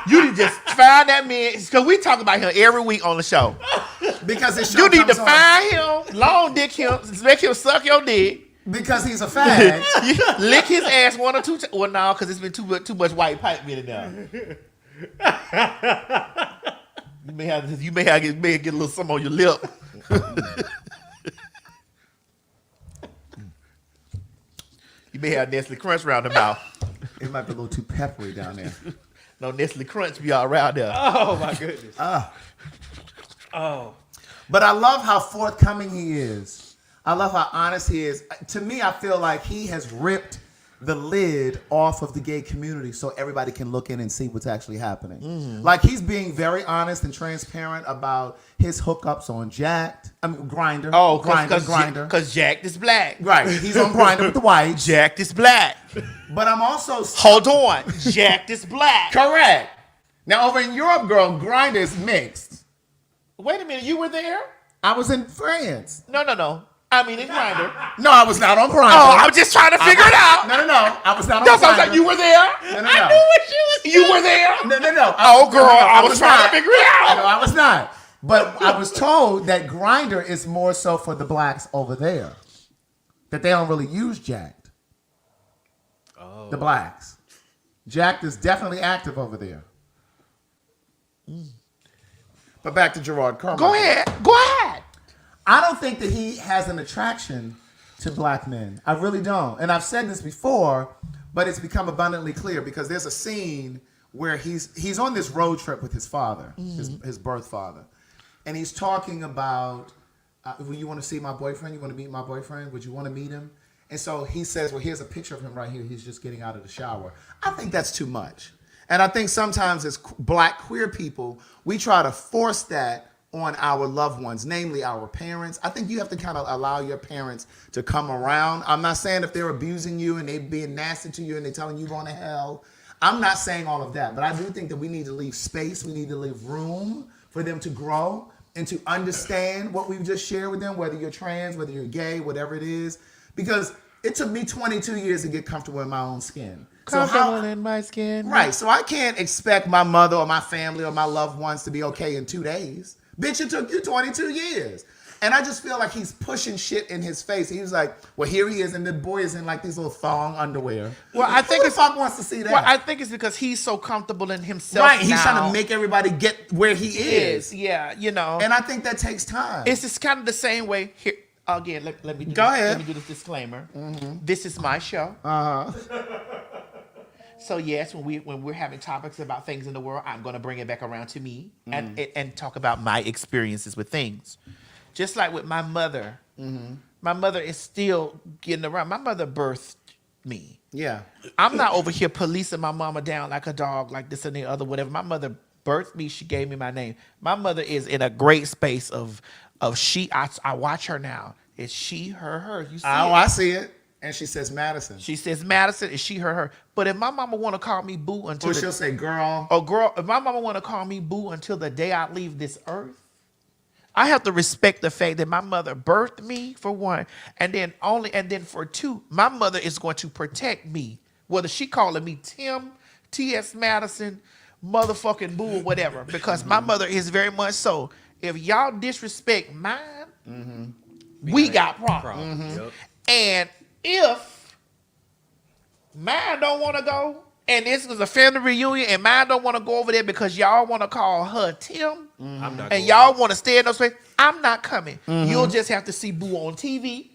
You need to just find that man because we talk about him every week on the show. Because this show you need to on. find him, long dick him, make him suck your dick. Because he's a fag. Lick his ass 1 or 2 times. Well, no, because it's been too much white pipe in there. You may have get a little something on your lip. You may have Nestle Crunch around the mouth. It might be a little too peppery down there. No, Nestle Crunch be all around there. Oh, my goodness. Oh. But I love how forthcoming he is. I love how honest he is. To me, I feel like he has ripped the lid off of the gay community so everybody can look in and see what's actually happening. Mm-hmm. Like he's being very honest and transparent about his hookups on Grindr. Oh, Grindr. Because Jack is black. Right. He's on Grindr with the white. Jack is black. But I'm also... Hold on. Jack is black. Correct. Now over in Europe, girl, Grindr is mixed. Wait a minute, you were there? I was in France. No. I mean in Grindr. No, I was not on Grindr. Oh, I'm just trying to figure it out. No. I was not on That's what I was Grindr. like, you were there? No. I knew what you was. You were there? No. Oh, girl, I was trying not. to figure it out. No, I was not. But I was told that Grindr is more so for the blacks over there. That they don't really use Jacked. Oh. The blacks. Jacked is definitely active over there. But back to Gerard Carmichael. Go ahead. I don't think that he has an attraction to black men. I really don't. And I've said this before, but it's become abundantly clear because there's a scene where he's on this road trip with his father, his birth father. And he's talking about, you want to see my boyfriend? You want to meet my boyfriend? Would you want to meet him? And so he says, well, here's a picture of him right here. He's just getting out of the shower. I think that's too much. And I think sometimes as black queer people, we try to force that on our loved ones, namely our parents. I think you have to kind of allow your parents to come around. I'm not saying if they're abusing you and they being nasty to you and they're telling you going to hell. I'm not saying all of that, but I do think that we need to leave space. We need to leave room for them to grow and to understand what we've just shared with them, whether you're trans, whether you're gay, whatever it is. Because it took me 22 years to get comfortable in my own skin. Comfortable in my skin. Right, so I can't expect my mother or my family or my loved ones to be okay in 2 days. Bitch, it took you 22 years. And I just feel like he's pushing shit in his face. He was like, well, here he is, and the boy is in like these little thong underwear. Well, I think who the fuck wants to see that? Well, I think it's because he's so comfortable in himself. Right, he's now. trying to make everybody get where he is. Yeah, you know. And I think that takes time. It's just kind of the same way here. Again, let me Go ahead. Let me do this disclaimer. This is my show. So yes, when we're having topics about things in the world, I'm going to bring it back around to me and talk about my experiences with things. Just like with my mother, my mother is still getting around. My mother birthed me. Yeah. I'm not over here policing my mama down like a dog, like this and the other, whatever. My mother birthed me. She gave me my name. My mother is in a great space of she. I watch her now. It's she, her. You see I see it. And she says Madison. She says Madison. It's she, her. But if my mama want to call me boo until Or she'll say girl. Oh, girl. If my mama want to call me boo until the day I leave this earth, I have to respect the fact that my mother birthed me, for one, and then for two, my mother is going to protect me, whether she calling me Tim, T.S. Madison, motherfucking boo or whatever, because my mother is very much so. If y'all disrespect mine, we got problems. Yep. And if mine don't want to go, and this is a family reunion, and mine don't want to go over there because y'all want to call her Tim, I'm not and y'all want to stay in those places, I'm not coming. You'll just have to see Boo on TV,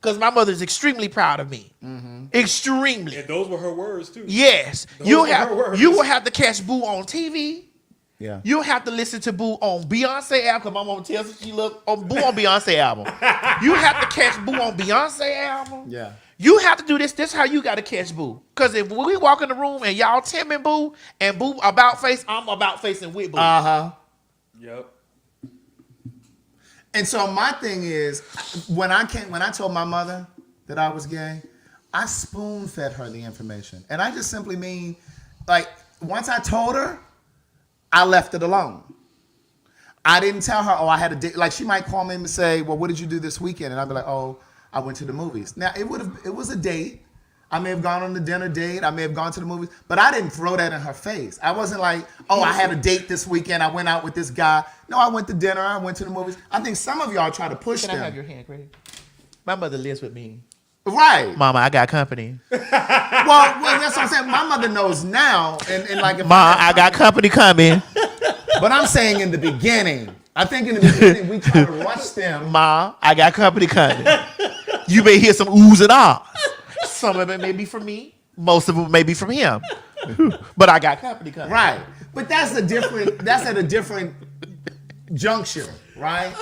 because my mother's extremely proud of me. Extremely. And those were her words too. Yes. Those You were her words. will have to catch Boo on TV. Yeah. You'll have to listen to Boo on Beyonce album, because my mama tells me she look on Boo on Beyonce album. You have to catch Boo on Beyonce album. Yeah. You have to do this. This is how you got to catch Boo. Because if we walk in the room and y'all Tim and Boo about face, I'm about facing with Boo. Yep. And so my thing is, when I told my mother that I was gay, I spoon fed her the information. And I just simply mean, like, once I told her, I left it alone. I didn't tell her, I had a date. Like, she might call me and say, well, what did you do this weekend? And I'd be like, I went to the movies. Now, it was a date. I may have gone on the dinner date. I may have gone to the movies. But I didn't throw that in her face. I wasn't like, I had a date this weekend. I went out with this guy. No, I went to dinner. I went to the movies. I think some of y'all try to push Can them. I have your hand, Greg? My mother lives with me. Right. Mama, I got company. Well, that's what I'm saying. My mother knows now. And like, if Ma, I got company coming. But I'm saying in the beginning. I think in the beginning, we try to rush them. Ma, I got company coming. You may hear some oohs and ahs. Some of it may be from me. Most of it may be from him. But I got company coming. Right. But that's at a different juncture, right?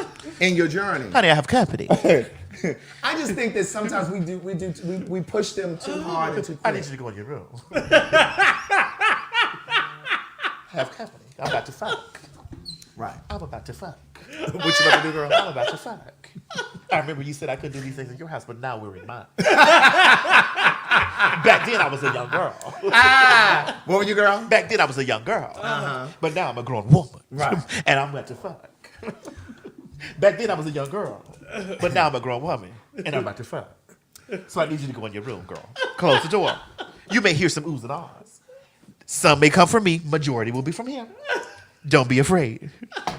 In your journey. Honey, I have company. I just think that sometimes we push them too hard and too quick. I need you to go in your room. Have company. I'm about to fuck. Right. I'm about to fuck. What you about to do, girl? I'm about to fuck. I remember you said I couldn't do these things in your house, but now we're in mine. Back then, I was a young girl. What were you, girl? Back then, I was a young girl. But now I'm a grown woman. Right. And I'm about to fuck. Back then I was a young girl, but now I'm a grown woman, and I'm about to fuck. So I need you to go in your room, girl. Close the door. You may hear some oohs and ahs. Some may come from me. Majority will be from him. Don't be afraid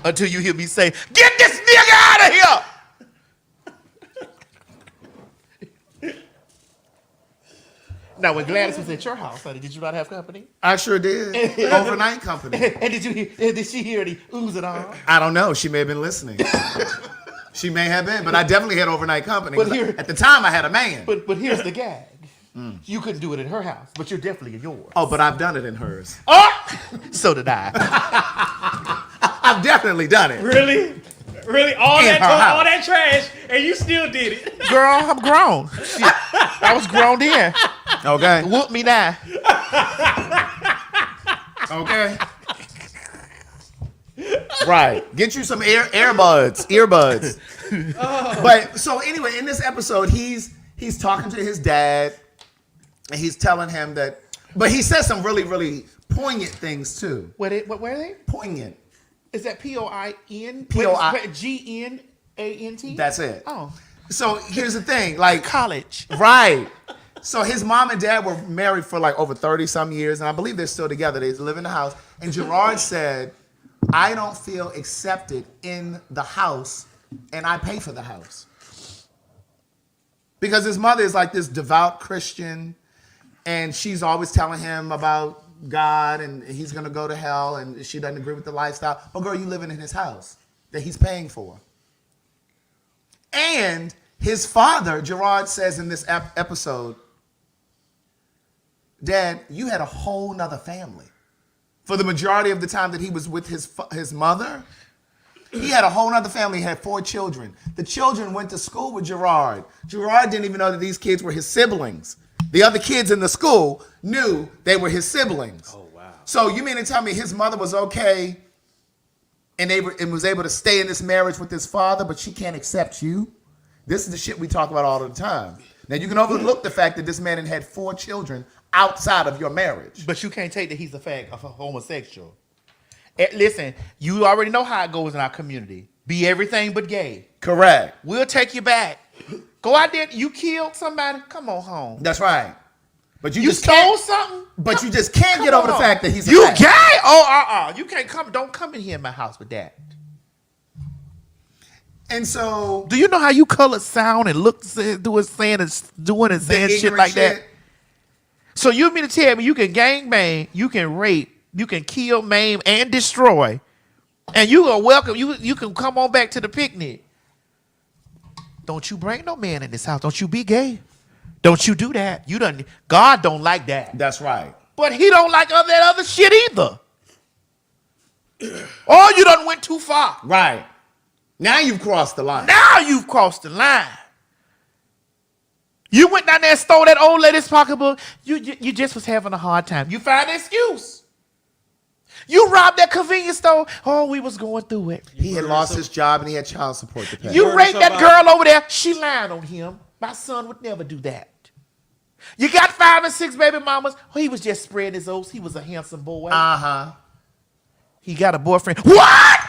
until you hear me say, "Get this nigga out of here!" Now, when Gladys was at your house, honey, did you not have company? I sure did. Overnight company. And did she hear any oohs and ahs? I don't know. She may have been listening. She may have been, but I definitely had overnight company. But here- At the time, I had a man. But here's the gag. You couldn't do it in her house, but you're definitely in yours. Oh, but I've done it in hers. Oh! So did I. I've definitely done it. Really? Really? All that trash, and you still did it. Girl, I'm grown. Shit. I was grown then. Okay. Whoop me now. Okay. Right. Get you some earbuds. But so anyway, in this episode, he's talking to his dad, and he's telling him that. But he says some really, really poignant things too. Where are they? Poignant. Is that P-O-I-N? G-N-A-N-T? That's it. Oh. So here's the thing, like College. right. So his mom and dad were married for like over 30 some years, and I believe they're still together. They live in the house. And Gerard said, "I don't feel accepted in the house, and I pay for the house." Because his mother is like this devout Christian, and she's always telling him about God and he's gonna go to hell, and she doesn't agree with the lifestyle. But girl, you living in his house that he's paying for. And his father, Gerard says in this episode, "Dad, you had a whole nother family. For the majority of the time that he was with his mother, he had a whole nother family. He had 4 children. The children went to school with Gerard. Gerard didn't even know that these kids were his siblings. The other kids in the school knew they were his siblings. Oh, wow. So you mean to tell me his mother was okay and was able to stay in this marriage with his father, but she can't accept you? This is the shit we talk about all the time. Now, you can overlook the fact that this man had 4 children outside of your marriage. But you can't take that he's a homosexual. Listen, you already know how it goes in our community. Be everything but gay. Correct. We'll take you back. Go out there. You killed somebody. Come on home. That's right. But you just stole can't, something. But you just can't get over the fact that he's a you fact. gay. Oh, you can't come. Don't come in here in my house with that. And so, do you know how you color sound and look, doing and saying shit like that? So you mean to tell me you can gangbang, you can rape, you can kill, maim, and destroy, and you are welcome. You can come on back to the picnic. Don't you bring no man in this house. Don't you be gay. Don't you do that. God don't like that. That's right. But he don't like all that other shit either. Oh, you done went too far. Right. Now you've crossed the line. Now you've crossed the line. You went down there and stole that old lady's pocketbook. You just was having a hard time. You find an excuse. You robbed that convenience store. Oh, we was going through it. He had lost his job and he had child support to pay. You raped that girl over there. She lied on him. My son would never do that. You got 5 and 6 baby mamas. Oh, he was just spreading his oats. He was a handsome boy. Uh-huh. He got a boyfriend. What?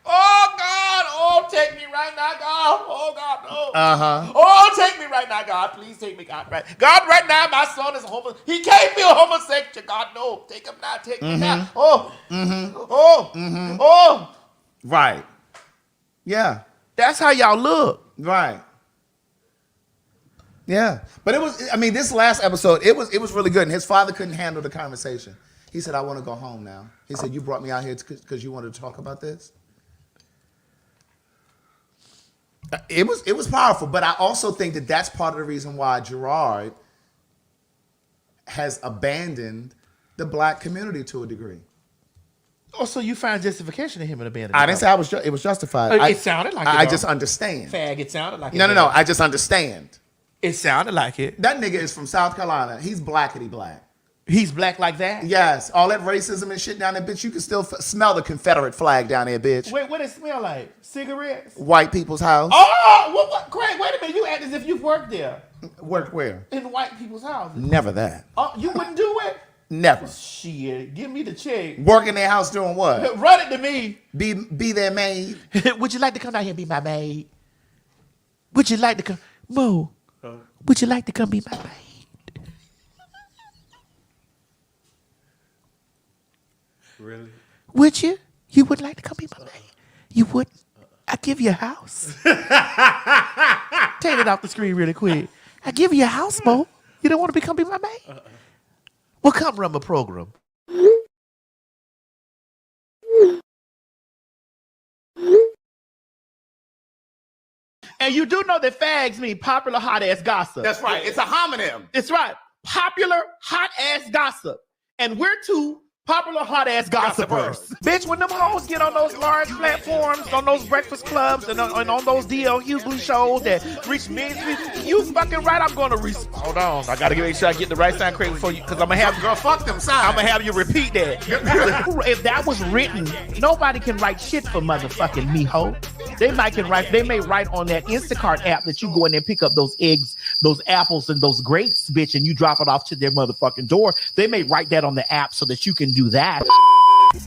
Oh, God. Oh, take me right now, God. Oh, God, no. Uh-huh. Oh, take me right now, God. Please take me, God. God, right now, my son is a homosexual. He can't be a homosexual. God, no. Take him now. Take him now. Oh. Mm-hmm. Oh. Mm-hmm. Oh. Right. Yeah. That's how y'all look. Right. Yeah. But this last episode, it was really good. And his father couldn't handle the conversation. He said, "I want to go home now." He said, "You brought me out here because you wanted to talk about this?" It was powerful, but I also think that that's part of the reason why Gerard has abandoned the black community to a degree. Oh, so you find justification in him in abandoning? I didn't say it was justified. It sounded like it. I just understand. Fag, it sounded like it. No. I just understand. It sounded like it. That nigga is from South Carolina. He's blackity black. He's black like that? Yes. All that racism and shit down there, bitch. You can still smell the Confederate flag down there, bitch. Wait, what does it smell like? Cigarettes? White people's house. Oh, what? Craig, wait a minute. You act as if you've worked there. Worked where? In white people's houses. Never that. Oh, you wouldn't do it? Never. Shit, give me the check. Work in their house doing what? Run it to me. Be their maid. Would you like to come down here and be my maid? Would you like to come, Mo? Would you like to come be my maid? Really? Would you? You would like to come be my maid? You wouldn't? I give you a house. Take it off the screen really quick. I give you a house, Mo. You don't want to become be my maid? Well, come run my program. And you do know that fags mean popular hot ass gossip. That's right. It's a homonym. It's right. Popular hot ass gossip. And we're two popular hot ass gossipers. Bitch, when them hoes get on those large platforms, on those breakfast clubs, and on those D.L. Hughley shows that reach millions, you fucking right, I'm going to hold on. I got to make sure I get the right sound correct before you, because I'm going to have Girl, fuck them signs. I'm going to have you repeat that. If that was written, nobody can write shit for motherfucking me, ho. They may write on that Instacart app that you go in there and pick up those eggs, those apples, and those grapes, bitch, and you drop it off to their motherfucking door. They may write that on the app so that you can do that.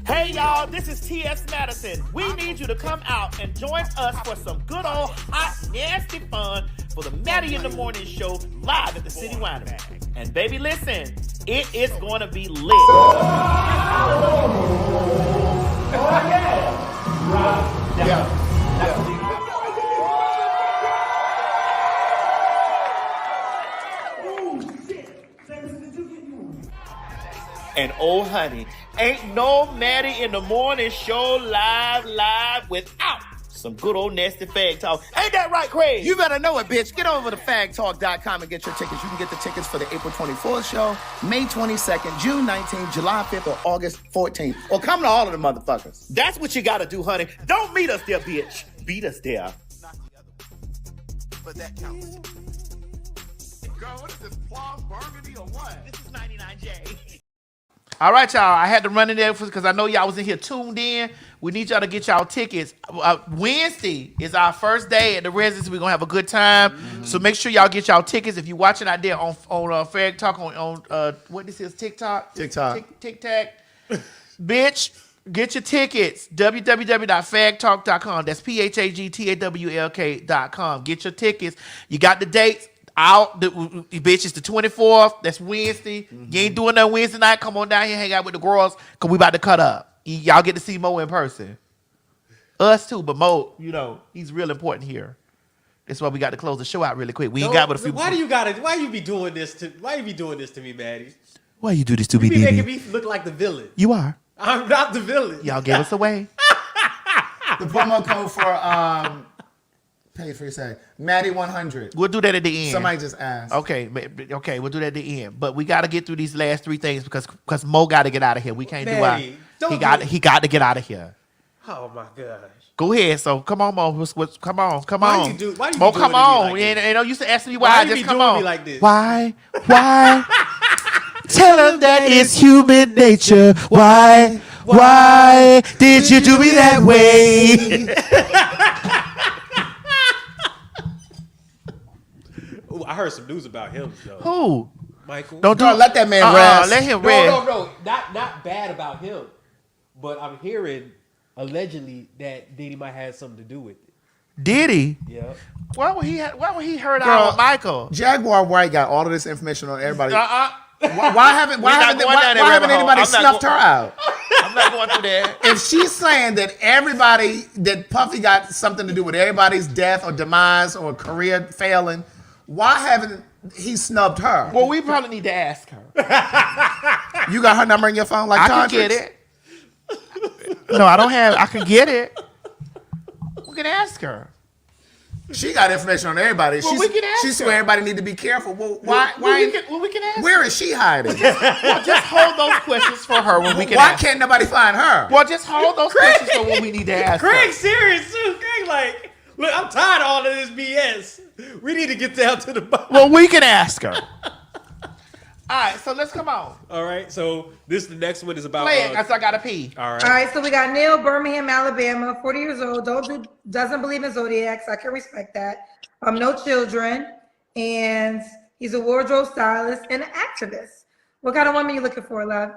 Hey y'all, this is T.S. Madison. We need you to come out and join us for some good old hot, nasty fun for the Maddie in the Morning Show live at the City Winery. And baby, listen, it is going to be lit. And oh honey, ain't no Maddie in the Morning Show live without some good old nasty fag talk. Ain't that right, Craig? You better know it, bitch. Get over to fagtalk.com and get your tickets. You can get the tickets for the April 24th show, May 22nd, June 19th, July 5th, or August 14th. Or come to all of the motherfuckers. That's what you gotta do, honey. Don't meet us there, bitch. Beat us there. But that counts. Girl, what is this, Plum Burgundy or what? This is 99J. All right, y'all. I had to run in there because I know y'all was in here tuned in. We need y'all to get y'all tickets. Wednesday is our first day at the Residency. We're going to have a good time. Mm-hmm. So make sure y'all get y'all tickets. If you're watching out there on Fag Talk, on what this is, TikTok? TikTok. Bitch, get your tickets. www.fagtalk.com. That's PHAGTAWLK.com. Get your tickets. You got the dates. Out, bitch, it's the 24th. That's Wednesday. Mm-hmm. You ain't doing that Wednesday night. Come on down here, hang out with the girls, because we about to cut up. Y'all get to see Mo in person. Us too, but Mo, you know, he's real important here. That's why we got to close the show out really quick. We ain't got but a few. Why you be doing this to me, Maddie? Why you do this to me, You be making me look like the villain. You are. I'm not the villain. Y'all gave us away. The promo code for pay for your say. Maddie 100. We'll do that at the end. Somebody just asked. Okay, we'll do that at the end. But we got to get through these last three things because Mo got to get out of here. We can't Maddie, he got to get out of here. Oh my gosh. Go ahead. So come on, Mo. Come on. Why you Mo, be come doing on. Like you know, you used to ask me why. You just be come doing on. me like this? Why? Tell them that it's human nature. Why did you do me that way? Ooh, I heard some news about him, though. Who? Michael. Don't let that man rest. Let him rest. No. Not bad about him. But I'm hearing allegedly that Diddy might have something to do with it. Diddy? Yeah. Why would he hurt our Michael? Jaguar White got all of this information on everybody. Why haven't anybody snuffed her out? I'm not going through that. If she's saying that that Puffy got something to do with everybody's death or demise or career failing, why haven't he snubbed her? Well, we probably need to ask her. You got her number in your phone, like I can get it. No, I don't have. I can get it. We can ask her. She got information on everybody. Well, we can ask she her. swear everybody need to be careful. Well, We can ask. Where is she hiding? Well, just hold those questions for her when we can. Why can't nobody find her? Well, just hold those questions for when we need to ask. Craig's serious too. Craig, like, look, I'm tired of all of this BS. We need to get down to the bottom. Well, we can ask her. All right, so let's come on. All right, so the next one is about. Play it, because I gotta pee. All All right, so we got Neil, Birmingham, Alabama, 40 years old, doesn't believe in zodiacs. I can respect that. No children, and he's a wardrobe stylist and an activist. What kind of woman you looking for, love?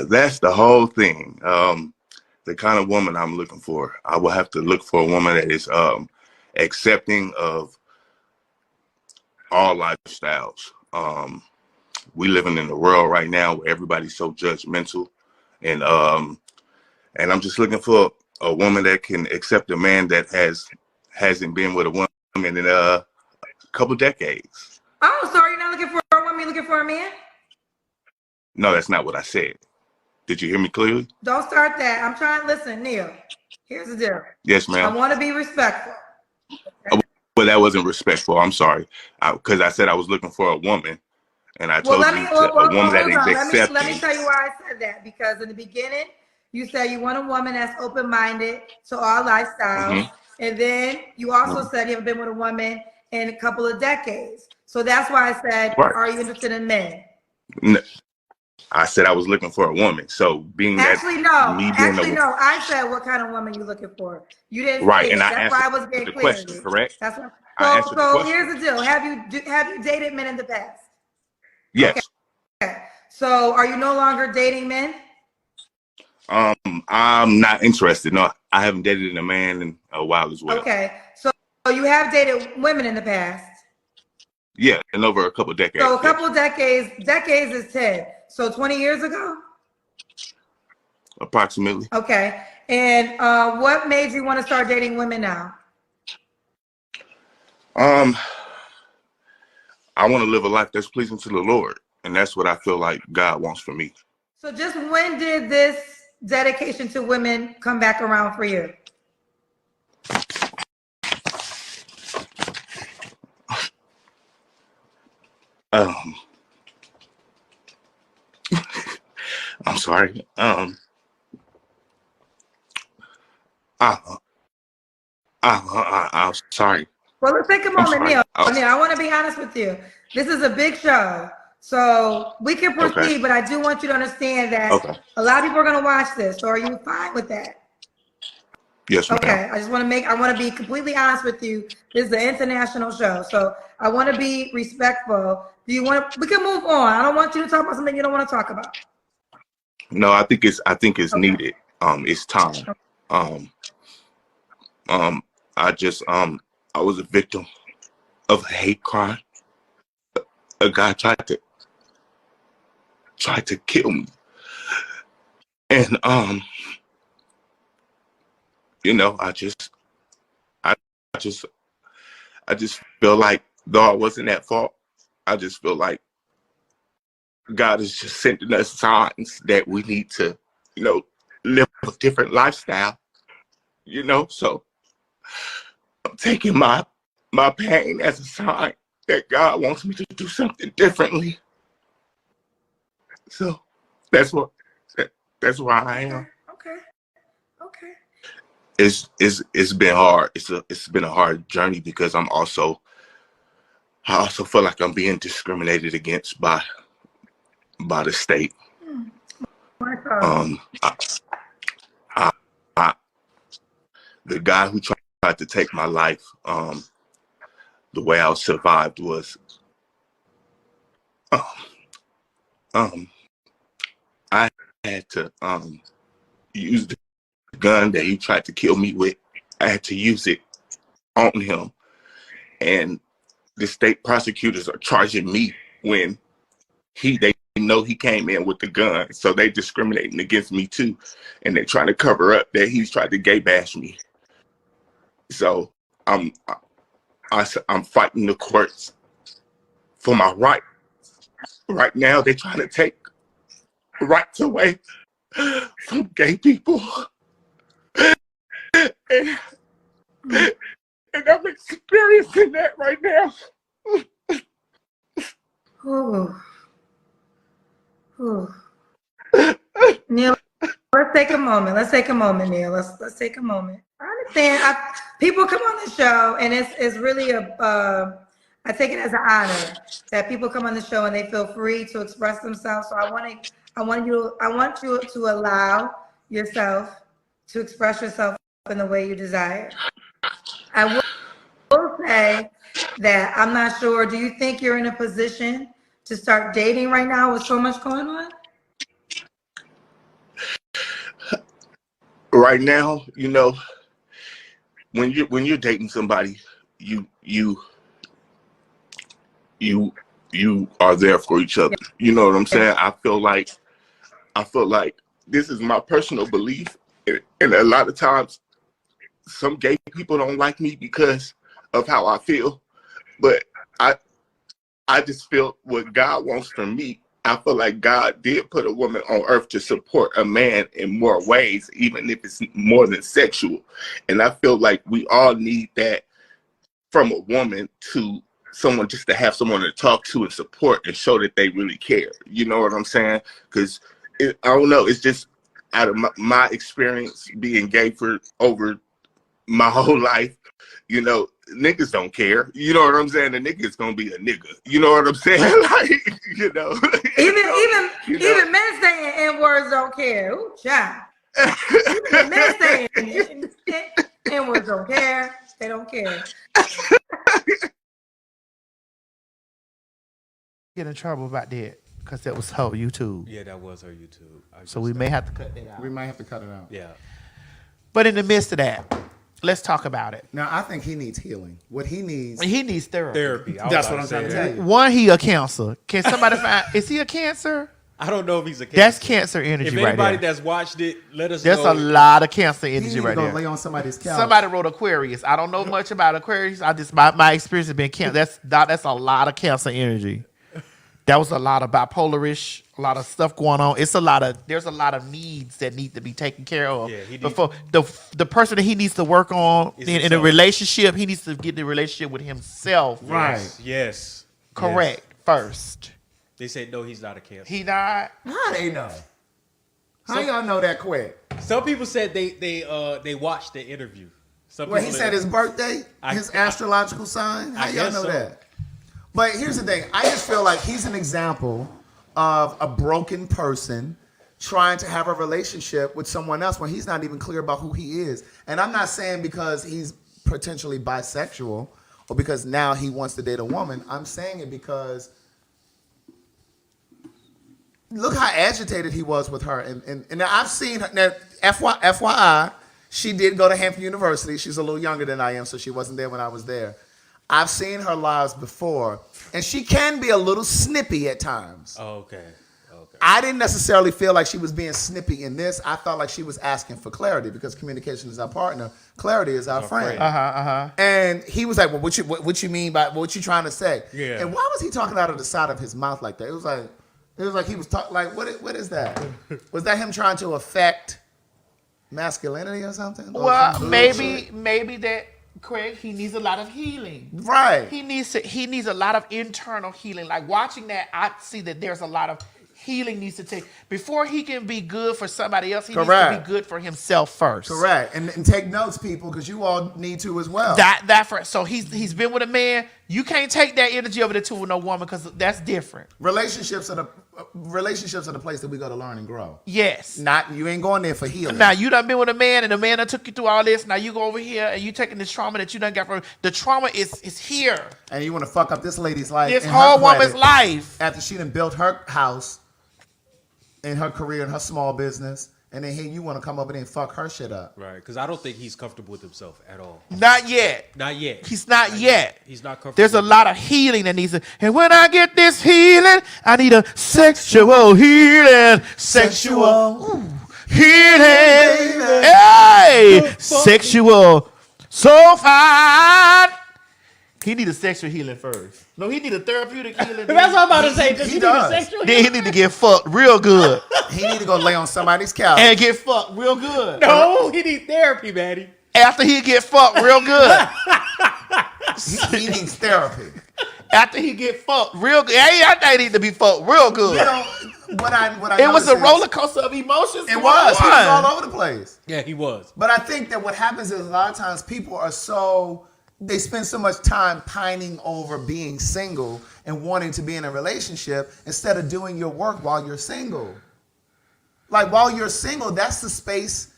That's the whole thing. The kind of woman I'm looking for, I will have to look for a woman that is accepting of all lifestyles. We living in a world right now where everybody's so judgmental, and I'm just looking for a woman that can accept a man that hasn't been with a woman in a couple decades. Oh, so are you not looking for a woman? You looking for a man? No, that's not what I said. Did you hear me clearly? Don't start that. I'm trying to listen, Neil. Here's the deal. Yes, ma'am. I want to be respectful. Well, that wasn't respectful. I'm sorry, because I said I was looking for a woman, and I told you a woman that is accepting. Let me tell you why I said that. Because in the beginning, you said you want a woman that's open-minded to all lifestyles, and then you also said you haven't been with a woman in a couple of decades. So that's why I said, are you interested in men? No. I said I was looking for a woman. So being actually, that no. I said what kind of woman you looking for. You didn't. Right, and that's why I was getting the clear. question, correct? That's what. So here's the deal. Have you dated men in the past? Yes. Okay. So are you no longer dating men? I'm not interested. No, I haven't dated a man in a while as well. Okay. So you have dated women in the past? Yeah, and over a couple of decades. So a couple of decades is 10. So 20 years ago? Approximately. Okay. And what made you want to start dating women now? I want to live a life that's pleasing to the Lord. And that's what I feel like God wants for me. So just when did this dedication to women come back around for you? I'm sorry. I'm sorry. Well, let's take a moment, Neil. Neil, I want to be honest with you. This is a big show. So we can proceed, but I do want you to understand that a lot of people are going to watch this. So are you fine with that? Yes, ma'am. Okay. I want to be completely honest with you. This is an international show. So I want to be respectful. We can move on. I don't want you to talk about something you don't want to talk about. No, I think it's needed. It's time. I was a victim of a hate crime. A guy tried to kill me. And I just feel like though I wasn't at fault, I just feel like God is just sending us signs that we need to, live a different lifestyle, so I'm taking my pain as a sign that God wants me to do something differently. So that's where I am. Okay. It's been hard. It's been a hard journey because I also feel like I'm being discriminated against by the state. The guy who tried to take my life, the way I survived was I had to use the gun that he tried to kill me with. I had to use it on him, and the state prosecutors are charging me when they know he came in with the gun, so they discriminating against me too, and they're trying to cover up that he's tried to gay bash me. So I'm fighting the courts for my right. Right now, they're trying to take rights away from gay people, and I'm experiencing that right now. Neil, let's take a moment, Neil. Let's take a moment. I understand. People come on the show, and it's really I take it as an honor that people come on the show and they feel free to express themselves. So I want you to allow yourself to express yourself in the way you desire. I will say that I'm not sure. Do you think you're in a position to start dating right now with so much going on? Right now, you know, when you're dating somebody, you are there for each other. You know what I'm saying? I feel like this is my personal belief, and a lot of times some gay people don't like me because of how I feel, but I just feel what God wants from me. I feel like God did put a woman on earth to support a man in more ways, even if it's more than sexual. And I feel like we all need that from a woman, to someone just to have someone to talk to and support and show that they really care. You know what I'm saying? Because I don't know, it's just out of my experience being gay for over my whole life, you know, niggas don't care. You know what I'm saying? The nigga's gonna be a nigga. You know what I'm saying? Like, you know. Even men saying N-words don't care. Ooh, child. Even men saying N-words don't care. They don't care. Get in trouble about that because that was her YouTube. Yeah, that was her YouTube. So we may have to cut that out. We might have to cut it out. Yeah. But in the midst of that, let's talk about it. Now, I think he needs healing. What he needs therapy. That's what I'm trying to tell you. One, he a cancer. Can somebody find? Is he a cancer? I don't know if he's a cancer. That's cancer energy right there. If anybody that's watched it, let us There's know. a lot of cancer energy right there. Lay on somebody's couch. Somebody wrote Aquarius. I don't know much about Aquarius. I just my experience has been cancer. That's a lot of cancer energy. That was a lot of bipolarish, a lot of stuff going on. There's a lot of needs that need to be taken care of. Yeah, before the person that he needs to work on in a relationship, he needs to get the relationship with himself. Right. Yes. Correct. Yes. First. They said no, he's not a cancer. He not. How they know? How y'all know that quick? Some people said they watched the interview. Well, he said his birthday, his astrological sign. How y'all know that? But here's the thing. I just feel like he's an example of a broken person trying to have a relationship with someone else when he's not even clear about who he is. And I'm not saying because he's potentially bisexual or because now he wants to date a woman. I'm saying it because look how agitated he was with her. And now I've seen her. Now, FYI, she did go to Hampton University. She's a little younger than I am, so she wasn't there when I was there. I've seen her lives before, and she can be a little snippy at times. Oh, okay. I didn't necessarily feel like she was being snippy in this. I felt like she was asking for clarity because communication is our partner. Clarity is our friend. And he was like, well, what you mean by, what you trying to say? Yeah. And why was he talking out of the side of his mouth like that? It was like he was talking, like, what is that? Was that him trying to affect masculinity or something? Well, maybe that, Craig, he needs a lot of healing. Right. He needs a lot of internal healing. Like watching that, I see that there's a lot of healing needs to take before he can be good for somebody else. He needs to be good for himself first. Correct. And take notes, people, because you all need to as well. That first. So he's been with a man. You can't take that energy over there to with no woman because that's different. Relationships are the place that we go to learn and grow. Yes. You ain't going there for healing. Now you done been with a man and the man that took you through all this. Now you go over here and you taking this trauma that you done got from the trauma is here. And you want to fuck up this lady's life. This whole woman's life. After she done built her house in her career and her small business. And then here you want to come over there and fuck her shit up. Right, because I don't think he's comfortable with himself at all. Not yet. Not yet. He's not yet. He's not comfortable. There's a lot of healing that needs to. And when I get this healing, I need a sexual healing. Sexual healing. Hey! Sexual. So fine. He need a sexual healing first. No, he need a therapeutic healing. That's what I'm about to say. Does he need a sexual healing? Then he need to get fucked real good. He need to go lay on somebody's couch. And get fucked real good. No, he needs therapy, Maddie. After he get fucked real good. He needs therapy. After he get fucked real good. Hey, I think he need to be fucked real good. You know, what I it was a roller coaster of emotions. It was. He was all over the place. Yeah, he was. But I think that what happens is a lot of times people are they spend so much time pining over being single and wanting to be in a relationship instead of doing your work while you're single. Like while you're single, that's the space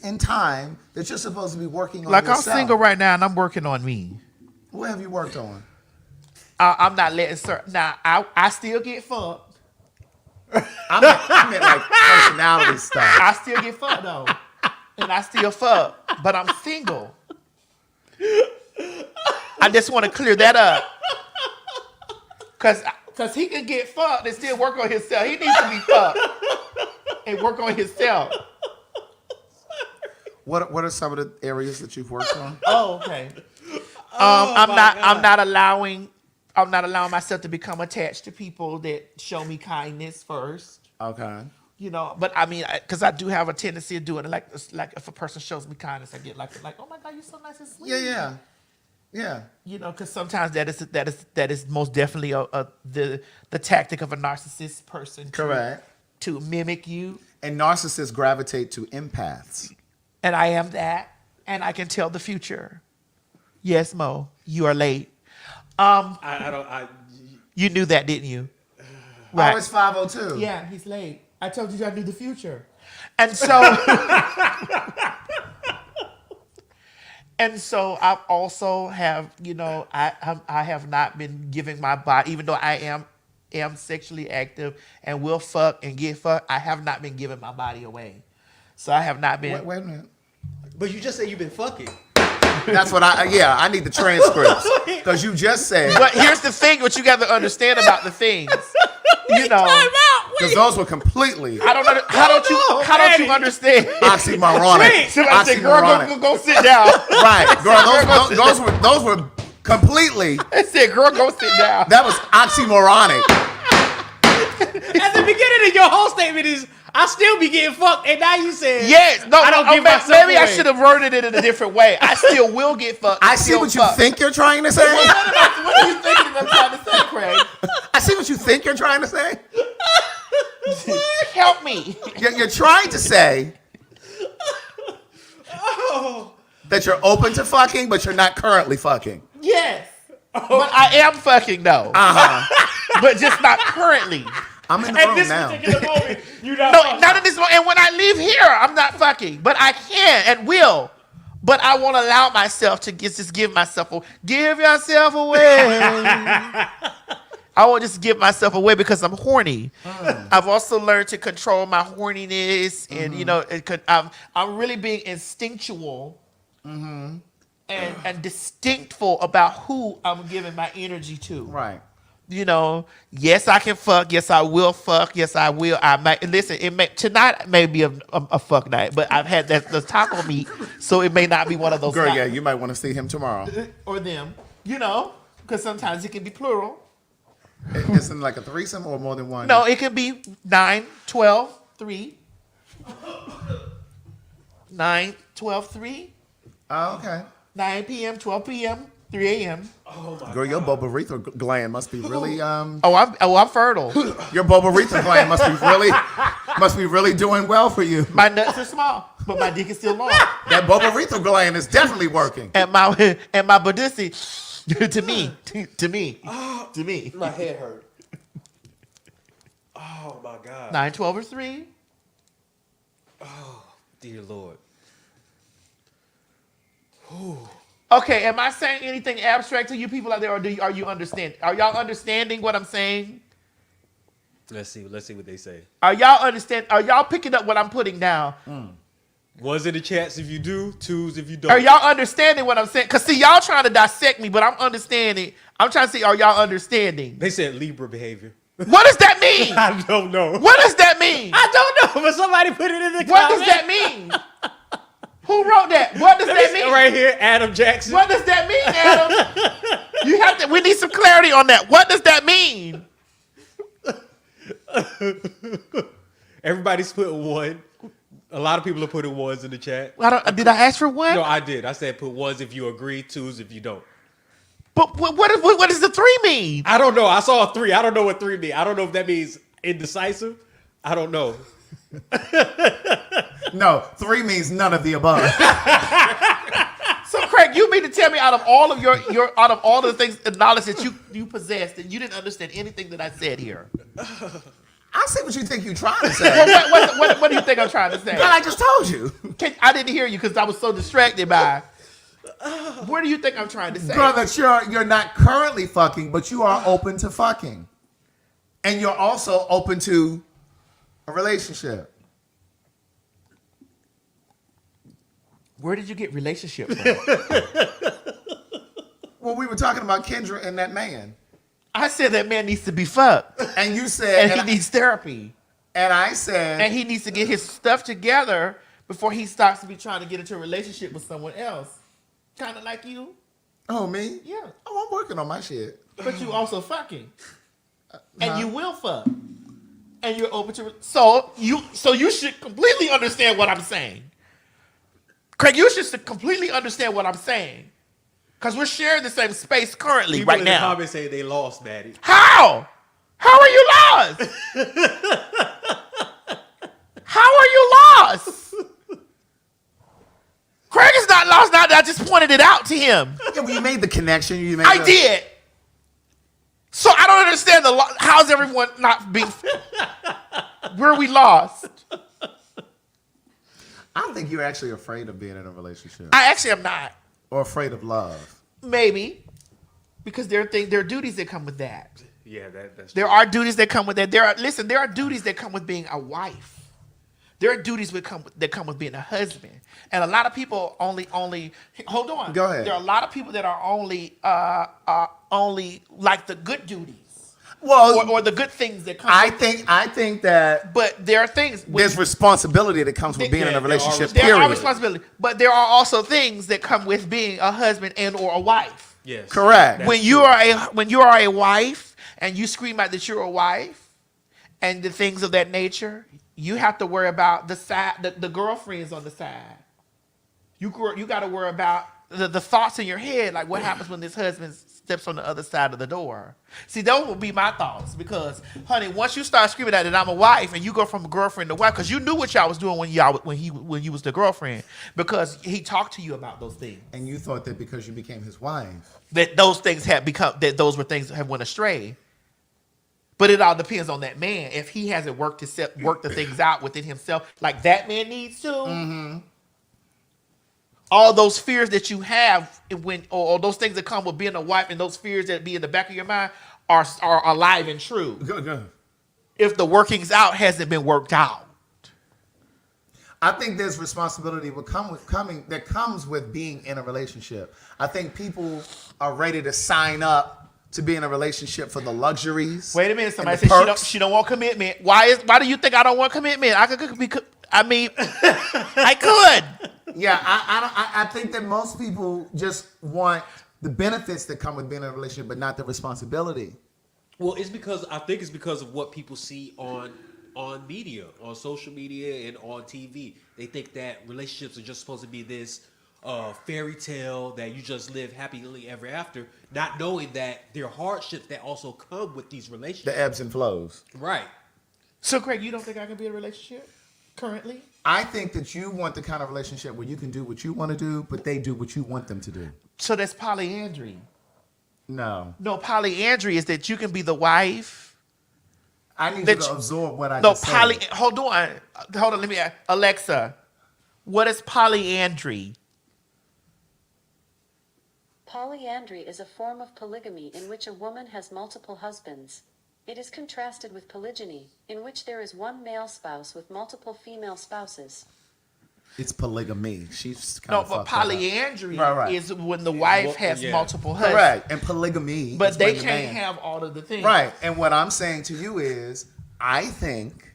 and time that you're supposed to be working on yourself. I'm single right now and I'm working on me. What have you worked on? I'm not letting now. I still get fucked. I meant like personality stuff. I still get fucked though, and I still fuck, but I'm single. I just want to clear that up, cause he can get fucked and still work on himself. He needs to be fucked and work on himself. What are some of the areas that you've worked on? Oh, okay. I'm not allowing myself to become attached to people that show me kindness first. Okay. You know, but I mean, because I do have a tendency of doing it. Like if a person shows me kindness, I get like, oh my God, you're so nice and sweet. Yeah. You know, because sometimes that is most definitely the tactic of a narcissist person. Correct. To mimic you. And narcissists gravitate to empaths. And I am that, and I can tell the future. Yes, Mo, you are late. You knew that, didn't you? Right. Oh, it's 5:02. Yeah, he's late. I told you I knew the future. And so I also have, you know, I have not been giving my body, even though I am sexually active and will fuck and get fucked, I have not been giving my body away. So I have not been. Wait a minute. But you just said you've been fucking. That's what I need the transcripts. Because you just said. But here's the thing, what you got to understand about the things. You know. Because those were completely. How don't you understand? Oxymoronic. Somebody said, girl, go sit down. Right. Girl, those were completely. I said, girl, go sit down. That was oxymoronic. At the beginning of your whole statement is, I still be getting fucked, and now you said, yes, no, I don't give myself maybe away. I should have worded it in a different way. I still will get fucked. I see what you think you're trying to say. What are you thinking I'm trying to say, Craig? I see what you think you're trying to say. Help me. You're trying to say that you're open to fucking, but you're not currently fucking. Yes. But I am fucking though. But just not currently. I'm in the room now. Moment, not in this moment. And when I leave here, I'm not fucking. But I can and will. But I won't allow myself to just give myself away. Give yourself away. I won't just give myself away because I'm horny. I've also learned to control my horniness, and you know, I'm really being instinctual and distinctful about who I'm giving my energy to. Right. You know, yes, I can fuck. Yes, I will fuck. Yes, I will. I might listen. Tonight may be a fuck night, but I've had the taco meat, so it may not be one of those. Girl, nights. yeah, you might want to see him tomorrow or them. You know, because sometimes it can be plural. It's in like a threesome or more than one. No, it can be 9, 12, 3. 9, 12, 3. Oh, okay. 9 p.m., 12 p.m., 3 a.m. Oh my Girl, your bulbarethra gland must be really I'm fertile. Your bulbarethra gland must be really doing well for you. My nuts are small, but my dick is still long. That bulbarethra gland is definitely working. And my badussi, to me. My head hurt. Oh my God. 9, 12, or 3. Oh, dear Lord. Okay, am I saying anything abstract to you people out there, or are you understanding? Are y'all understanding what I'm saying? Let's see what they say. Are y'all picking up what I'm putting down? Ones in the chats if you do, twos if you don't. Are y'all understanding what I'm saying? Because see, y'all trying to dissect me, but I'm understanding. I'm trying to see, are y'all understanding? They said Libra behavior. What does that mean? I don't know. What does that mean? I don't know, but somebody put it in the comments. What does that mean? Who wrote that? What does that mean? Right here, Adam Jackson. What does that mean, Adam? We need some clarity on that. What does that mean? Everybody's putting one. A lot of people are putting ones in the chat. Did I ask for one? No, I did. I said put ones if you agree, twos if you don't. But what does the 3 mean? I don't know. I saw a 3. I don't know what 3 means. I don't know if that means indecisive. I don't know. No, 3 means none of the above. So, Craig, you mean to tell me out of all of out of all of the things, the knowledge that you possess, that you didn't understand anything that I said here? I see what you think you're trying to say. What do you think I'm trying to say? Well, I just told you. I didn't hear you because I was so distracted by. What do you think I'm trying to say? Brother, you're not currently fucking, but you are open to fucking. And you're also open to a relationship. Where did you get relationship from? Well, we were talking about Kendra and that man. I said that man needs to be fucked. And you said... And he needs therapy. And I said... And he needs to get his stuff together before he starts to be trying to get into a relationship with someone else. Kind of like you. Oh, me? Yeah. Oh, I'm working on my shit. But you also fucking. And you will fuck. And you're open to... So you should completely understand what I'm saying. Craig, you should completely understand what I'm saying. Because we're sharing the same space currently People right in now. the comments say they lost, Maddie. How? How are you lost? How are you lost? Craig is not lost now. I just pointed it out to him. Yeah, well, you made the connection. I did. So I don't understand how's everyone not being... Where are we lost? I don't think you're actually afraid of being in a relationship. I actually am not. Or afraid of love. Maybe. Because there are duties that come with that. Yeah, that's There are duties that come with that. There are duties that come with being a wife. There are duties that come with being a husband. And a lot of people only hold on. Go ahead. There are a lot of people that are only like the good duties. Well, or the good things that come. I think that. But there are things. There's responsibility that comes with being in a relationship. There are responsibility, but there are also things that come with being a husband and or a wife. Yes, correct. When you are a wife and you scream out that you're a wife and the things of that nature, you have to worry about the girlfriends on the side. You got to worry about the thoughts in your head, like what happens when this husband steps on the other side of the door. See, those would be my thoughts because, honey, once you start screaming out that I'm a wife and you go from a girlfriend to wife, because you knew what y'all was doing when you was the girlfriend, because he talked to you about those things. And you thought that because you became his wife, that those things those were things that have went astray. But it all depends on that man. If he hasn't worked the things out within himself, like that man needs to. Mm-hmm. All those fears that you have or those things that come with being a wife and those fears that be in the back of your mind are alive and true. Good. If the workings out hasn't been worked out. I think there's responsibility that comes with being in a relationship. I think people are ready to sign up to be in a relationship for the luxuries. Wait a minute, somebody said she don't want commitment. Why do you think I don't want commitment? I could. Yeah, I think that most people just want the benefits that come with being in a relationship, but not the responsibility. Well, I think it's because of what people see on media, on social media, and on TV. They think that relationships are just supposed to be this fairy tale that you just live happily ever after, not knowing that there are hardships that also come with these relationships. The ebbs and flows. Right. So, Craig, you don't think I can be in a relationship currently? I think that you want the kind of relationship where you can do what you want to do, but they do what you want them to do. So that's polyandry. No, polyandry is that you can be the wife. I need you to absorb what I just said. Hold on. Let me ask. Alexa, what is polyandry? Polyandry is a form of polygamy in which a woman has multiple husbands. It is contrasted with polygyny, in which there is one male spouse with multiple female spouses. It's polygamy. She's but polyandry is when the wife has multiple husbands. Correct. And polygamy. But they can't have all of the things. Right. And what I'm saying to you is, I think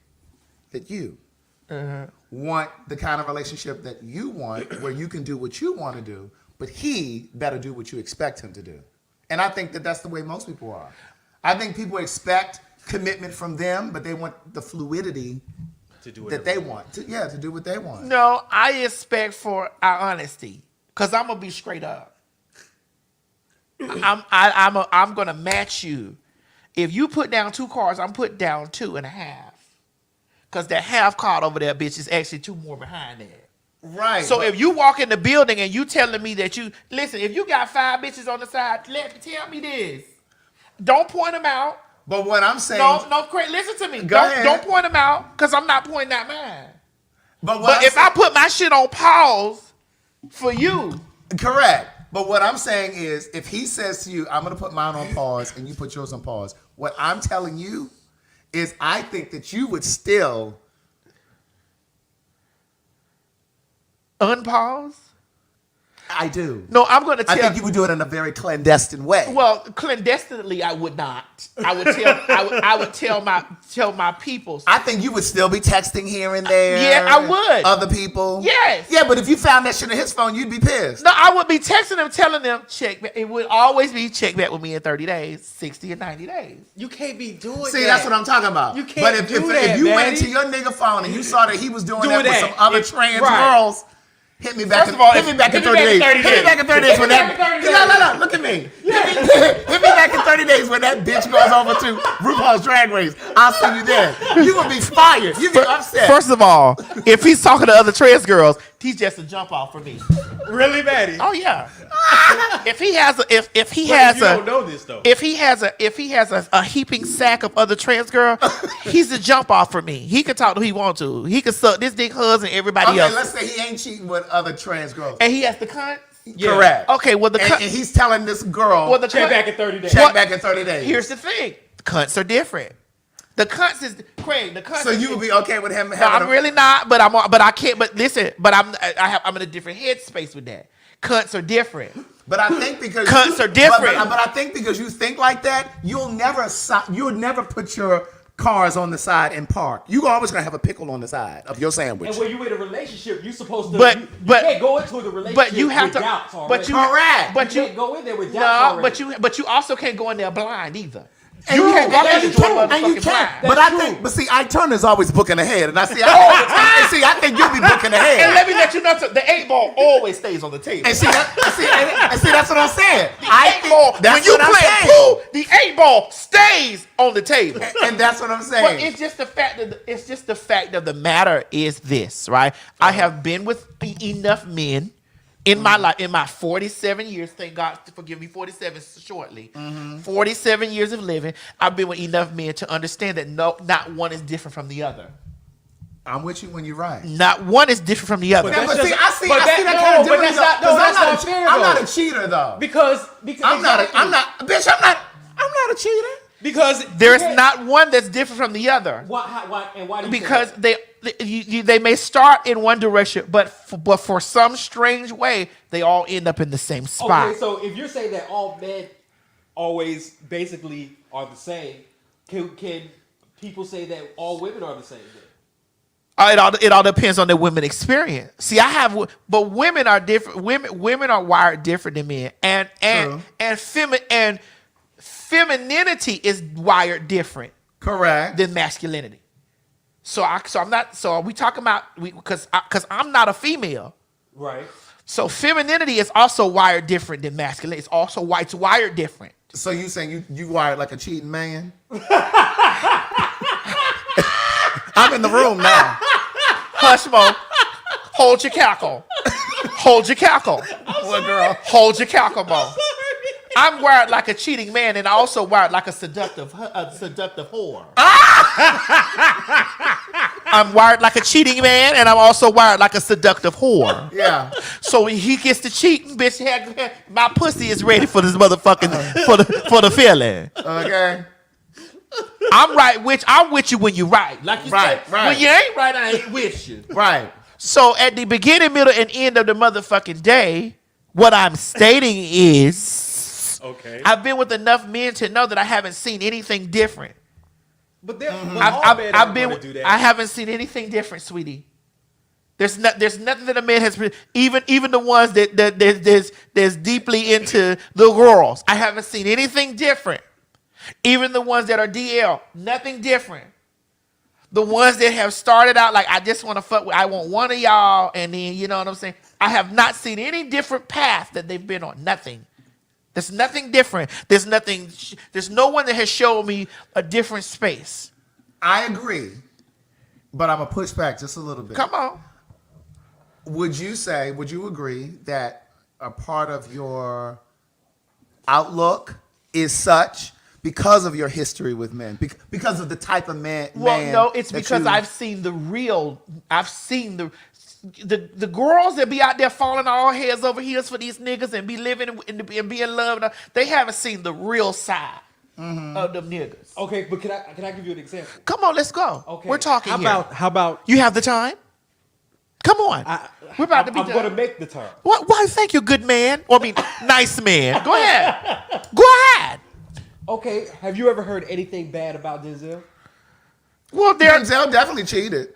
that you want the kind of relationship that you want, where you can do what you want to do, but he better do what you expect him to do. And I think that that's the way most people are. I think people expect commitment from them, but they want the fluidity to do that they want. To do what they want. No, I expect for our honesty, because I'm gonna be straight up. I'm gonna match you. If you put down 2 cards, I'm putting down 2.5, because that half card over there, bitch, is actually 2 more behind that. Right. So if you walk in the building and you telling me that if you got 5 bitches on the side, tell me this. Don't point them out. But what I'm saying... No, Craig, listen to me. Ahead. Don't point them out, because I'm not pointing out mine. But if I put my shit on pause for you, Correct. But what I'm saying is, if he says to you, I'm going to put mine on pause and you put yours on pause, what I'm telling you is I think that you would still unpause. I do. No, I'm going to tell. I think you would do it in a very clandestine way. Well, clandestinely, I would not. I would tell. I would tell my people. I think you would still be texting here and there. Yeah, I would. Other people. Yes. Yeah, but if you found that shit in his phone, you'd be pissed. No, I would be texting them, telling them check back. It would always be check back with me in 30 days, 60 or 90 days. You can't be doing that. See, that's what I'm talking about. You can't but if, do if, that, if you went Maddie. into your nigga phone and you saw that he was doing Doing that with that. some other trans right. girls, hit me back. First of all, hit me back in hit me 30 days. back in 30 Hit me back in 30 days when that. No, look at me. Hit me back in 30 days when that bitch goes over to RuPaul's Drag Race. I'll see you then. You would be fired. You'd be upset. First of all, if he's talking to other trans girls, he's just a jump off for me. Really, Maddie? Oh yeah. If he has a don't know this though. If he has a heaping sack of other trans girl, he's a jump off for me. He can talk to who he want to. He can suck this dick husband everybody else. Let's say he ain't cheating with other trans girls. And he has the cunt. Yeah. Correct. Okay, well and he's telling this girl check back in 30 days. Check back in 30 days. Here's the thing: the cunts are different. The cunts is Craig. The cunts. So you would be okay with him? No, I'm really not. But I can't. But listen. But I'm in a different headspace with that. Cunts are different. But I think because cunts are different. But I think because you think like that, you'll never put your cars on the side and park. You always gonna have a pickle on the side of your sandwich. And when you're in a relationship, you're supposed to. But you can't go into the relationship. But you have with to. doubts already. But you correct. But you can't go in there with doubts already. But you also can't go in there blind either. And you you can't can't, go and in you there can't, and you blind. can't. But see, I turn is always booking ahead, and I think you'll be booking ahead. And let me let you know, the 8-ball always stays on the table. And see, that's what I'm saying. The 8-ball, when you play pool, the 8-ball stays on the table. And that's what I'm saying. Well, it's just the fact of the matter is this, right? I have been with enough men in my life, in my 47 years, thank God, forgive me, 47 shortly, 47 years of living, I've been with enough men to understand that not one is different from the other. I'm with you when you're right. Not one is different from the other. But see, I see that kind of difference. I'm not a cheater though. Because I'm not a cheater. Because there's not one that's different from the other. Why do you because they may start in one direction, but for some strange way, they all end up in the same spot. Okay, so if you're saying that all men always basically are the same, can people say that all women are the same then? It all depends on the women experience. See, but women are different. Women are wired different than men, and femininity is wired different, correct, than masculinity. So I'm not. So are we talking about because I'm not a female, right? So femininity is also wired different than masculinity. It's also wired different. So you saying you wired like a cheating man? I'm in the room now. Hush, Mo. Hold your cackle. Hold your cackle. What girl? Hold your cackle, Mo. I'm wired like a cheating man, and also wired like a seductive whore. I'm wired like a cheating man, and I'm also wired like a seductive whore. Yeah. So when he gets to cheating, bitch, my pussy is ready for this motherfucking for the feeling. Okay. I'm with you when you're right. Like you said, when you ain't right, I ain't with you. Right. So at the beginning, middle, and end of the motherfucking day, what I'm stating is, okay, I've been with enough men to know that I haven't seen anything different. But I've been. I haven't seen anything different, sweetie. There's nothing that a man has. Even the ones that's deeply into the girls, I haven't seen anything different. Even the ones that are DL, nothing different. The ones that have started out like I just want to fuck with, I want one of y'all, and then you know what I'm saying. I have not seen any different path that they've been on. Nothing. There's nothing different. There's nothing. There's no one that has shown me a different space. I agree, but I'm gonna push back just a little bit. Come on. Would you agree that a part of your outlook is such because of your history with men, because of the type of man? Well, no, it's because I've seen the real. the girls that be out there falling all heads over heels for these niggas and be living and be in love, they haven't seen the real side of them niggas. Okay, but can I give you an example? Come on, let's go. Okay. We're talking How about you have the time? Come on. We're about to be I'm done. going to make the turn. What? Why? Thank you, good man. Or I mean, nice man. Go ahead. Go ahead. Okay, have you ever heard anything bad about Denzel? Well, Denzel definitely cheated.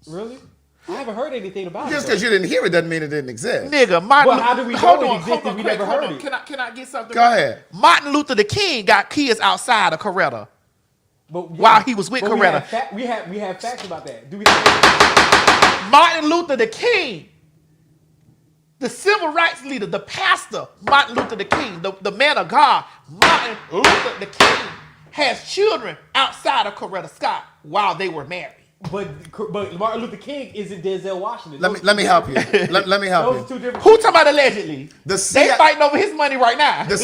Really? I haven't heard anything about it. Just because you didn't hear it doesn't mean it didn't exist. Nigga, Martin. Well, how do we know hold it on, existed hold on, if we Craig, never hold heard on. it? Can I get something? Go ahead. Martin Luther the King got kids outside of Coretta But, while he was with but Coretta. we have facts about that. Do we? Martin Luther the King, the civil rights leader, the pastor, Martin Luther the King, the man of God, Martin Luther the King, has children outside of Coretta Scott while they were married. But Martin Luther King isn't Denzel Washington. Let me help you. Let me help Those you. are two different. Who talking about allegedly? The They fighting over his money right now. Look,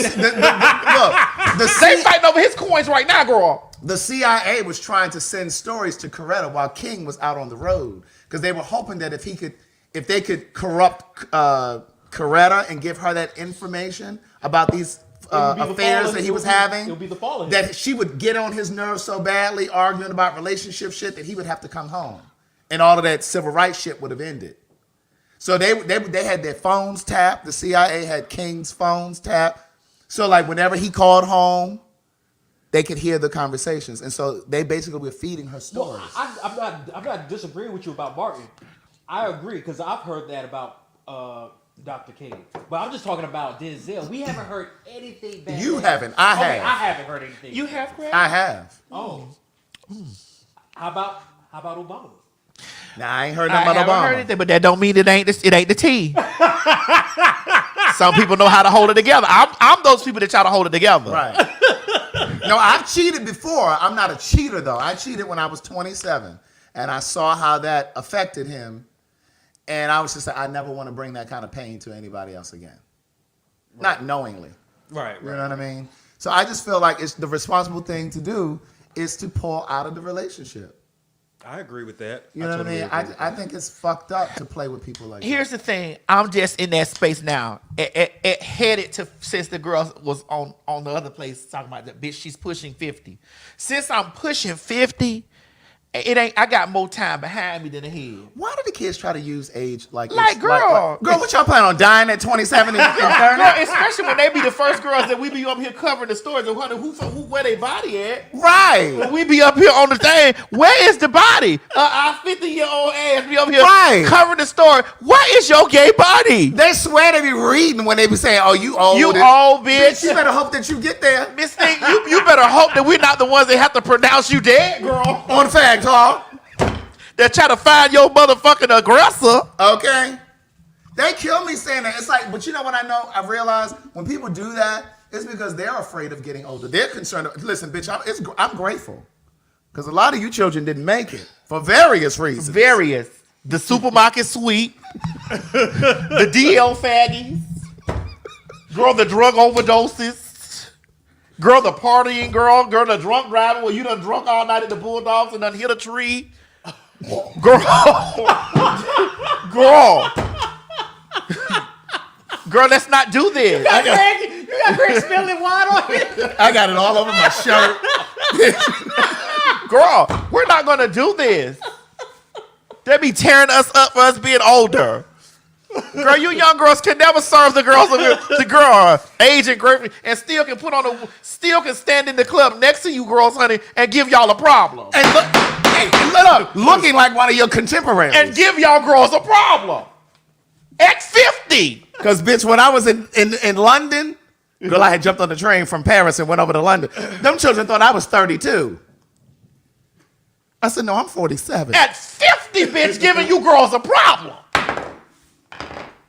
They fighting over his coins right now, girl. The CIA was trying to send stories to Coretta while King was out on the road because they were hoping that if they could corrupt Coretta and give her that information about these affairs that he was having, it'll be the fall of him. that she would get on his nerves so badly, arguing about relationship shit, that he would have to come home, and all of that civil rights shit would have ended. So they had their phones tapped. The CIA had King's phones tapped. So like whenever he called home, they could hear the conversations, and so they basically were feeding her stories. Well, I'm not disagreeing with you about Martin. I agree because I've heard that about Dr. King, but I'm just talking about Denzel. We haven't heard anything bad. You haven't. I have. I haven't heard anything. You have, Craig? I have. Oh. How about Obama? Nah, I ain't heard I nothing about haven't Obama. heard anything, but that don't mean it ain't the tea. Some people know how to hold it together. I'm those people that try to hold it together. Right. No, I've cheated before. I'm not a cheater, though. I cheated when I was 27, and I saw how that affected him, and I was just like, I never want to bring that kind of pain to anybody else again. Right. Not knowingly. Right. You know what I mean? So I just feel like it's the responsible thing to do is to pull out of the relationship. I agree with that. You know what I mean? I think it's fucked up to play with people like Here's the thing. I'm just in that space now. It headed to, since the girl was on the other place talking about that bitch, she's pushing 50. Since I'm pushing 50, I got more time behind me than ahead. Why do the kids try to use age like girl? Girl, what y'all planning on dying at 27 and 30? Girl, especially when they be the first girls that we be up here covering the stories and wondering where they body at. Right. When we be up here on the thing, where is the body? Our 50-year-old ass be up here covering the story. Where is your gay body? They swear they be reading when they be saying, oh, you old. You old, bitch. You better hope that you get there. Miss Thing, you better hope that we're not the ones that have to pronounce you dead, girl. On fact, huh? That try to find your motherfucking aggressor. Okay. They kill me saying that. It's like, but you know what I know? I've realized when people do that, it's because they're afraid of getting older. They're concerned. Listen, bitch, I'm grateful. Because a lot of you children didn't make it for various reasons. The supermarket sweep. The DL faggies. Girl, the drug overdoses. Girl, the partying girl. Girl, the drunk driver where you done drunk all night at the Bulldogs and done hit a tree. Girl. Girl, let's not do this. You got Greg spilling wine on it. I got it all over my shirt. Girl, we're not going to do this. They be tearing us up for us being older. Girl, you young girls can never serve the girls of the girl age and great and still can stand in the club next to you girls, honey, and give y'all a problem. And looking like one of your contemporaries. And give y'all girls a problem. At 50. Because, bitch, when I was in London, girl, I had jumped on the train from Paris and went over to London. Them children thought I was 32. I said, no, I'm 47. At 50, bitch, giving you girls a problem.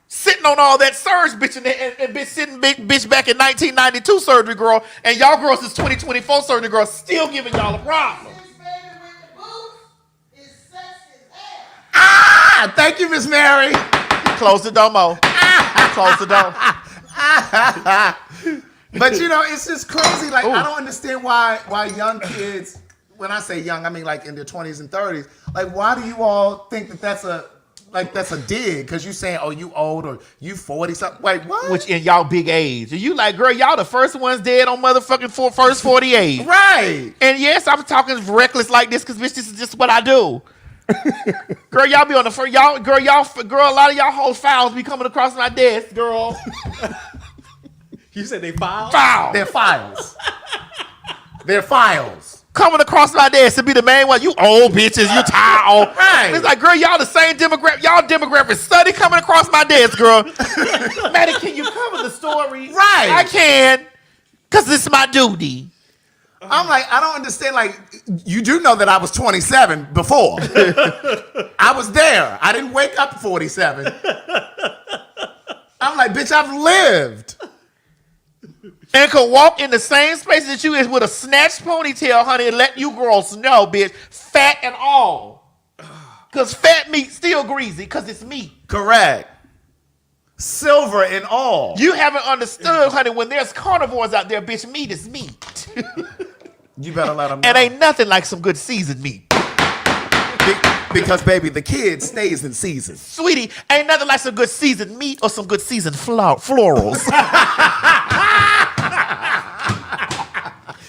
Sitting on all that surge, bitch, and bitch sitting bitch back in 1992 surgery, girl, and y'all girls is 2024 surgery, girl, still giving y'all a problem. Ah, thank you, Miss Mary. Close the door, Mo. Close the door. But you know, it's just crazy. Like, I don't understand why young kids, when I say young, I mean like in their 20s and 30s, Like, why do you all think that that's a dig? Because you saying, oh, you old or you 40 something. Wait, what? Which in y'all big age. And you like, girl, y'all the first ones dead on motherfucking first 48. Right. And yes, I'm talking reckless like this because bitch, this is just what I do. Girl, y'all be on the first, girl, a lot of y'all hoes files be coming across my desk, girl. You said they files? Files. They're files. They're files. Coming across my desk to be the main one. You old bitches, you tired. Right. It's like, girl, y'all the same demographic. Y'all demographic study coming across my desk, girl. Maddie, can you cover the story? Right. I can, because it's my duty. I'm like, I don't understand. Like, you do know that I was 27 before. I was there. I didn't wake up at 47. I'm like, bitch, I've lived. And could walk in the same space that you is with a snatched ponytail, honey, and let you girls know, bitch, fat and all. Because fat meat still greasy, because it's meat. Correct. Silver and all. You haven't understood, honey, when there's carnivores out there, bitch, meat is meat. You better let them know. And ain't nothing like some good seasoned meat. Because, baby, the kid stays in season. Sweetie, ain't nothing like some good seasoned meat or some good seasoned florals.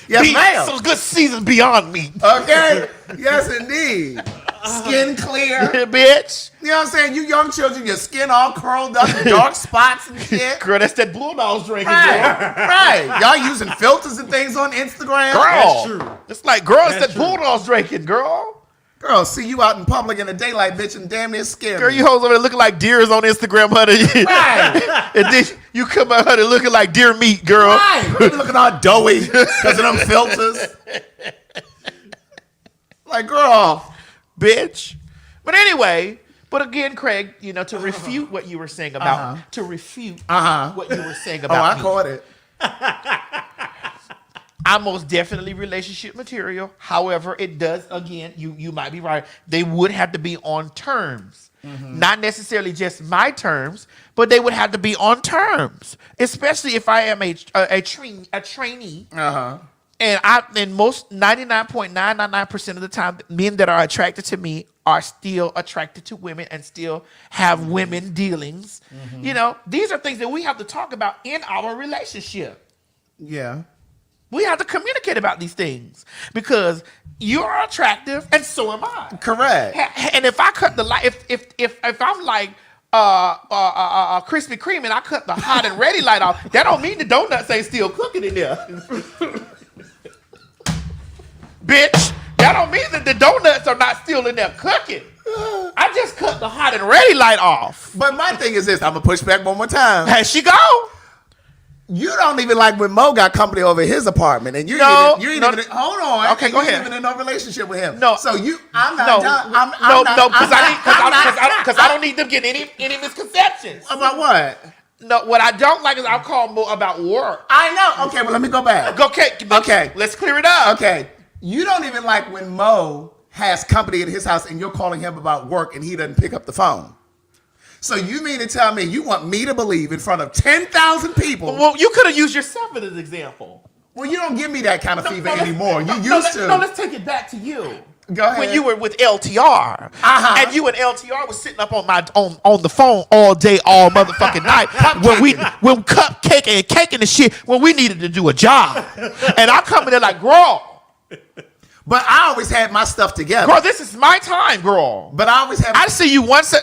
Yes, ma'am. Some good seasoned Beyond Meat. Okay? Yes, indeed. Skin clear. Bitch. You know what I'm saying? You young children, your skin all curled up, dark spots and shit. Girl, that's that Bulldogs drinking, Right. girl. Right. Y'all using filters and things on Instagram. Girl. That's true. It's like, girl, it's That's that true. Bulldogs drinking, girl. Girl, see you out in public in the daylight, bitch, and damn near scared Girl, me. you hoes over there looking like deers on Instagram, honey. Right. And then you come out, honey, looking like deer meat, girl. Right. You looking all doughy because of them filters. Like, girl. Bitch. But anyway, but again, Craig, you know, to refute what you were saying about, what you were saying about I me. caught it. I'm most definitely relationship material. However, it does, again, you might be right. They would have to be on terms. Not necessarily just my terms, but they would have to be on terms. Especially if I am a trainee. And most 99.999% of the time, men that are attracted to me are still attracted to women and still have women dealings. You know, these are things that we have to talk about in our relationship. Yeah. We have to communicate about these things because you're attractive and so am I. Correct. And if I cut the light, if I'm like Krispy Kreme and I cut the hot and ready light off, that don't mean the donuts ain't still cooking in there. Bitch, that don't mean that the donuts are not still in there cooking. I just cut the hot and ready light off. But my thing is this, I'm going to push back one more time. Here she go. You don't even like when Mo got company over his apartment, and you ain't even. Hold on. Okay, go ahead. You ain't even in no relationship with him. No. So I'm not. No, done. because I don't need them getting any misconceptions. About what? No, what I don't like is I'll call more about work. I know. Okay, well let me go back. Okay, let's clear it up. Okay, you don't even like when Mo has company at his house, and you're calling him about work, and he doesn't pick up the phone. So you mean to tell me you want me to believe in front of 10,000 people? Well, you could have used yourself as an example. Well, you don't give me that kind of fever anymore. You used to. No, let's take it back to you. Go ahead. When you were with LTR, and you and LTR was sitting up on the phone all day, all motherfucking night, when cupcake and cake and the shit, when we needed to do a job, and I come in there like, girl. But I always had my stuff together. Girl, this is my time, girl. But I always have. I see you once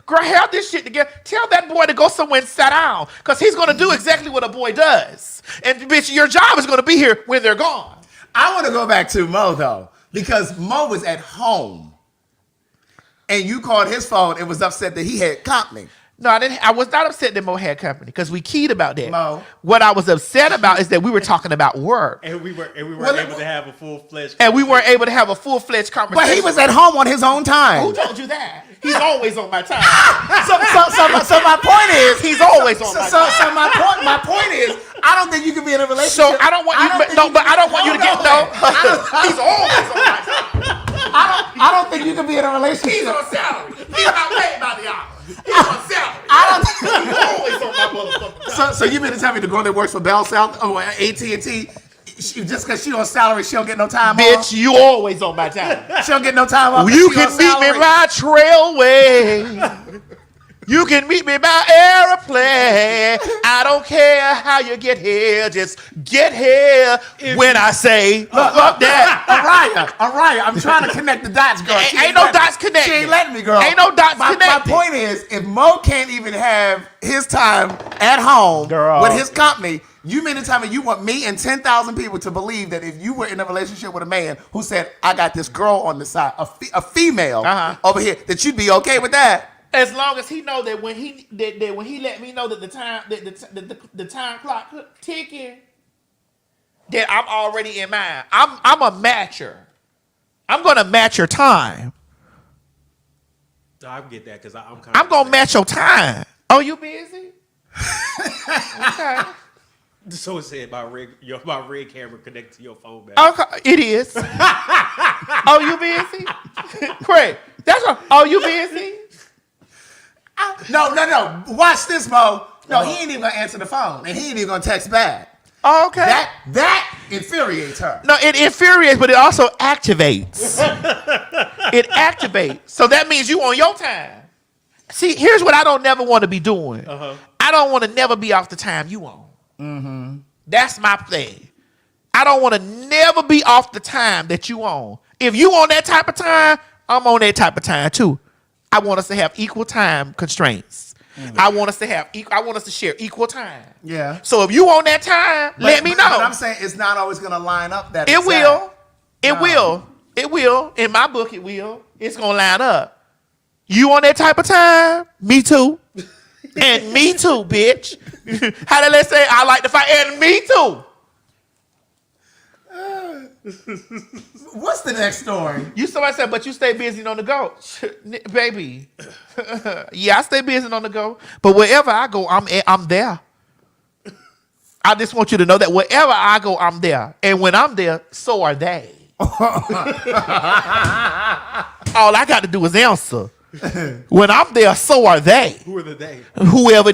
girl, have this shit together. Tell that boy to go somewhere and sit down, because he's going to do exactly what a boy does. And bitch, your job is going to be here when they're gone. I want to go back to Mo, though, because Mo was at home. And you called his phone and was upset that he had company. No, I didn't. I was not upset that Mo had company because we keyed about that. Mo. What I was upset about is that we were talking about work. And we weren't able to have a full-fledged And we weren't able to have a full-fledged conversation. But he was at home on his own time. Who told you that? He's always on my time. So my point is, he's always on my time. So my point is, I don't think you can be in a relationship. So I don't want you. But I don't want you to get He's always on my time. I don't think you can be in a relationship. He's on salary. He's not paid by the hour. He's on salary. He's always on my motherfucking time. So you mean to tell me the girl that works for Bell South or AT&T just because she on salary, she don't get no time off? Bitch, you always on my time. She don't get no time off. You can meet me by trailway. You can meet me by airplane. I don't care how you get here. Just get here when I say, look that. Araya, I'm trying to connect the dots, girl. Ain't no dots connected. She ain't letting me, girl. Ain't no dots connected. My point is, if Mo can't even have his time at home with his company, you mean to tell me you want me and 10,000 people to believe that if you were in a relationship with a man who said, I got this girl on the side, a female over here, that you'd be okay with that? As long as he know that when he let me know that the time clock ticking, that I'm already in mine. I'm a matcher. I'm gonna match your time. I get that because I'm gonna match your time. Oh, you busy? Okay. So it said my red camera connected to your phone back. Okay, it is. Oh, you busy? Craig, that's what. Oh, you busy? No. Watch this, Mo. No, he ain't even gonna answer the phone, and he ain't even gonna text back. Oh, okay. That infuriates her. No, it infuriates, but it also activates. It activates. So that means you on your time. See, here's what I don't never want to be doing. I don't want to never be off the time you on. Mm-hmm. That's my thing. I don't want to never be off the time that you on. If you on that type of time, I'm on that type of time too. I want us to have equal time constraints. I want us to have. I want us to share equal time. Yeah. So if you on that time, let me know. But I'm saying it's not always gonna line up that. It will. It will. It will. In my book, it will. It's gonna line up. You on that type of time? Me too. And me too, bitch. How did they say? I like to fight. And me too. What's the next story? Somebody said, but you stay busy on the go. Baby. Yeah, I stay busy on the go. But wherever I go, I'm there. I just want you to know that wherever I go, I'm there. And when I'm there, so are they. All I got to do is answer. When I'm there, so are they. Who are the they? Whoever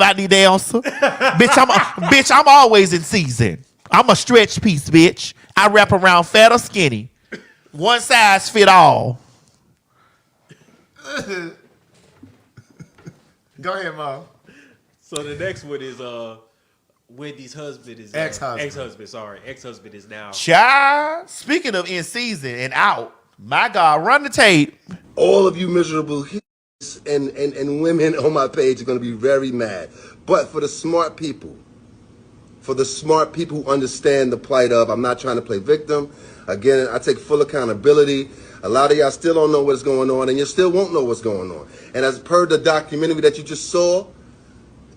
I need to answer. Bitch, I'm always in season. I'm a stretch piece, bitch. I wrap around fat or skinny. One size fit all. Go ahead, Mo. So the next one is Wendy's husband is ex-husband is now. Child, speaking of in season and out, my God, run the tape. All of you miserable and women on my page are going to be very mad. But for the smart people who understand the plight of, I'm not trying to play victim. Again, I take full accountability. A lot of y'all still don't know what's going on, and you still won't know what's going on. And as per the documentary that you just saw,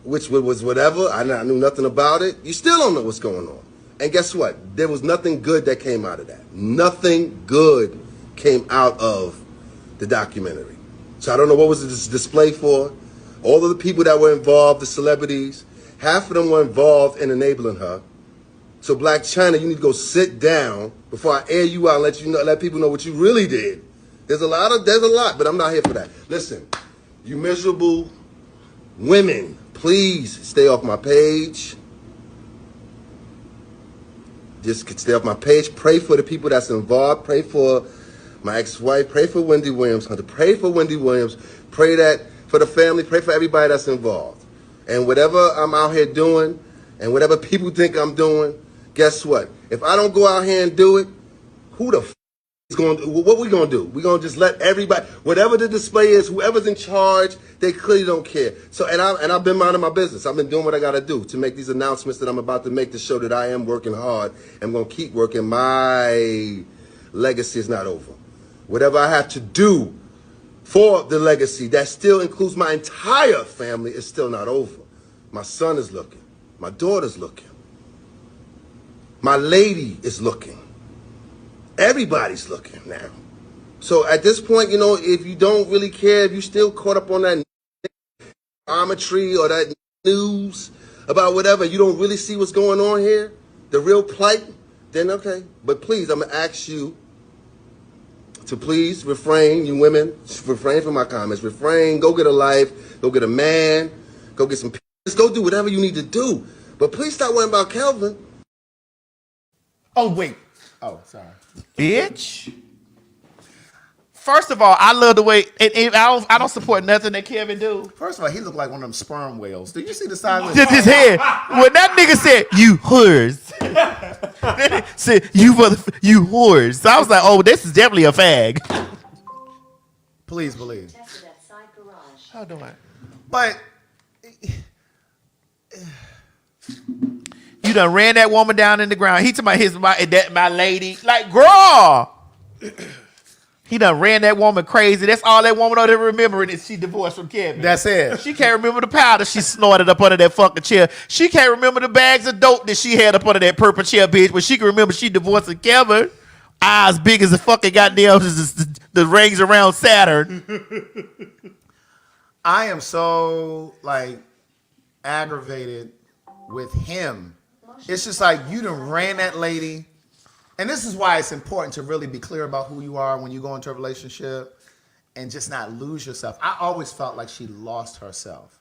which was whatever, I knew nothing about it, you still don't know what's going on. And guess what? There was nothing good that came out of that. Nothing good came out of the documentary. So I don't know what was this display for. All of the people that were involved, the celebrities, half of them were involved in enabling her. So Black China, you need to go sit down before I air you out and let people know what you really did. There's a lot, but I'm not here for that. Listen, you miserable women, please stay off my page. Just stay off my page. Pray for the people that's involved. Pray for my ex-wife. Pray for Wendy Williams. Pray for Wendy Williams. Pray that for the family. Pray for everybody that's involved. And whatever I'm out here doing, and whatever people think I'm doing, guess what? If I don't go out here and do it, who the f is going to, what we going to do? We going to just let everybody, whatever the display is, whoever's in charge, they clearly don't care. So, and I've been minding my business. I've been doing what I got to do to make these announcements that I'm about to make to show that I am working hard. I'm going to keep working. My legacy is not over. Whatever I have to do for the legacy, that still includes my entire family, is still not over. My son is looking. My daughter's looking. My lady is looking. Everybody's looking now. So at this point, if you don't really care, if you still caught up on that armatry or that news about whatever, you don't really see what's going on here, the real plight, then okay. But please, I'm going to ask you to please refrain, you women, refrain from my comments. Refrain, go get a life, go get a man, go get some peace, go do whatever you need to do. But please stop worrying about Kelvin. Oh, wait. Oh, sorry. Bitch. First of all, I love the way, and I don't support nothing that Kevin do. First of all, he looked like one of them sperm whales. Did you see the size of Just his head. When that nigga said, "You whores," said, "You whores." So I was like, "Oh, this is definitely a fag." Please believe. How do I? But you done ran that woman down in the ground. He talking about my lady. Like, girl. He done ran that woman crazy. That's all that woman ought to remember is she divorced from Kevin. That's it. She can't remember the powder she snorted up under that fucking chair. She can't remember the bags of dope that she had up under that purple chair, bitch. But she can remember she divorced from Kevin. Eyes big as the fucking goddamn the rings around Saturn. I am so like aggravated with him. It's just like you done ran that lady. And this is why it's important to really be clear about who you are when you go into a relationship and just not lose yourself. I always felt like she lost herself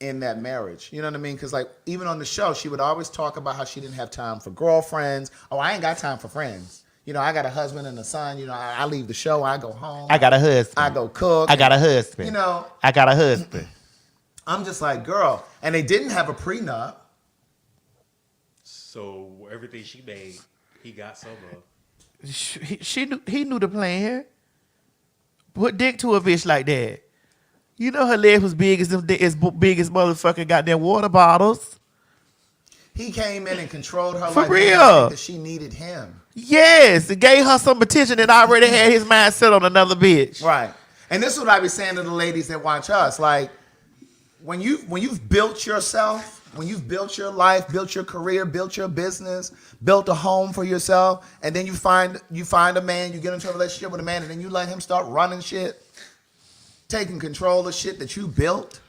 in that marriage. You know what I mean? Because like even on the show, she would always talk about how she didn't have time for girlfriends. Oh, I ain't got time for friends. You know, I got a husband and a son. You know, I leave the show. I go home. I got a husband. I go cook. I got a husband. You know. I got a husband. I'm just like, girl. And they didn't have a prenup. So everything she made, he got some of. He knew the plan. Put dick to a bitch like that. You know her legs was big as big as motherfucking goddamn water bottles. He came in and controlled her For like real. that she needed him. Yes, it gave her some attention and already had his mind set on another bitch. Right. And this is what I be saying to the ladies that watch us. Like, when you've built yourself, when you've built your life, built your career, built your business, built a home for yourself, and then you find a man, you get into a relationship with a man, and then you let him start running shit, taking control of shit that you built.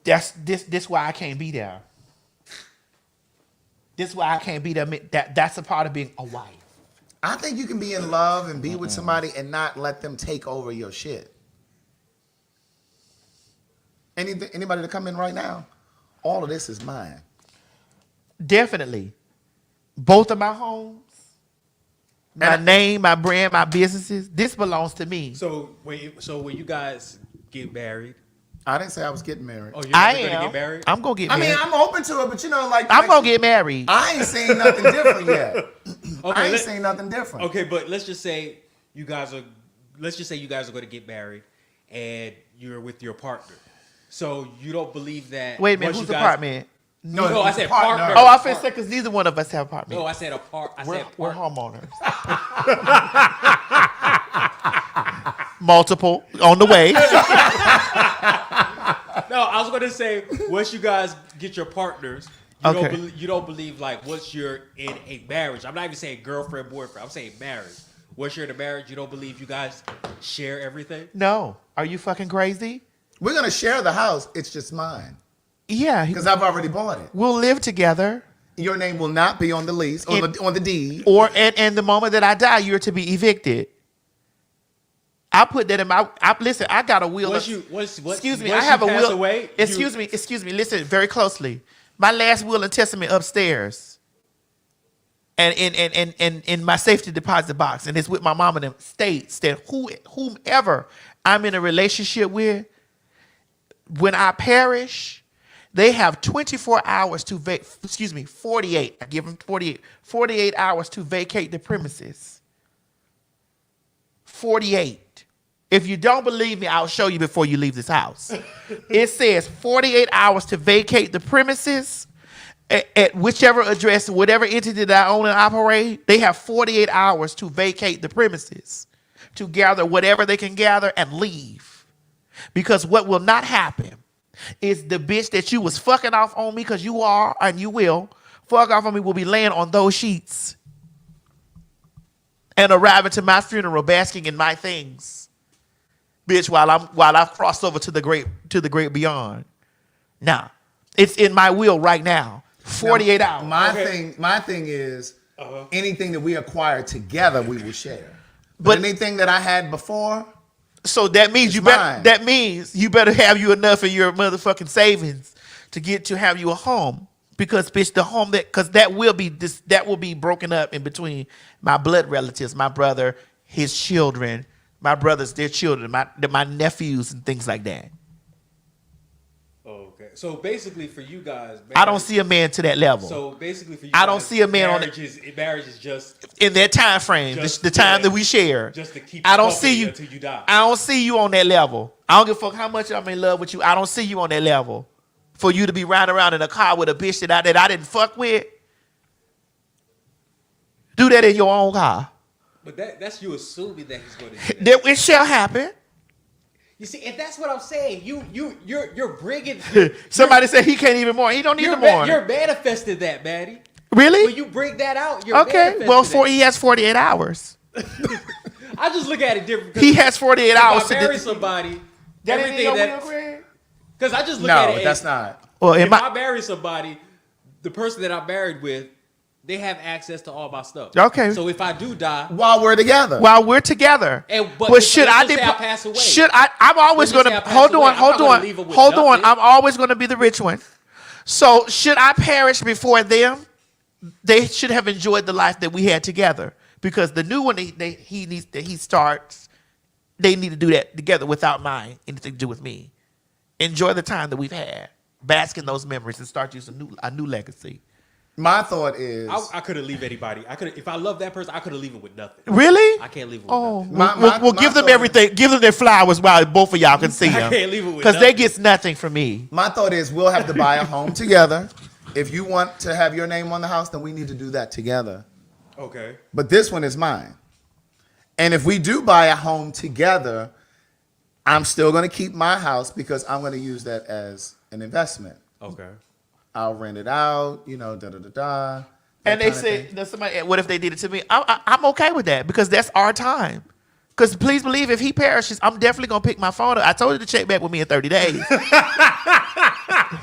This why I can't be there. This why I can't be there. That's a part of being a wife. I think you can be in love and be with somebody and not let them take over your shit. Anybody to come in right now? All of this is mine. Definitely. Both of my homes, my name, my brand, my businesses, this belongs to me. So when you guys get married, I didn't say I was getting married. Oh, you're never gonna get married? I'm gonna get married. I mean, I'm open to it, but you know, like I'm gonna get married. I ain't seen nothing different yet. Okay, I ain't seen nothing different. Okay, but let's just say you guys are going to get married, and you're with your partner. So you don't believe that? Wait a minute, who's the partner? No, I said partner. Oh, I feel sick because neither one of us have apartment. No, I said a part. We're homeowners. Multiple on the way. No, I was going to say once you guys get your partners, you don't believe like once you're in a marriage. I'm not even saying girlfriend, boyfriend. I'm saying marriage. Once you're in a marriage, you don't believe you guys share everything? No. Are you fucking crazy? We're gonna share the house. It's just mine. Yeah, because I've already bought it. We'll live together. Your name will not be on the lease, on the deed. And the moment that I die, you're to be evicted. I put that in my. Listen, I got a will. Excuse me, I have a will. Away, excuse me. Listen very closely. My last will and testament upstairs, and in my safety deposit box, and it's with my mom and them. States that whomever I'm in a relationship with, when I perish, they have 24 hours to 48. I give them 48 hours to vacate the premises. 48. If you don't believe me, I'll show you before you leave this house. It says 48 hours to vacate the premises at whichever address, whatever entity that I own and operate. They have 48 hours to vacate the premises, to gather whatever they can gather and leave. Because what will not happen is the bitch that you was fucking off on me, because you are and you will fuck off on me, will be laying on those sheets and arriving to my funeral basking in my things. Bitch, while I've crossed over to the great beyond. Now, it's in my will right now. 48 hours. My thing is anything that we acquire together, we will share. But anything that I had before, so that means you better have you enough in your motherfucking savings to have you a home. Because bitch, the home that will be broken up in between my blood relatives, my brother, his children, my brothers, their children, my nephews, and things like that. Okay, so basically for you guys, I don't see a man to that level. So basically for you, I don't see a man on marriage is just in that time frame, the time that we share. Just to keep. I don't see you until you die. I don't see you on that level. I don't give a fuck how much I'm in love with you. I don't see you on that level. For you to be riding around in a car with a bitch that I didn't fuck with, do that in your own car. But that's you assuming that he's going to do that. It shall happen. You see, and that's what I'm saying. You're bringing. Somebody said he can't even mourn. He don't need to mourn. You're manifesting that, Maddie. Really? When you bring that out, you're okay. Well, he has 48 hours. I just look at it different. He has 48 hours to marry somebody. That everything that. Because I just look at it. No, that's not. Well, if I marry somebody, the person that I'm married with, they have access to all my stuff. Okay. So if I do die, while we're together, but should I pass away? Should I? I'm always going to hold on. I'm always going to be the rich one. So should I perish before them? They should have enjoyed the life that we had together, because the new one he starts, they need to do that together without anything to do with me. Enjoy the time that we've had, bask in those memories, and start using a new legacy. My thought is, I couldn't leave anybody. If I love that person, I couldn't leave it with nothing. Really? I can't leave it with nothing. We'll give them everything. Give them their flowers while both of y'all can see them. I can't leave it with because they get nothing from me. My thought is, we'll have to buy a home together. If you want to have your name on the house, then we need to do that together. Okay. But this one is mine. And if we do buy a home together, I'm still going to keep my house because I'm going to use that as an investment. Okay. I'll rent it out, da-da-da-da. And they say, what if they did it to me? I'm okay with that because that's our time. Because please believe, if he perishes, I'm definitely going to pick my phone up. I told you to check back with me in 30 days.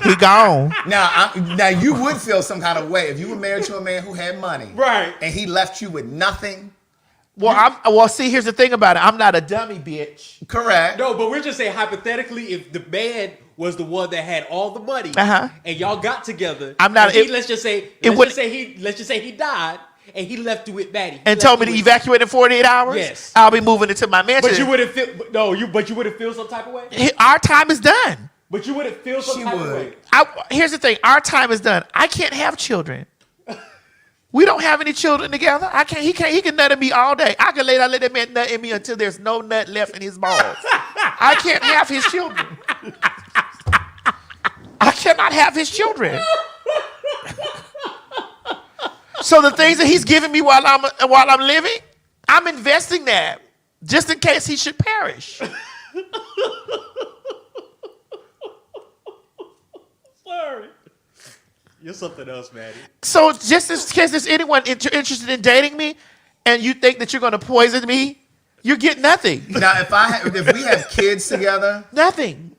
He gone. Now you would feel some kind of way if you were married to a man who had money. Right. And he left you with nothing. Well, see, here's the thing about it. I'm not a dummy, bitch. Correct. No, but we're just saying hypothetically, if the man was the one that had all the money, and y'all got together, I'm not. Let's just say he died, and he left you with Maddie, and told me to evacuate in 48 hours. Yes, I'll be moving into my mansion. But you wouldn't feel But you wouldn't feel some type of way. Our time is done. But you wouldn't feel some type of way. Here's the thing. Our time is done. I can't have children. We don't have any children together. I can't. He can nut at me all day. I can let that man nut in me until there's no nut left in his balls. I can't have his children. I cannot have his children. So the things that he's giving me while I'm living, I'm investing that just in case he should perish. Sorry. You're something else, Maddie. So just in case there's anyone interested in dating me and you think that you're going to poison me, you get nothing. Now, if we have kids together, nothing.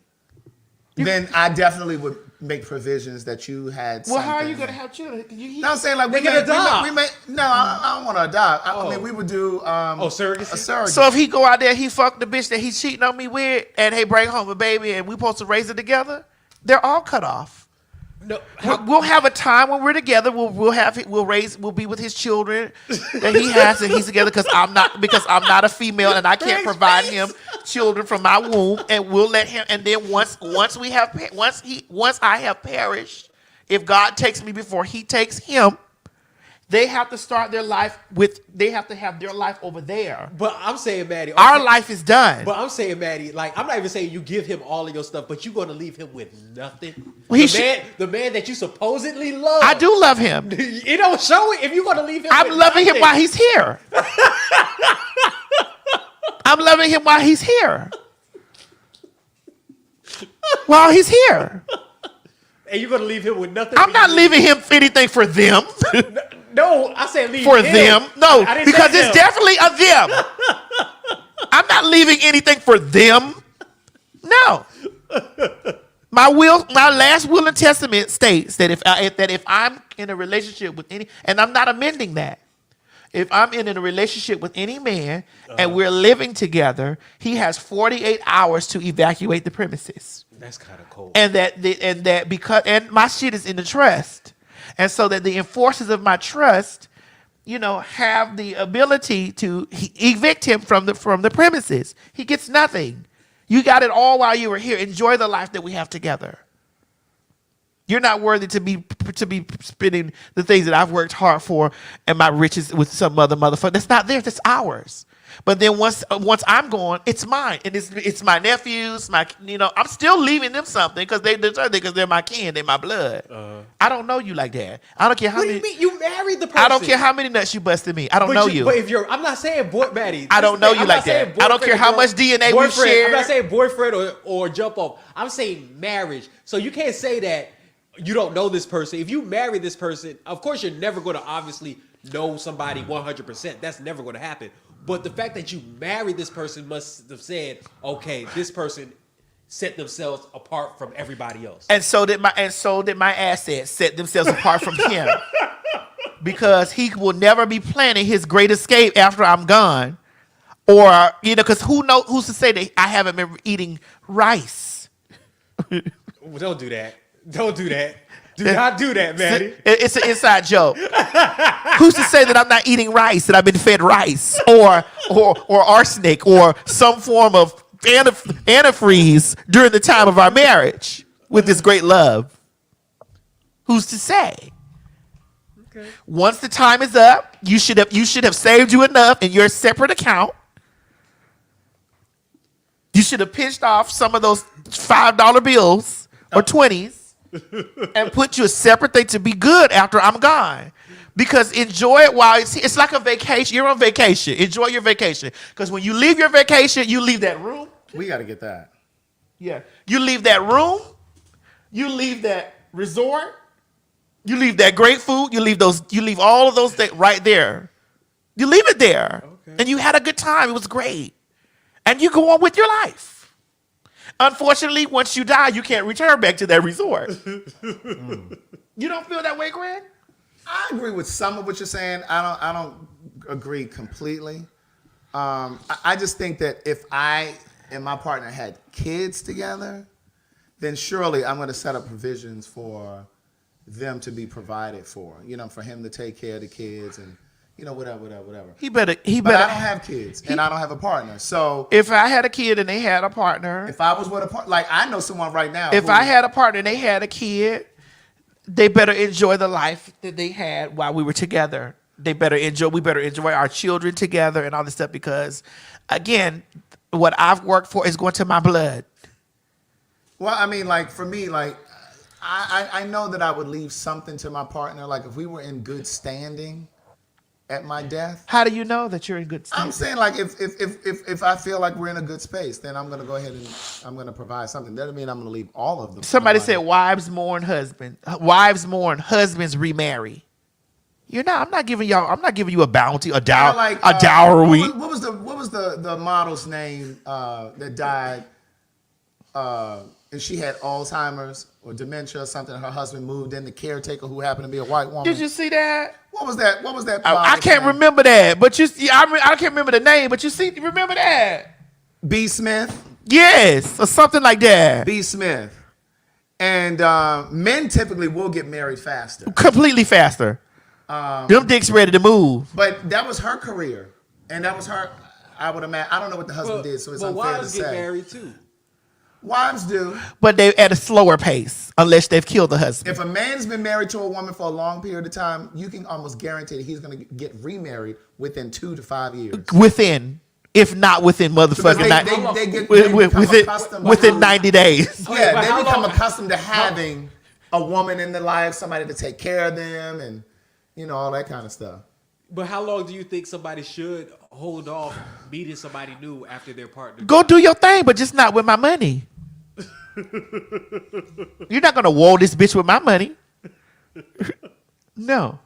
Then I definitely would make provisions that you had. Well, how are you going to have children? No, I'm saying like we can adopt. I don't want to adopt. I mean, we would do surrogacy. A surrogate. So if he go out there, he fuck the bitch that he's cheating on me with, and he bring home a baby, and we supposed to raise it together, they're all cut off. No, we'll have a time when we're together. We'll be with his children that he has, and he's together because I'm not a female and I can't provide him children from my womb. And we'll let him. And then once I have perished, if God takes me before He takes him, they have to start their life they have to have their life over there. But I'm saying, Maddie, our life is done. But I'm saying, Maddie, like, I'm not even saying you give him all of your stuff, but you're going to leave him with nothing. The man that you supposedly love. I do love him. You don't show it if you're going to leave him. I'm loving him while he's here. I'm loving him while he's here. While he's here. And you're going to leave him with nothing? I'm not leaving him anything for them. No, I said leave for him. them. No, I because it's definitely a them. I'm not leaving anything for them. No. My last will and testament states that if I'm in a relationship with and I'm not amending that. If I'm in a relationship with any man and we're living together, he has 48 hours to evacuate the premises. That's kind of cold. And because my shit is in the trust. And so that the enforcers of my trust, have the ability to evict him from the premises. He gets nothing. You got it all while you were here. Enjoy the life that we have together. You're not worthy to be spending the things that I've worked hard for and my riches with some other motherfucker. That's not theirs. That's ours. But then once I'm gone, it's mine, and it's my nephews. I'm still leaving them something because they deserve it because they're my kin, they're my blood. I don't know you like that. I don't care how many. What do you mean? You married the person. I don't care how many nuts you busted me. I don't know you. But if I'm not saying Maddie. I don't know you like that. I don't care how much DNA we share. I'm not saying boyfriend or jump off. I'm saying marriage. So you can't say that you don't know this person. If you marry this person, of course you're never going to obviously know somebody 100%. That's never going to happen. But the fact that you married this person must have said, okay, this person set themselves apart from everybody else. And so did my assets set themselves apart from him. Because he will never be planning his great escape after I'm gone. Or, because who's to say that I haven't been eating rice? Don't do that. Don't do that. Do not do that, Maddie. It's an inside joke. Who's to say that I'm not eating rice, that I've been fed rice or arsenic or some form of antifreeze during the time of our marriage with this great love? Who's to say? Okay. Once the time is up, you should have saved you enough in your separate account. You should have pinched off some of those $5 bills or 20s. And put you a separate thing to be good after I'm gone. Because enjoy it while it's like a vacation. You're on vacation. Enjoy your vacation. Because when you leave your vacation, you leave that room. We got to get that. Yeah. You leave that room. You leave that resort. You leave that great food. You leave all of those things right there. You leave it there. Okay. And you had a good time. It was great. And you go on with your life. Unfortunately, once you die, you can't return back to that resort. You don't feel that way, Greg? I agree with some of what you're saying. I don't agree completely. I just think that if I and my partner had kids together, then surely I'm going to set up provisions for them to be provided for. For him to take care of the kids and whatever. He better. But I don't have kids and I don't have a partner. So if I had a kid and they had a partner, if I was with a partner, like I know someone right now. If I had a partner and they had a kid, they better enjoy the life that they had while we were together. We better enjoy our children together and all this stuff because, again, what I've worked for is going to my blood. Well, I mean, like for me, like I know that I would leave something to my partner. Like if we were in good standing at my death. How do you know that you're in good standing? I'm saying like if I feel like we're in a good space, then I'm gonna go ahead and I'm gonna provide something. That doesn't mean I'm gonna leave all of them. Somebody said wives mourn husbands. Wives mourn husbands remarry. I'm not giving you a bounty, a dowry. What was the model's name that died? And she had Alzheimer's or dementia or something. Her husband moved in, the caretaker who happened to be a white woman. Did you see that? What was that? I can't remember that, but I can't remember the name, but you remember that? B. Smith? Yes, or something like that. B. Smith. And men typically will get married faster. Completely faster. Them dicks ready to move. But that was her career. And that was her, I would imagine. I don't know what the husband did, so it's unfair to say. Wives get married too. Wives do. But they at a slower pace, unless they've killed the husband. If a man's been married to a woman for a long period of time, you can almost guarantee that he's going to get remarried within 2 to 5 years. If not within within 90 days. Yeah, they become accustomed to having a woman in their life, somebody to take care of them, and all that kind of stuff. But how long do you think somebody should hold off meeting somebody new after their partner? Go do your thing, but just not with my money. You're not gonna whoa this bitch with my money. No,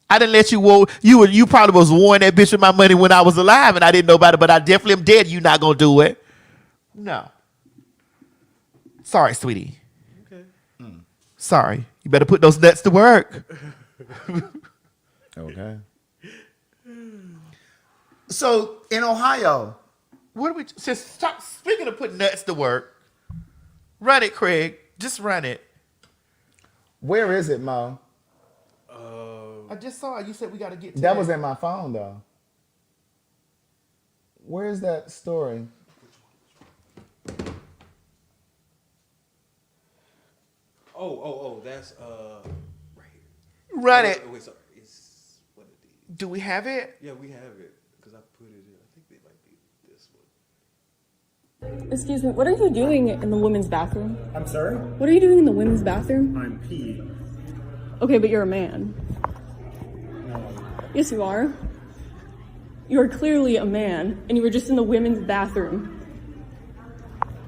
I didn't let you whoa. You probably was wooing that bitch with my money when I was alive, and I didn't know about it. But I definitely am dead. You not gonna do it. No. Sorry, sweetie. Okay. Sorry. You better put those nuts to work. Okay. So in Ohio, what do we stop speaking of putting nuts to work? Run it, Craig. Just run it. Where is it, Mo? I just saw it. You said we got to get to That was in my phone, though. Where's that story? Oh, that's right here. Run it. Wait, sorry. It's one of these. Do we have it? Yeah, we have it because I put it in. I think they might be this one. Excuse me, what are you doing in the women's bathroom? I'm sorry? What are you doing in the women's bathroom? I'm peeing. Okay, but you're a man. No. Yes, you are. You are clearly a man, and you were just in the women's bathroom.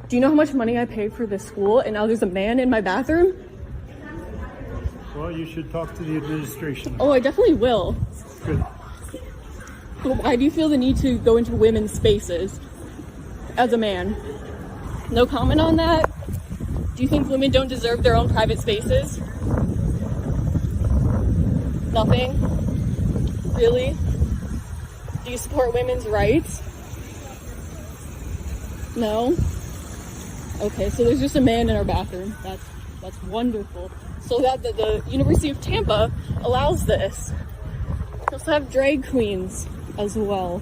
Do you know how much money I pay for this school, and now there's a man in my bathroom? Well, you should talk to the administration. Oh, I definitely will. Good. But why do you feel the need to go into women's spaces as a man? No comment on that? Do you think women don't deserve their own private spaces? Nothing? Really? Do you support women's rights? No? Okay, so there's just a man in our bathroom. That's wonderful. So that the University of Tampa allows this. We also have drag queens as well.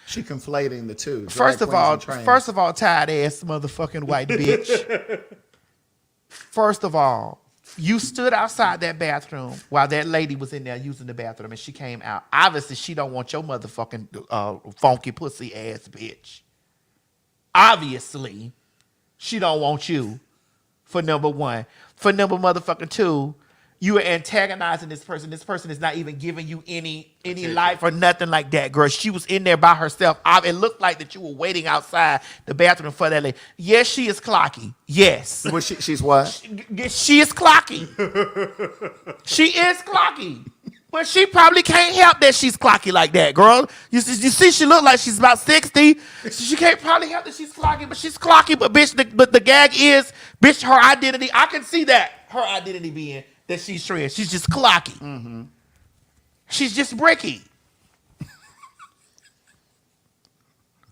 She conflating the two. First of all, tired ass motherfucking white bitch. First of all, you stood outside that bathroom while that lady was in there using the bathroom, and she came out. Obviously, she don't want your motherfucking funky pussy ass bitch. Obviously, she don't want you. For number one, for number motherfucking two, you are antagonizing this person. This person is not even giving you any life or nothing like that, girl. She was in there by herself. It looked like that you were waiting outside the bathroom for that lady. Yes, she is clocky. Yes. Well, she's what? She is clocky. She is clocky. But she probably can't help that she's clocky like that, girl. You see, she look like she's about 60. She can't probably help that she's clocky, but she's clocky. But bitch, but the gag is, bitch, her identity. I can see that her identity being that she's trans. She's just clocky. Mm-hmm. She's just bricky.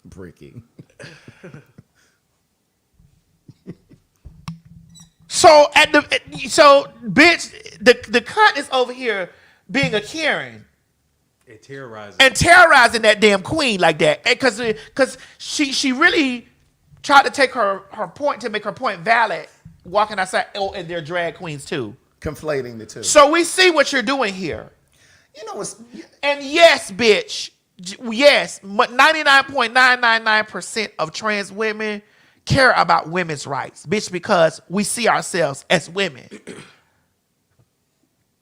Bricky. So bitch, the cunt is over here being a Karen. And terrorizing that damn queen like that. Because she really tried to take her point to make her point valid, walking outside. Oh, and they're drag queens too. Conflating the two. So we see what you're doing here. You know what's... And yes, bitch. Yes, 99.999% of trans women care about women's rights, bitch, because we see ourselves as women.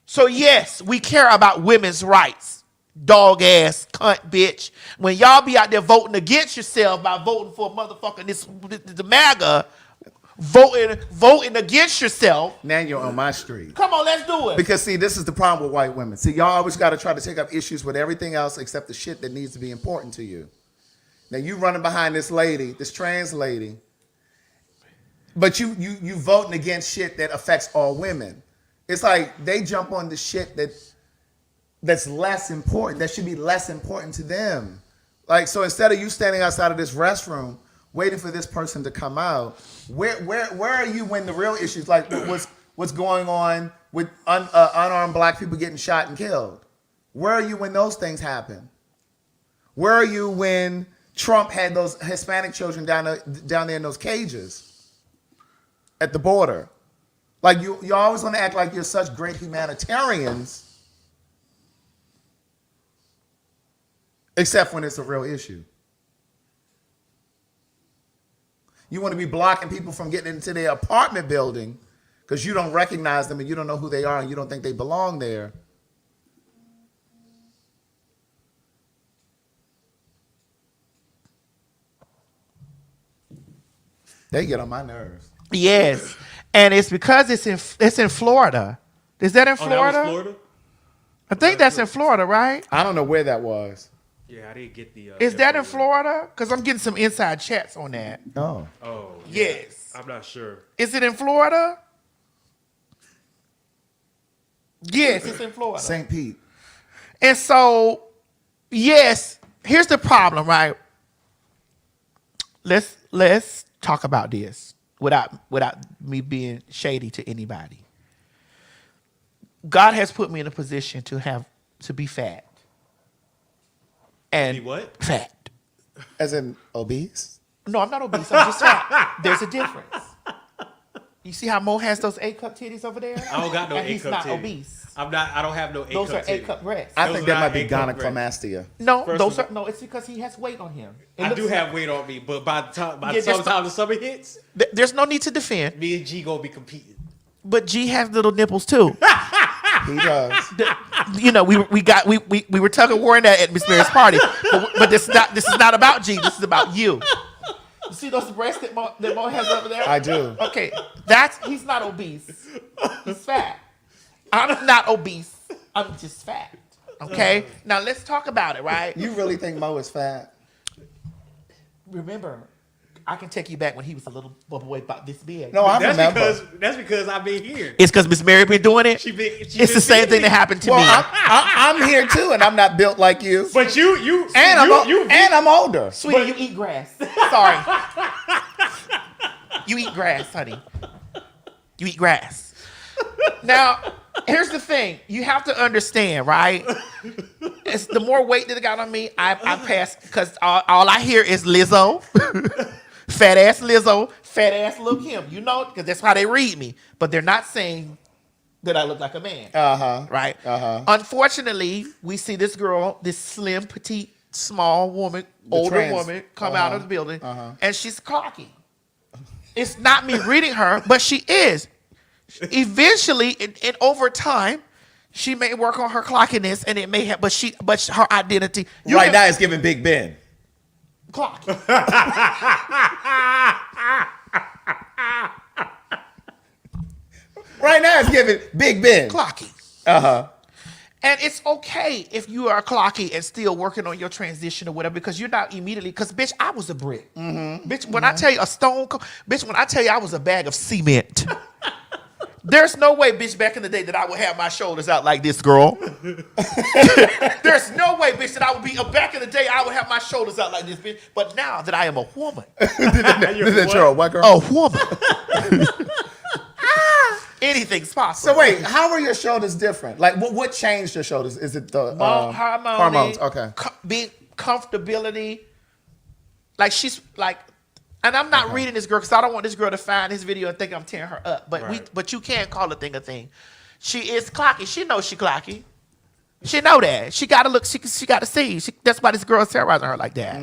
So yes, we care about women's rights. Dog ass cunt bitch. When y'all be out there voting against yourself by voting for a motherfucking the MAGA, voting against yourself. Now you're on my street. Come on, let's do it. Because see, this is the problem with white women. See, y'all always got to try to take up issues with everything else except the shit that needs to be important to you. Now you running behind this lady, this trans lady, but you voting against shit that affects all women. It's like they jump on the shit that's less important, that should be less important to them. Like, so instead of you standing outside of this restroom waiting for this person to come out, where are you when the real issues, like what's going on with unarmed black people getting shot and killed? Where are you when those things happen? Where are you when Trump had those Hispanic children down there in those cages at the border? Like you always want to act like you're such great humanitarians, except when it's a real issue. You want to be blocking people from getting into their apartment building because you don't recognize them and you don't know who they are and you don't think they belong there. They get on my nerves. Yes, and it's because it's in Florida. Is that in Florida? That was Florida? I think that's in Florida, right? I don't know where that was. Yeah, I didn't get the. Is that in Florida? Because I'm getting some inside chats on that. Oh. Oh. Yeah. Yes. I'm not sure. Is it in Florida? Yes, it's in Florida. St. Pete. And so, yes, here's the problem, right? Let's talk about this without me being shady to anybody. God has put me in a position to be fat. And Be what? Fat. As in obese? No, I'm not obese. I'm just fat. There's a difference. You see how Mo has those A-cup titties over there? I don't got no and A-cup he's not titties. obese. I don't have no A-cup Those are titties. A-cup breasts. I Those think are that might not be A-cup breasts. gynecomastia. No, First those of are no. It's because he has weight on him. I do have weight on me, but by the time the summer hits, there's no need to defend. me and G gonna be competing. But G has little nipples too. He does. You know, we were tug of war in that at Miss Mary's party, but this is not about G. This is about you. You see those breasts that Mo has over there? I do. Okay, he's not obese. He's fat. I'm not obese. I'm just fat. Okay? Now let's talk about it, right? You really think Mo is fat? Remember, I can take you back when he was a little boy about this big. No, I remember. That's because I've been here. It's because Miss Mary been doing it. It's the same thing that happened to me. I'm here too, and I'm not built like you. But I'm older. Sweetie, you eat grass. Sorry. You eat grass, honey. You eat grass. Now, here's the thing. You have to understand, right? It's the more weight that it got on me, I passed because all I hear is Lizzo, fat ass Lizzo, fat ass Lil Kim. You know, because that's how they read me. But they're not saying that I look like a man. Right? Unfortunately, we see this girl, this slim, petite, small woman, older woman, come out of the building, and she's cocky. It's not me reading her, but she is. Eventually, and over time, she may work on her clockiness, and it may have, but her identity Right now, it's giving Big Ben. Clocky. Right now, it's giving Big Ben. Clocky. And it's okay if you are clocky and still working on your transition or whatever, because you're not immediately, because bitch, I was a brick. Bitch, when I tell you bitch, when I tell you I was a bag of cement. There's no way, bitch, back in the day that I would have my shoulders out like this, girl. There's no way, bitch, that I would be, back in the day, I would have my shoulders out like this, bitch. But now that I am a woman. You're a what girl? A woman. Anything's possible. So wait, how are your shoulders different? Like, what changed your shoulders? Is it the hormones? Okay. Being comfortability. Like, she's like, and I'm not reading this girl because I don't want this girl to find this video and think I'm tearing her up. But but you can't call a thing a thing. She is clocky. She knows she clocky. She know that. She got to look. She got to see. That's why this girl is terrorizing her like that.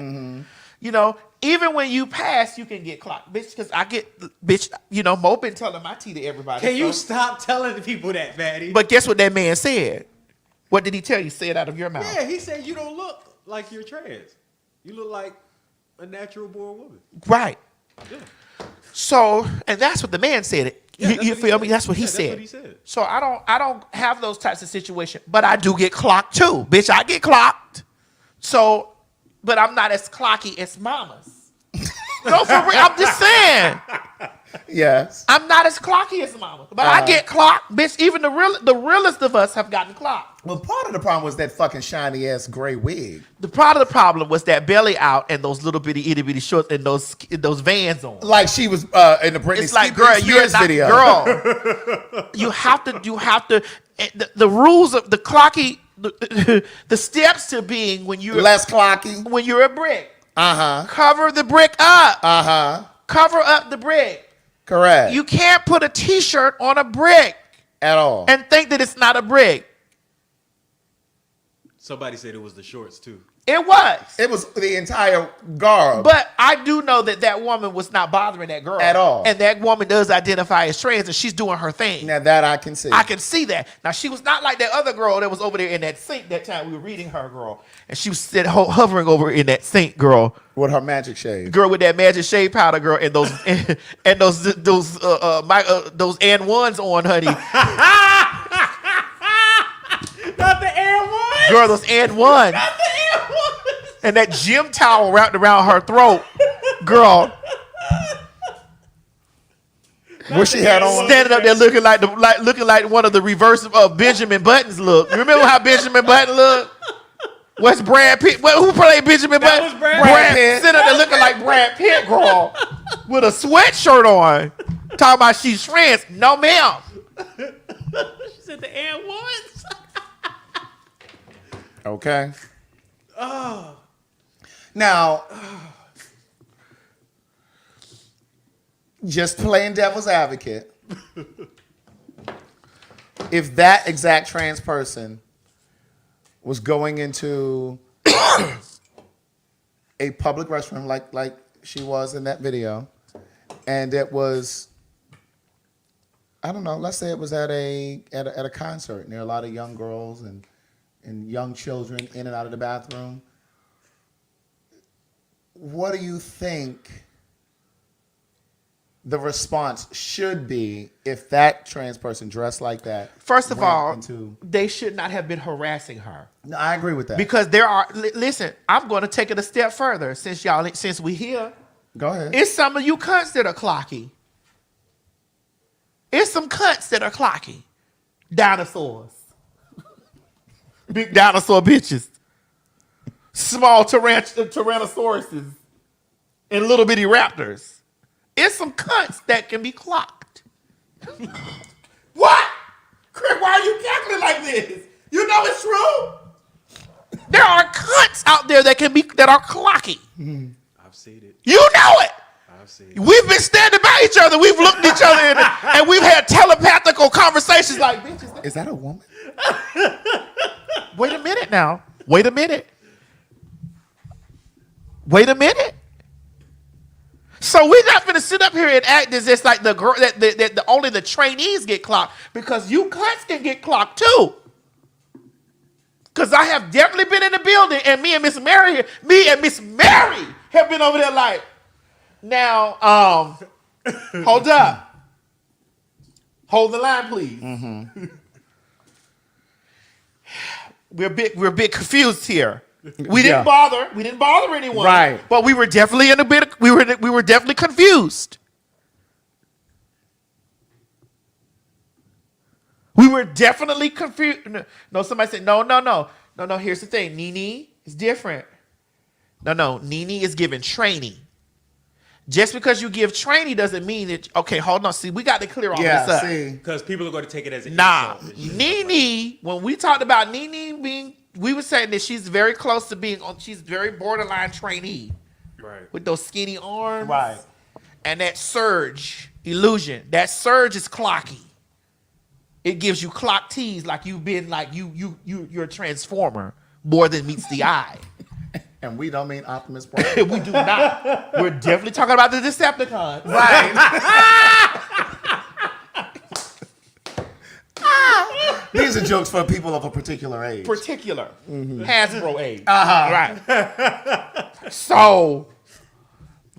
You know, even when you pass, you can get clocked, bitch. Because I get, bitch. You know, Mo been telling my tea to everybody. Can you stop telling the people that, Maddie? But guess what that man said? What did he tell you? Say it out of your mouth. Yeah, he said you don't look like you're trans. You look like a natural born woman. Right. Yeah. So, and that's what the man said. You feel me? That's what he said. That's what he said. So I don't have those types of situations, but I do get clocked too, bitch. I get clocked. So, but I'm not as clocky as mamas. No, for real. I'm just saying. Yes. I'm not as clocky as mama, but I get clocked, bitch. Even the realest of us have gotten clocked. Well, part of the problem was that fucking shiny ass gray wig. The part of the problem was that belly out and those little bitty itty bitty shorts and those Vans on. Like she was in the Britney It's like, girl, you're not, video. Girl, you have to. The rules of the clocky, the steps to being when you're less clocky, when you're a brick. Cover the brick up. Cover up the brick. Correct. You can't put a T-shirt on a brick at all and think that it's not a brick. Somebody said it was the shorts too. It was. It was the entire garb. But I do know that woman was not bothering that girl at all. And that woman does identify as trans, and she's doing her thing. Now that I can see. I can see that. Now she was not like that other girl that was over there in that sink that time we were reading her, girl, and she was hovering over in that sink, girl, with her magic shade. Girl with that magic shade powder, girl, and those and those and1s on, honey. Not the and1s. Girl, those and1s. Not the and1s. And that gym towel wrapped around her throat, girl. What she had on? Standing up there looking like one of the reverse of Benjamin Button's look. You remember how Benjamin Button looked? What's Brad Pitt? Who played Benjamin Button? That was Brad Pitt. Sitting up there looking like Brad Pitt, girl, with a sweatshirt on. Talking about she's trans. No, ma'am. She said said the and once. Okay. Oh. Now, just playing devil's advocate, if that exact trans person was going into a public restroom like she was in that video, and it was, I don't know, let's say it was at a concert, and there are a lot of young girls and young children in and out of the bathroom. What do you think the response should be if that trans person dressed like that? First of went all, into... they should not have been harassing her. No, I agree with that. Because there are, listen, I'm going to take it a step further since we here. Go ahead. It's some of you cunts that are clocky. It's some cunts that are clocky. Dinosaurs. Big dinosaur bitches. Small tyrannosauruses. And little bitty raptors. It's some cunts that can be clocked. What? Chris, why are you cackling like this? You know it's true. There are cunts out there that are clocky. I've seen it. You know it. I've seen it. We've been standing by each other. We've looked at each other and we've had telepathical conversations like, bitch, is that a woman? Wait a minute now. Wait a minute. Wait a minute. So we're not going to sit up here and act as if like the girl that only the trainees get clocked, because you cunts can get clocked too. Because I have definitely been in the building, and me and Miss Mary have been over there like, now, hold up. Hold the line, please. Mm-hmm. We're a bit confused here. We didn't bother anyone. Right. But we were definitely we were definitely confused. We were definitely confused. No, somebody said, no. Here's the thing. Nene is different. No. Nene is giving training. Just because you give training doesn't mean that, okay, hold on. See, we got to clear all this up. Because people are going to take it as an Nah. insult. Nene, when we talked about Nene being, we were saying that she's very close to being, she's very borderline trainee. Right. With those skinny arms. Right. And that surge illusion. That surge is clocky. It gives you clock tease like you've been like you're a transformer more than meets the eye. And we don't mean Optimus Prime. We do not. We're definitely talking about the Decepticons. Right. These are jokes for people of a particular age. Mm-hmm. Hasbro age. Uh-huh. Right. So,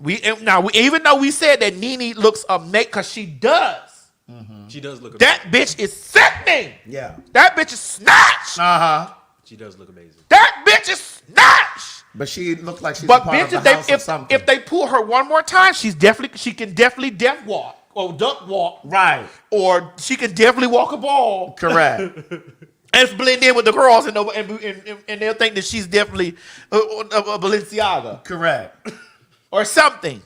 even though we said that Nene looks amazing, because she does. Mm-hmm. She does look amazing. That bitch is sickening. Yeah. That bitch is snatch. Uh-huh. She does look amazing. That bitch is snatch. But she looked like she's but a part bitch, of the house or something. if they pull her one more time, she can definitely death walk or duck walk. Right. Or she can definitely walk a ball. Correct. And blend in with the girls, and they'll think that she's definitely a Balenciaga. Correct. Or something.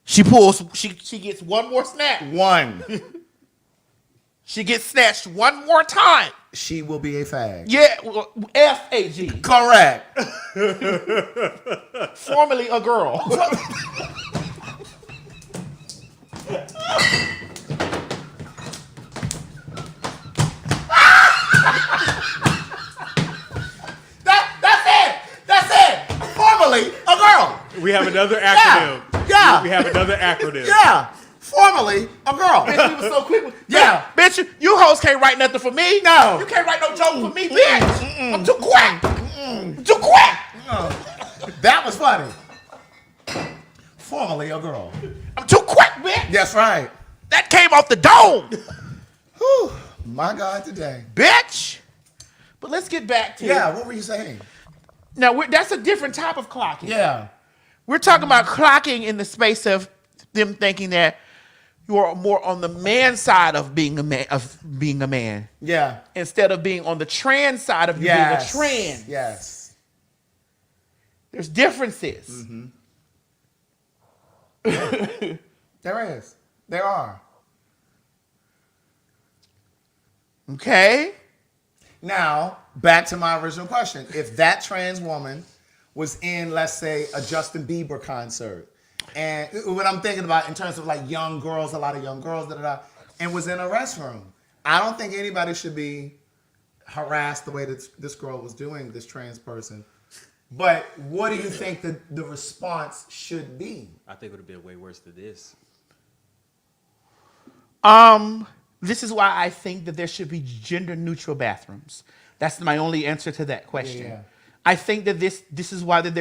She gets one more snatch. One. She gets snatched one more time. She will be a fag. Yeah, F-A-G. Correct. Formerly a girl. That's it. Formerly a girl. We have another acronym. Yeah. We have another acronym. Yeah. Formerly a girl. Bitch, we were so quick. Yeah. Bitch, you hoes can't write nothing for me. No. You can't write no joke for me, bitch. I'm too quick. Too quick. That was funny. Formerly a girl. I'm too quick, bitch. That's right. That came off the dome. Whew. My God, today. Bitch. But let's get back to what were you saying? Now, that's a different type of clocking. Yeah. We're talking about clocking in the space of them thinking that you are more on the man side of being a man. Yeah. Instead of being on the trans side of you being a trans. Yes. There's differences. Mm-hmm. There is. There are. Okay. Now, back to my original question. If that trans woman was in, let's say, a Justin Bieber concert, and what I'm thinking about in terms of like young girls, a lot of young girls, and was in a restroom, I don't think anybody should be harassed the way that this girl was doing, this trans person. But what do you think the response should be? I think it would have been way worse than this. This is why I think that there should be gender neutral bathrooms. That's my only answer to that question. Yeah. I think that this is why that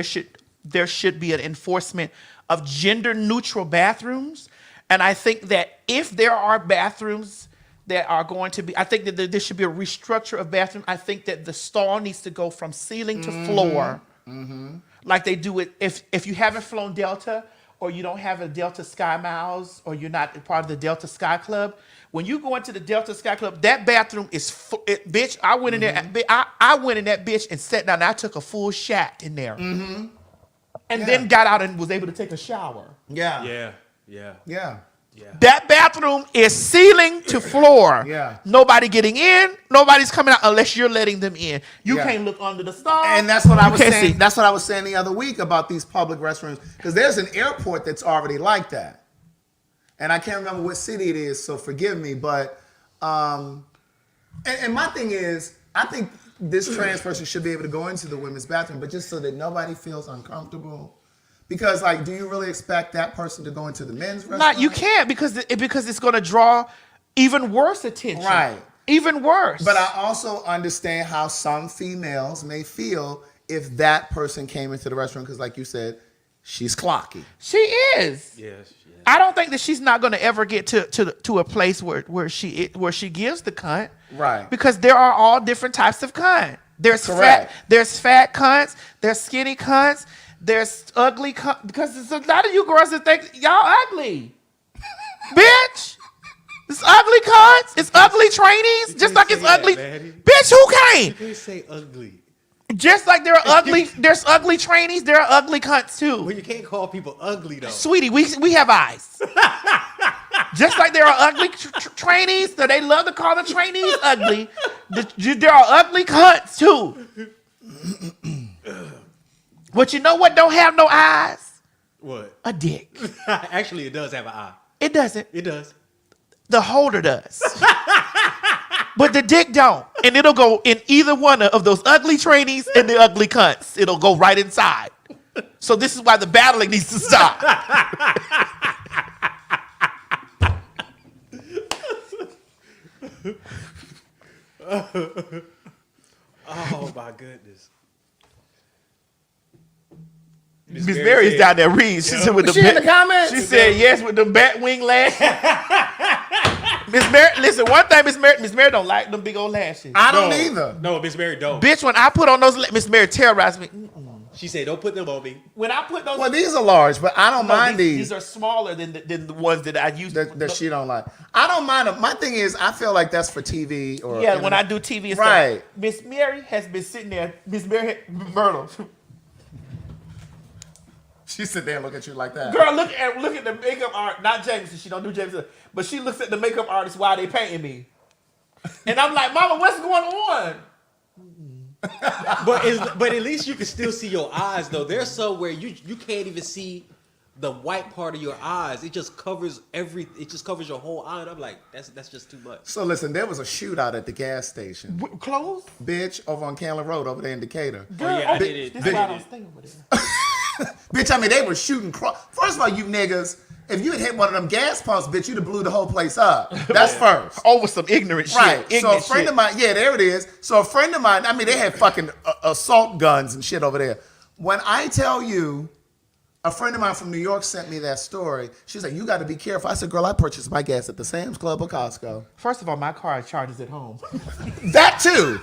there should be an enforcement of gender neutral bathrooms. And I think that if there are bathrooms that are going to be, I think that there should be a restructure of bathroom. I think that the stall needs to go from ceiling to floor, like they do it. If you haven't flown Delta, or you don't have a Delta Sky Miles, or you're not part of the Delta Sky Club, when you go into the Delta Sky Club, that bathroom is bitch. I went in there. I went in that bitch and sat down. And I took a full shat in there, and then got out and was able to take a shower. Yeah. That bathroom is ceiling to floor. Yeah. Nobody getting in. Nobody's coming out unless you're letting them in. You can't look under the stall. And that's what I was saying. That's what I was saying the other week about these public restrooms. Because there's an airport that's already like that. And I can't remember what city it is, so forgive me. But and my thing is, I think this trans person should be able to go into the women's bathroom, but just so that nobody feels uncomfortable. Because, like, do you really expect that person to go into the men's restroom? Not, you can't because it's going to draw even worse attention. Right. Even worse. But I also understand how some females may feel if that person came into the restroom because, like you said, she's clocky. She is. Yes. I don't think that she's not going to ever get to a place where she gives the cunt. Right. Because there are all different types of cunt. There's Correct. fat cunts. There's skinny cunts. There's ugly cunts. Because there's a lot of you girls that think y'all ugly. Bitch. It's ugly cunts. It's ugly trainees. Just like it's ugly. Bitch, who can't? You can't say ugly. Just like there are ugly, there's ugly trainees, there are ugly cunts too. Well, you can't call people ugly though. Sweetie, we have eyes. Just like there are ugly trainees, that they love to call the trainees ugly, there are ugly cunts too. But you know what don't have no eyes? What? A dick. Actually, it does have an eye. It doesn't. It does. The holder does. But the dick don't. And it'll go in either one of those ugly trainees and the ugly cunts. It'll go right inside. So this is why the battling needs to stop. Oh my goodness. Miss Mary's down there reading. She said with in the comments? She said yes with the bat wing lashes. Miss Mary, listen, one thing Miss Mary don't like them big old lashes. I don't either. No, Miss Mary don't. Bitch, when I put on those, Miss Mary terrorized me. She said, "Don't put them on me." When I put those, Well, these are large, but I don't mind these. These are smaller than the ones that I use. That she don't like. I don't mind them. My thing is, I feel like that's for TV or Yeah, when I do TV and right. stuff. Miss Mary has been sitting there. Miss Mary Myrtle. She sit there and look at you like that. Girl, look at the makeup art. Not Jameson. She don't do Jameson, but she looks at the makeup artist while they painting me. And I'm like, Mama, what's going on? but at least you can still see your eyes though. There's some where you can't even see the white part of your eyes. It just covers It just covers your whole eye. And I'm like, that's just too much. So listen, there was a shootout at the gas station. Closed? Bitch, over on Candler Road over there in Decatur. Girl, I did it. This is why I was thinking about it. Bitch, I mean, they were shooting. First of all, you niggas, if you had hit one of them gas pumps, bitch, you'd have blew the whole place up. That's first. Over some ignorant shit. Right. So a Ignorant friend shit. of mine, yeah, there it is. So a friend of mine, I mean, they had fucking assault guns and shit over there. When I tell you, a friend of mine from New York sent me that story. She's like, you got to be careful. I said, girl, I purchased my gas at the Sam's Club or Costco. First of all, my car charges at home. That too.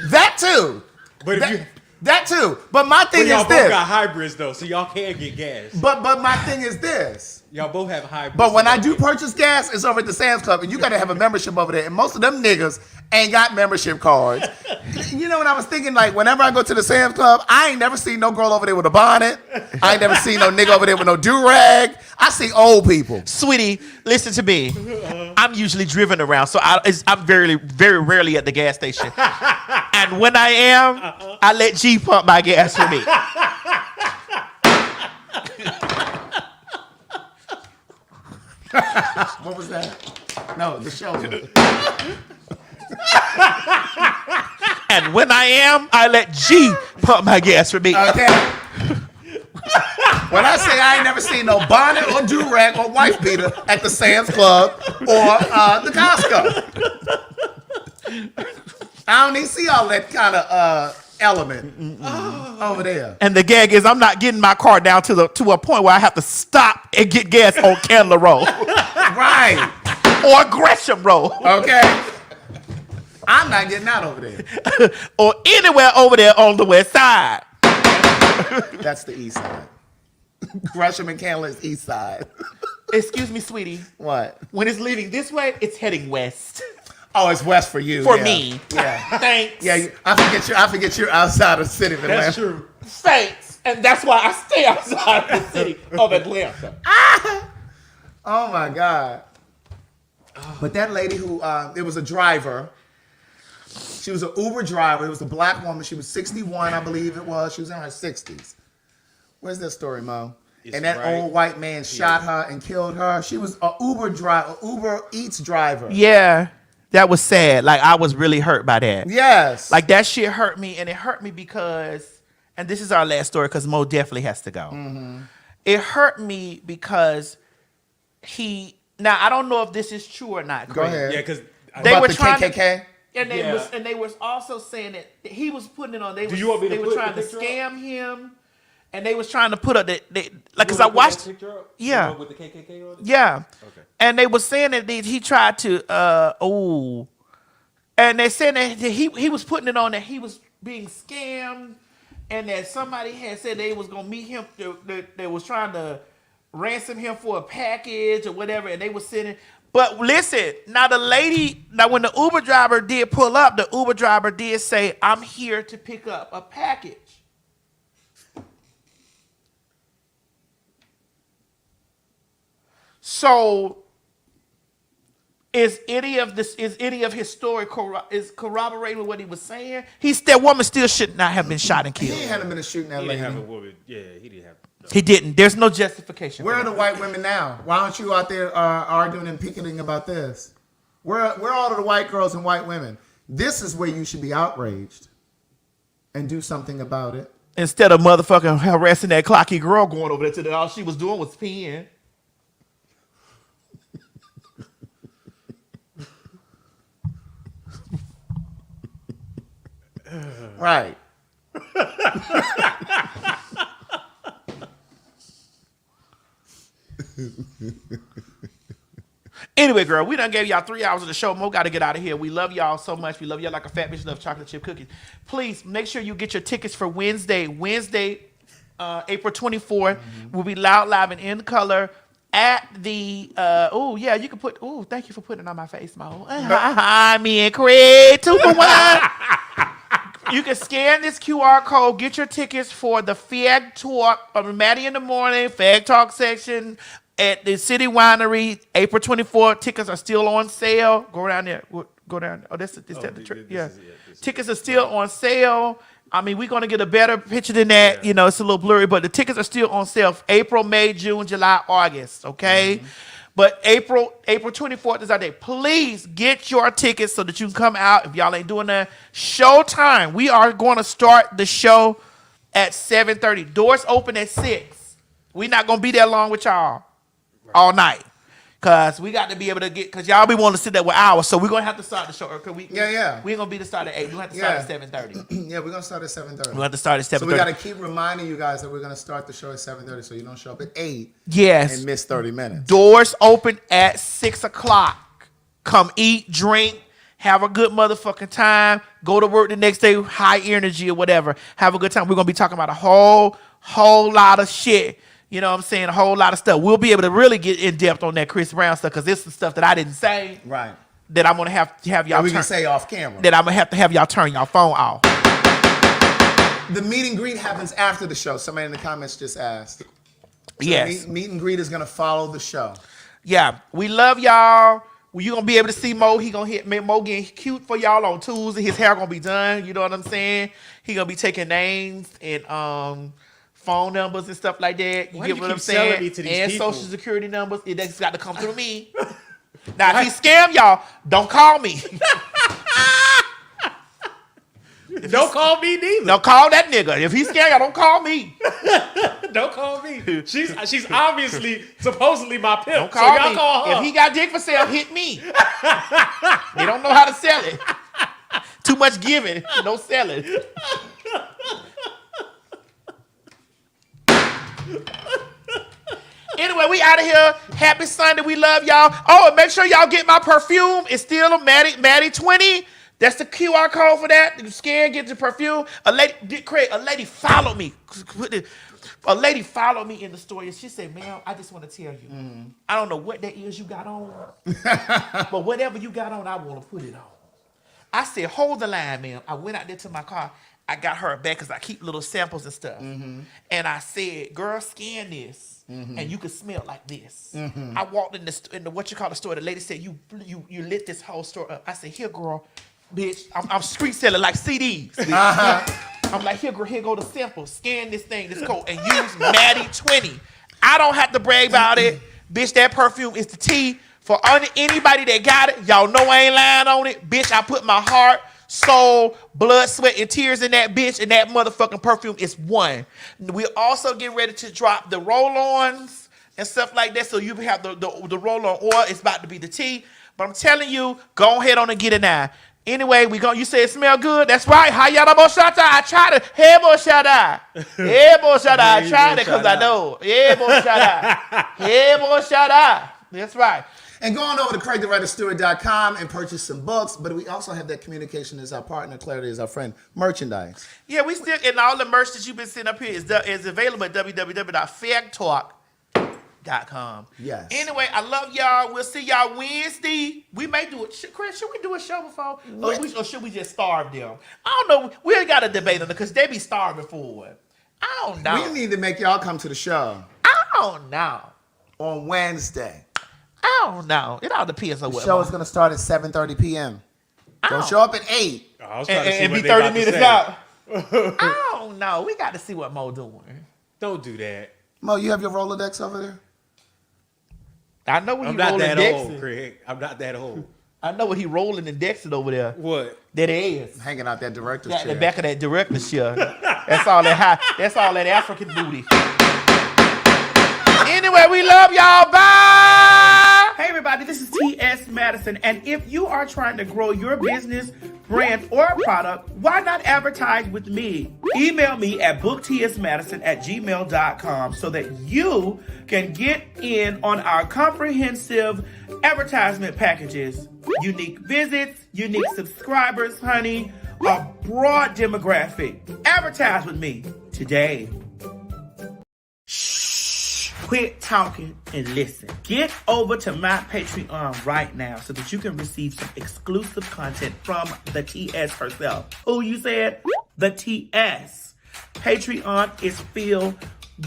That too. But if you That too. But my thing y'all is both this. got hybrids though, so y'all can get gas. But my thing is this. Y'all both have hybrids. But when I do purchase gas, it's over at the Sam's Club, and you got to have a membership over there. And most of them niggas ain't got membership cards. You know what I was thinking? Like, whenever I go to the Sam's Club, I ain't never seen no girl over there with a bonnet. I ain't never seen no nigga over there with no do-rag. I see old people. Sweetie, listen to me. I'm usually driven around, so I'm very, very rarely at the gas station. And when I am, I let G pump my gas for me. What was that? No, the show. And when I am, I let G pump my gas for me. Okay. When I say I ain't never seen no bonnet or do-rag or wife beater at the Sam's Club or the Costco. I don't even see all that kind of element over there. And the gag is I'm not getting my car down to a point where I have to stop and get gas on Candler Road. Right. Or Gresham Road. Okay. I'm not getting out over there. Or anywhere over there on the west side. That's the east side. Gresham and Candler is east side. Excuse me, sweetie. What? When it's leaving this way, it's heading west. Oh, it's west for you. For yeah. me. Yeah. Thanks. Yeah, I forget you're outside of the city of Atlanta. That's true. Thanks. And that's why I stay outside of the city of Atlanta. Oh my God. But that lady who, it was a driver. She was an Uber driver. It was a black woman. She was 61, I believe it was. She was in her 60s. Where's that story, Mo? And that old white man shot her and killed her. She was an Uber driver, Uber Eats driver. Yeah. That was sad. Like, I was really hurt by that. Yes. Like, that shit hurt me. And it hurt me because, and this is our last story because Mo definitely has to go. Mm-hmm. It hurt me because now I don't know if this is true or not. Go ahead. Yeah, because they were the trying KKK? and they was also saying that he was putting it on. They you want me to were put trying the to picture scam him, and they was trying to put up because I watched. Yeah. With the KKK on it? Yeah. Okay. And they were saying that he tried to and they said that he was putting it on that he was being scammed, and that somebody had said they was gonna meet him. They was trying to ransom him for a package or whatever, and they was sending. But listen, now when the Uber driver did pull up, the Uber driver did say, "I'm here to pick up a package." So, is any of his story corroborating what he was saying? That woman still should not have been shot and killed. He hadn't been shooting that He lady. didn't have a woman. Yeah, he didn't have. No. He didn't. There's no justification. Where are the white women now? Why aren't you out there arguing and picketing about this? Where are all of the white girls and white women? This is where you should be outraged and do something about it. Instead of motherfucking harassing that clocky girl going over there all she was doing was peeing. Right. Anyway, girl, we done gave y'all 3 hours of the show. Mo got to get out of here. We love y'all so much. We love y'all like a fat bitch loves chocolate chip cookies. Please make sure you get your tickets for Wednesday, April 24th. Mm-hmm. We'll be loud, live, and in color at the, you can put, thank you for putting it on my face, Mo. Me and Craig, 2 for 1. You can scan this QR code, get your tickets for the Fag Talk on Maddie in the Morning, Fag Talk section at the City Winery, April 24th. Tickets are still on sale. Go down there. Go down. Oh, is that the trick? Yeah. Tickets are still on sale. I mean, we're going to get a better picture than that. Yeah. You know, it's a little blurry, but the tickets are still on sale. April, May, June, July, August. Okay? Mm-hmm. But April 24th is our day. Please get your tickets so that you can come out. If y'all ain't doing that, showtime. We are going to start the show at 7:30. Doors open at 6. We're not going to be there long with y'all all night. Because we got to be able to because y'all be wanting to sit there with hours. So we're going to have to start the show. We ain't going to be to start at 8. We're going to have to start at 7:30. Yeah, we're going to start at 7:30. We'll have to start at 7:30. So we got to keep reminding you guys that we're going to start the show at 7:30 so you don't show up at 8. Yes. And miss 30 minutes. Doors open at 6 o'clock. Come eat, drink, have a good motherfucking time. Go to work the next day, high energy or whatever. Have a good time. We're going to be talking about a whole lot of shit. You know what I'm saying? A whole lot of stuff. We'll be able to really get in depth on that Chris Brown stuff because it's the stuff that I didn't say. Right. That I'm going to have y'all we can say off camera. That I'm going to have y'all turn y'all phone off. The meet and greet happens after the show. Somebody in the comments just asked. Yes. Meet and greet is gonna follow the show. Yeah, we love y'all. Well, you gonna be able to see Mo. He gonna Mo getting cute for y'all on Tuesday. His hair gonna be done. You know what I'm saying? He gonna be taking names and phone numbers and stuff like that. You Why get you what I'm keep selling saying? me to these And people? social security numbers. It just got to come through me. Now, if he scam y'all, don't call me. Don't call me neither. Don't call that nigga. If he scam y'all, don't call me. Don't call me. She's obviously supposedly my pimp. Don't call so y'all me. call her. If he got dick for sale, hit me. They don't know how to sell it. Too much giving, no selling. Anyway, we out of here. Happy Sunday. We love y'all. Oh, and make sure y'all get my perfume. It's still a Maddie 20. That's the QR code for that. You scan, get the perfume. A lady followed me. A lady followed me in the store and she said, "Ma'am, I just want to tell you, I don't know what that is you got on, but whatever you got on, I want to put it on." I said, "Hold the line, ma'am." I went out there to my car. I got her a bag because I keep little samples and stuff. And I said, "Girl, scan this. And you can smell like this." I walked in the what you call the store. The lady said, "You lit this whole store up." I said, "Here, girl, bitch. I'm street selling like CDs. I'm like, here, girl, here go the sample. Scan this thing, this code, and use Maddie 20. I don't have to brag about it, bitch. That perfume is the T for anybody that got it. Y'all know I ain't lying on it, bitch. I put my heart, soul, blood, sweat, and tears in that bitch, and that motherfucking perfume is one. We also get ready to drop the roll-ons and stuff like that, so you have the roll-on oil. It's about to be the tea, but I'm telling you, go ahead on and get it now. Anyway, you say it smell good. That's right. Hayata Boshata. I tried it. Hey Boshata. Hey Boshata. I tried it because I know. Hey Boshata. Hey Boshata. That's right. And go on over to CraigTheWriterStewart.com and purchase some books. But we also have that communication as our partner, Clarity as our friend, merchandise. Yeah, we still, and all the merch that you've been seeing up here is available at www.fairtalk.com. Yes. Anyway, I love y'all. We'll see y'all Wednesday. We may do it. Chris, should we do a show before? Or should we just starve them? I don't know. We ain't got a debate on it because they be starving for it. I don't know. We need to make y'all come to the show. I don't know. On Wednesday. I don't know. It all depends on The what. show is going to start at 7:30 p.m. Don't show up at 8. And be 30 minutes out. I don't know. We got to see what Mo doing. Don't do that. Mo, you have your Rolodex over there? I know what I'm he not rolling that Dexter. old, Craig. I'm not that old. I know what he rolling and Dexter over there. What? That is. Hanging out that director's Yeah, chair. the back of that director's chair. That's all that African booty. Anyway, we love y'all. Bye. Hey everybody, this is T.S. Madison, and if you are trying to grow your business, brand, or product, why not advertise with me? Email me at booktsmadison@gmail.com so that you can get in on our comprehensive advertisement packages. Unique visits, unique subscribers, honey, a broad demographic. Advertise with me today. Quit talking and listen. Get over to my Patreon right now so that you can receive some exclusive content from the TS herself. Who you said? The TS. Patreon is filled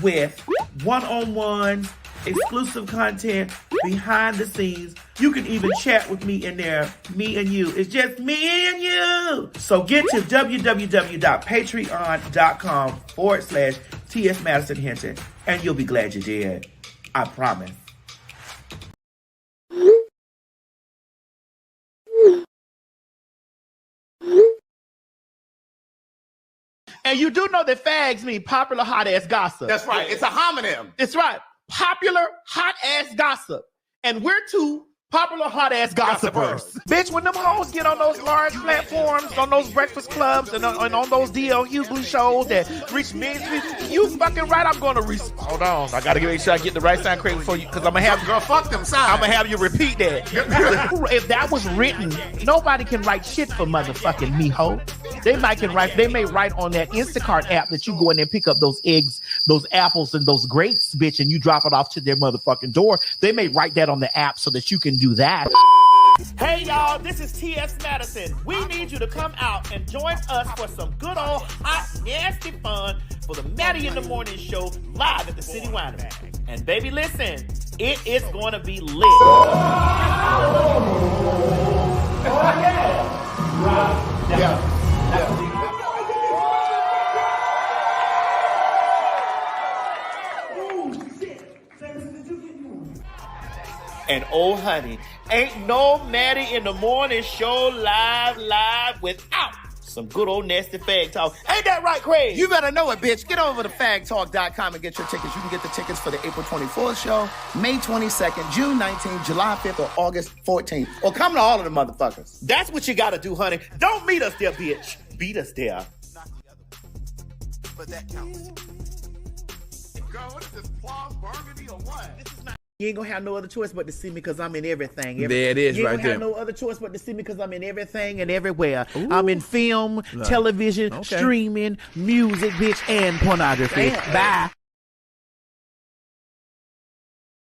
with one-on-ones, exclusive content, behind the scenes. You can even chat with me in there. Me and you. It's just me and you. So get to www.patreon.com/TS Madison Hinton, and you'll be glad you did. I promise. And you do know that fags mean popular hot ass gossip. That's right. It's a homonym. It's right. Popular hot ass gossip. And we're two popular hot ass gossipers. Bitch, when them hoes get on those large platforms, on those breakfast clubs, and on those D.L. Hughley shows that reach millions, you fucking right. I'm going to hold on. I got to make sure I get the right sound correct before you, because I'm going to have Girl, fuck them signs. I'm gonna have you repeat that. If that was written, nobody can write shit for motherfucking me, ho. They may write on that Instacart app that you go in there and pick up those eggs, those apples, and those grapes, bitch, and you drop it off to their motherfucking door. They may write that on the app so that you can do that. Hey y'all, this is T.S. Madison. We need you to come out and join us for some good old hot, nasty fun for the Maddie in the Morning Show live at the City Winery. And baby, listen, it is going to be lit. Oh, yeah. Right. Yeah. And oh, honey, ain't no Maddie in the morning show live without some good old nasty fag talk. Ain't that right, Craig? You better know it, bitch. Get over to fagtalk.com and get your tickets. You can get the tickets for the April 24th show, May 22nd, June 19th, July 5th, or August 14th. Or come to all of the motherfuckers. That's what you gotta do, honey. Don't meet us there, bitch. Beat us there. But that counts. Girl, what is this, plum burgundy or what? This is not. You ain't gonna have no other choice but to see me because I'm in everything. There it is, you right ain't there. gonna have no other choice but to see me because I'm in everything and everywhere. Ooh. I'm in film, television, streaming, music, bitch, and pornography. Bye.